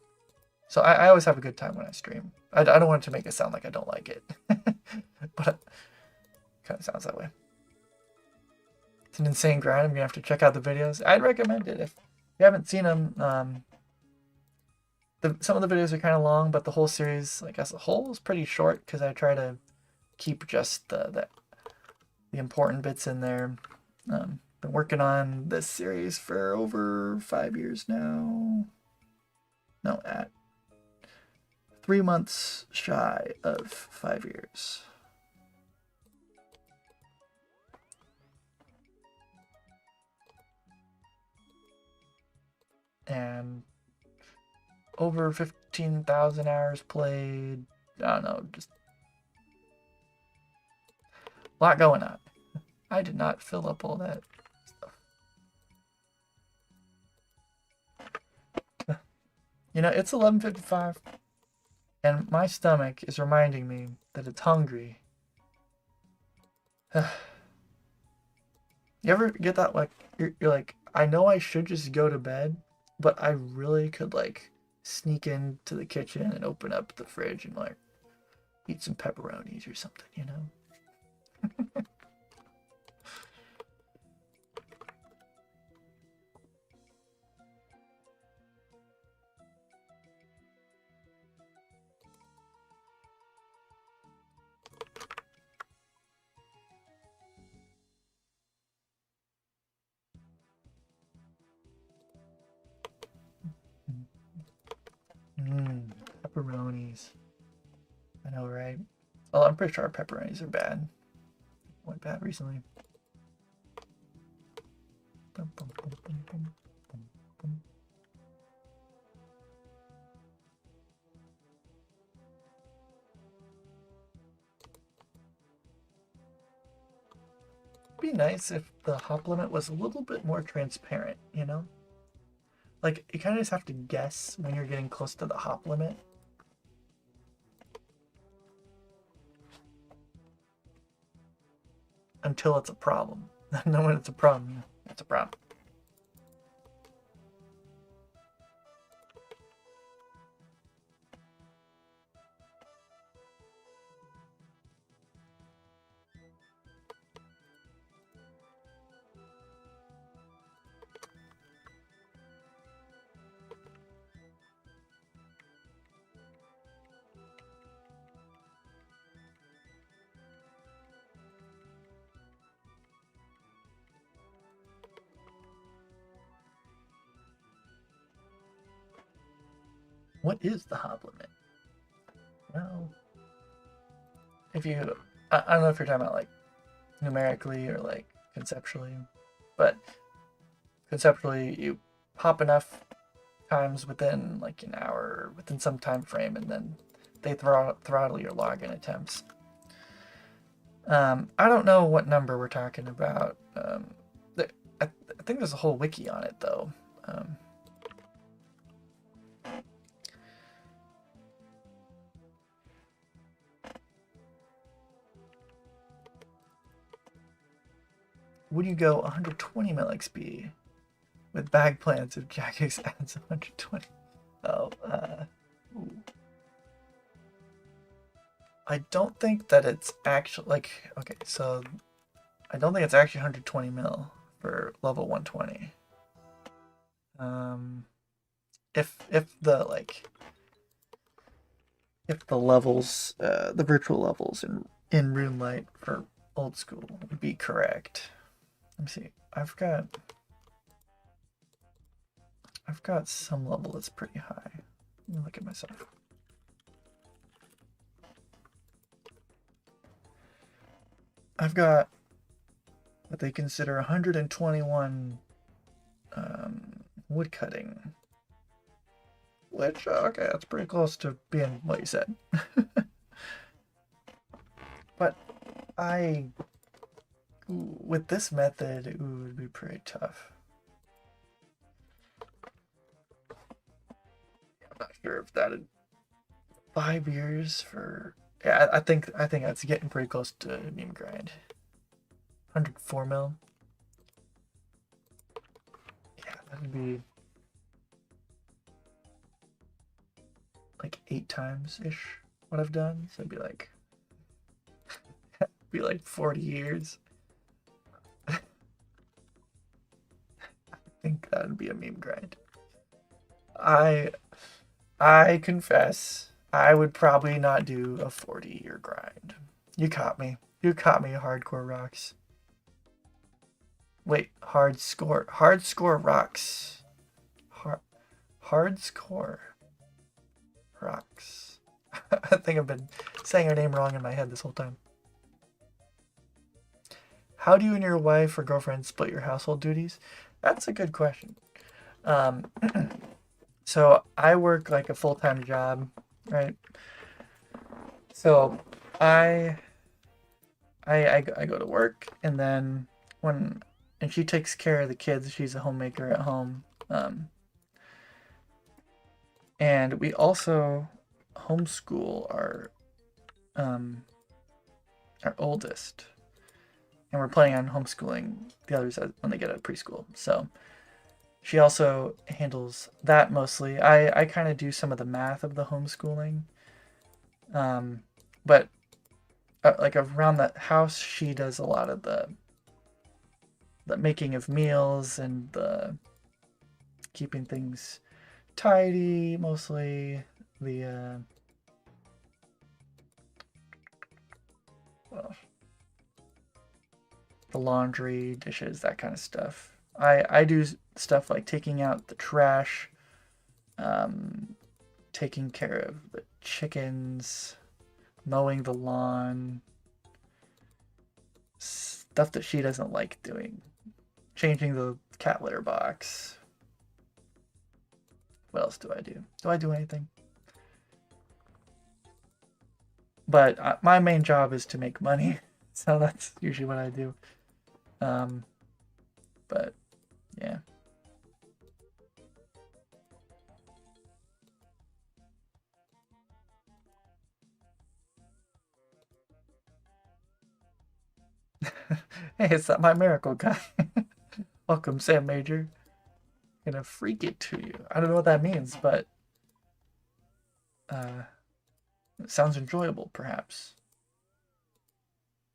So I always have a good time when I stream. I don't want it to make it sound like I don't like it, but it kind of sounds that way. It's an insane grind. I'm gonna have to check out the videos. I'd recommend it if you haven't seen them. Some of the videos are kind of long, but the whole series, like as a whole, is pretty short because I try to keep just the important bits in there. Been working on this series for over 5 years now. No, at 3 months shy of 5 years. And over 15,000 hours played. I don't know, just a lot going on. I did not fill up all that stuff. It's 11:55, and my stomach is reminding me that it's hungry. You ever get that, like, you're like, I know I should just go to bed, but I really could, like, sneak into the kitchen and open up the fridge and, like, eat some pepperonis or something, Pepperonis. I know, right? Oh, I'm pretty sure our pepperonis are bad. Went bad recently. Bum, bum, bum, bum, bum, bum, bum. It'd be nice if the hop limit was a little bit more transparent, Like, you kind of just have to guess when you're getting close to the hop limit. Until it's a problem. And then when it's a problem, it's a problem. What is the hop limit? Well, if you, I don't know if you're talking about like numerically or like conceptually, but conceptually you hop enough times within like an hour, within some time frame, and then they throttle your login attempts. I don't know what number we're talking about. I think there's a whole wiki on it though. Would you go 120 mil XP with bag plans if Jagex adds 120? Oh, ooh. I don't think that it's actually like, okay, so I don't think it's actually 120 mil for level 120. If the levels, the virtual levels in RuneLite for old school would be correct. Let me see. I've got some level that's pretty high. Let me look at myself. I've got what they consider 121 wood cutting. Which, okay, that's pretty close to being what you said. But with this method, it would be pretty tough. I'm not sure if that'd 5 years for. Yeah, I think that's getting pretty close to meme grind. 104 mil. Yeah, that'd be like 8 times ish what I've done. So it'd be like 40 years. I think that'd be a meme grind. I confess, I would probably not do a 40-year grind. You caught me. You caught me, hardcore rocks. Wait, hard score rocks. Hard score rocks. I think I've been saying her name wrong in my head this whole time. How do you and your wife or girlfriend split your household duties? That's a good question. So I work like a full-time job, right? So I go to work, and then and she takes care of the kids. She's a homemaker at home. And we also homeschool our oldest. And we're planning on homeschooling the others when they get out of preschool. So she also handles that mostly. I kind of do some of the math of the homeschooling. But like around the house, she does a lot of the making of meals and the keeping things tidy, mostly. The laundry, dishes, that kind of stuff. I do stuff like taking out the trash, taking care of the chickens, mowing the lawn, stuff that she doesn't like doing, changing the cat litter box. What else do I do? Do I do anything? But my main job is to make money, so that's usually what I do. But yeah. Hey, it's that my miracle guy. Welcome, Sam Major. Gonna freak it to you. I don't know what that means, but it sounds enjoyable, perhaps.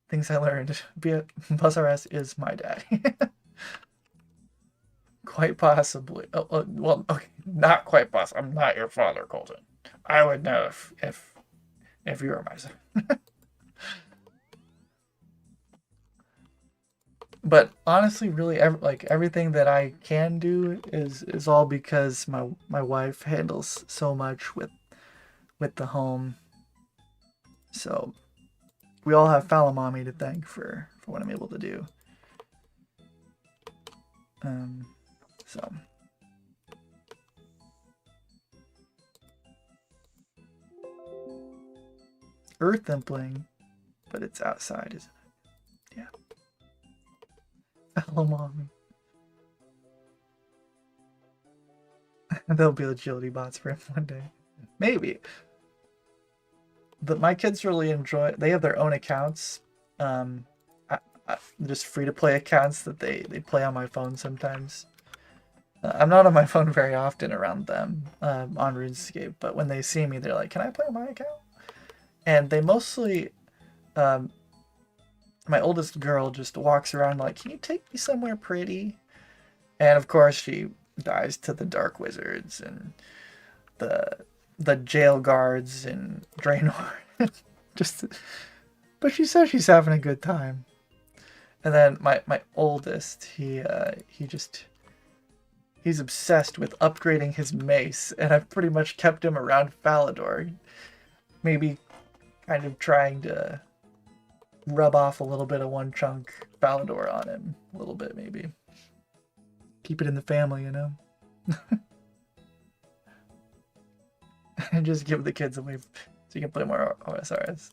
Things I learned. BuzzRS is my daddy. Quite possibly. Oh, well, okay, not quite possibly. I'm not your father, Colton. I would know if you were my son. But honestly, really, like everything that I can do is all because my wife handles so much with the home. So we all have Falamami to thank for what I'm able to do. So earth impling, but it's outside, isn't it? Yeah. Falamami. There'll be agility bots for him one day. Maybe. But my kids really enjoy. They have their own accounts, just free to play accounts that they play on my phone sometimes. I'm not on my phone very often around them on RuneScape, but when they see me, they're like, "Can I play on my account?" And they mostly, my oldest girl just walks around like, "Can you take me somewhere pretty?" And of course, she dives to the dark wizards and the jail guards in Draenor. But she says she's having a good time. And then my oldest, he just He's obsessed with upgrading his mace, and I've pretty much kept him around Falador. Maybe kind of trying to rub off a little bit of OneChunk Falador on him. A little bit, maybe. Keep it in the family, you know? And just give the kids away so you can play more OSRs.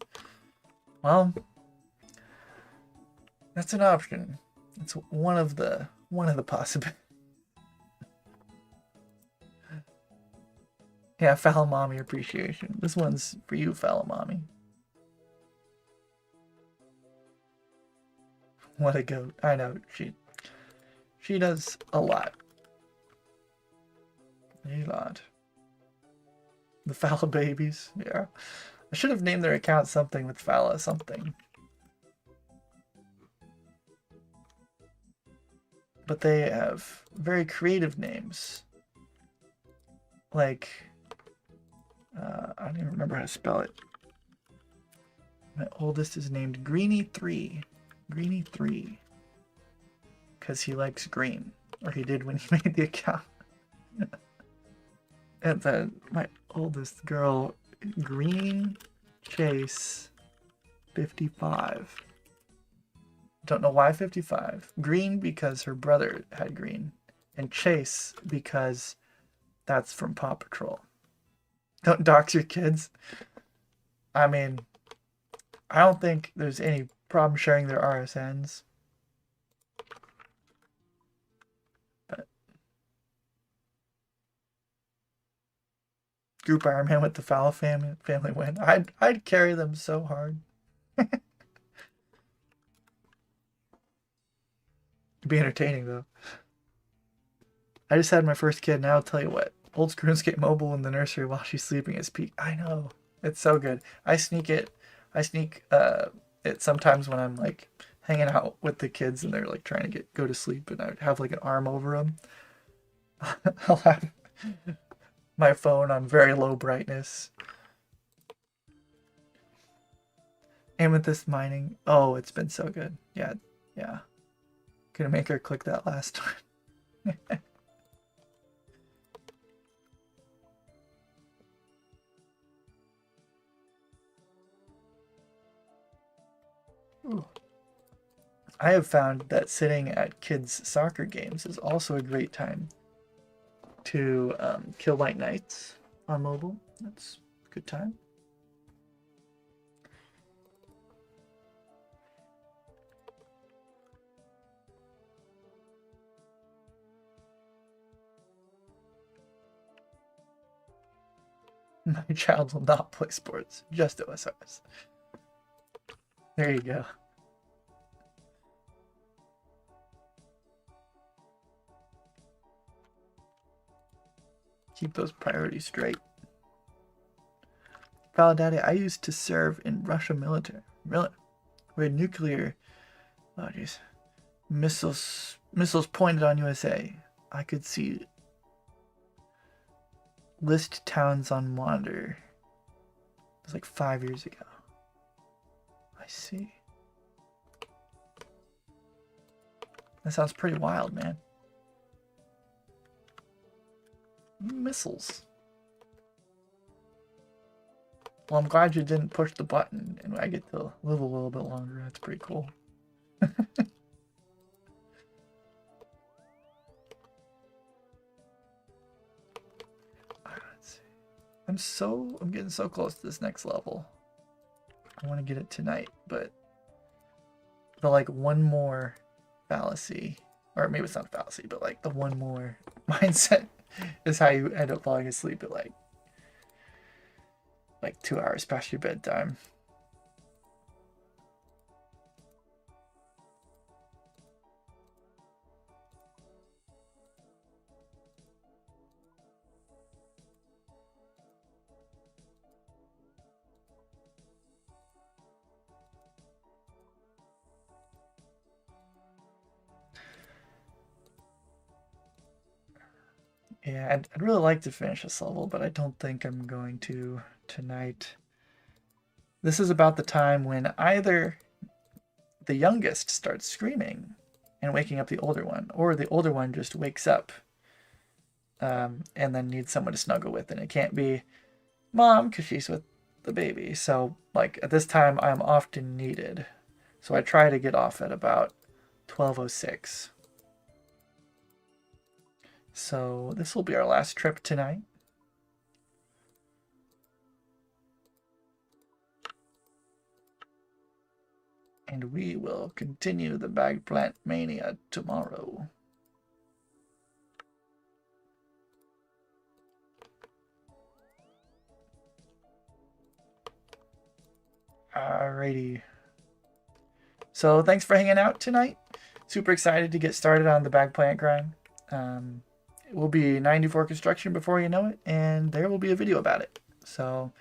Well, that's an option. It's one of the possibilities. Yeah, Falamami appreciation. This one's for you, Falamami. What a goat. I know, she does a lot. A lot. The Fala babies, yeah. I should have named their account something with Fala something. But they have very creative names. Like, I don't even remember how to spell it. My oldest is named Greenie3. Greenie3. Because he likes green. Or he did when he made the account. And then my oldest girl, Green Chase 55. Don't know why 55. Green because her brother had green. And Chase because that's from Paw Patrol. Don't dox your kids. I mean, I don't think there's any problem sharing their RSNs. But Group Ironman with the Fala family win. I'd carry them so hard. It'd be entertaining though. I just had my first kid, and I'll tell you what. Old RuneScape Mobile in the nursery while she's sleeping is peak. I know. It's so good. I sneak it sometimes when I'm like hanging out with the kids and they're like trying to go to sleep, and I have like an arm over them. I'll have my phone on very low brightness. Amethyst mining. Oh, it's been so good. Yeah. Gonna make her click that last time. Ooh. I have found that sitting at kids' soccer games is also a great time to kill white knights on mobile. That's a good time. My child will not play sports, just OSRs. There you go. Keep those priorities straight. Faladaddy, I used to serve in Russia military. Really? We had nuclear, oh geez, missiles pointed on USA. I could see list towns on monitor. It was like 5 years ago. I see. That sounds pretty wild, man. Missiles. Well, I'm glad you didn't push the button and I get to live a little bit longer. That's pretty cool. Let's see. I'm getting so close to this next level. I want to get it tonight, but the like one more fallacy, or maybe it's not a fallacy, but like the one more mindset is how you end up falling asleep at like 2 hours past your bedtime. Yeah, I'd really like to finish this level, but I don't think I'm going to tonight. This is about the time when either the youngest starts screaming and waking up the older one, or the older one just wakes up and then need someone to snuggle with. And it can't be mom because she's with the baby. So like at this time, I'm often needed. So I try to get off at about 12:06. So this will be our last trip tonight. And we will continue the bag plant mania tomorrow. Alrighty. So thanks for hanging out tonight. Super excited to get started on the bag plant grind. It will be 94 construction before you know it, and there will be a video about it. So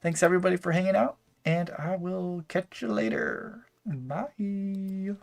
thanks everybody for hanging out, and I will catch you later. Bye.